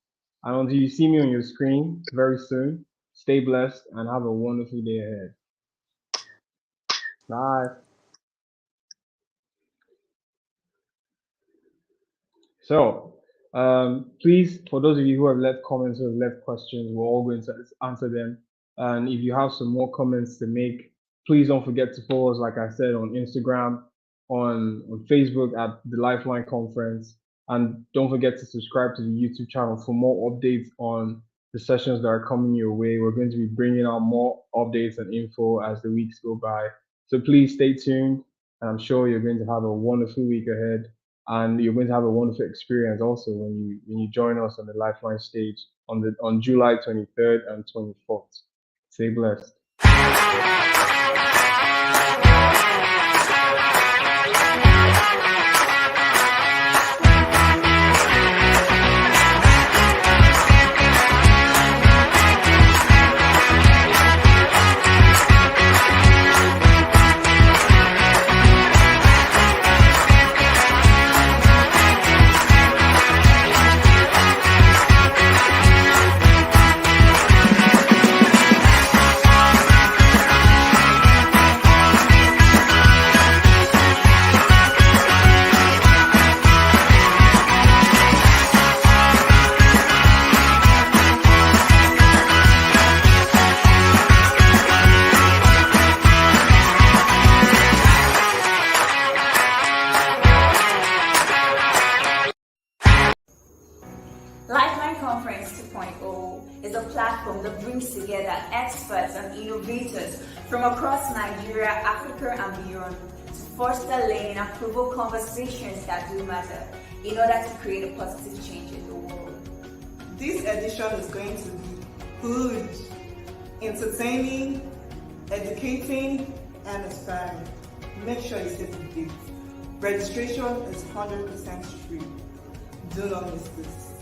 And until you see me on your screen very soon, stay blessed and have a wonderful day ahead. Bye. So, please, for those of you who have left comments or left questions, we're all going to answer them. And if you have some more comments to make, please don't forget to follow us, like I said, on Instagram, on Facebook at the Lifeline Conference. And don't forget to subscribe to the YouTube channel for more updates on the sessions that are coming your way. We're going to be bringing out more updates and info as the weeks go by. So please stay tuned, and I'm sure you're going to have a wonderful week ahead. And you're going to have a wonderful experience also when you join us on the Lifeline stage on July 23rd and 24th. Stay blessed. Lifeline Conference 2.0 is a platform that brings together experts and innovators from across Nigeria, Africa, and beyond to foster learning and provoke conversations that do matter in order to create a positive change in the world. This edition is going to be good, entertaining, educating, and inspiring. Make sure you save the date. Registration is 100% free. Do not miss this.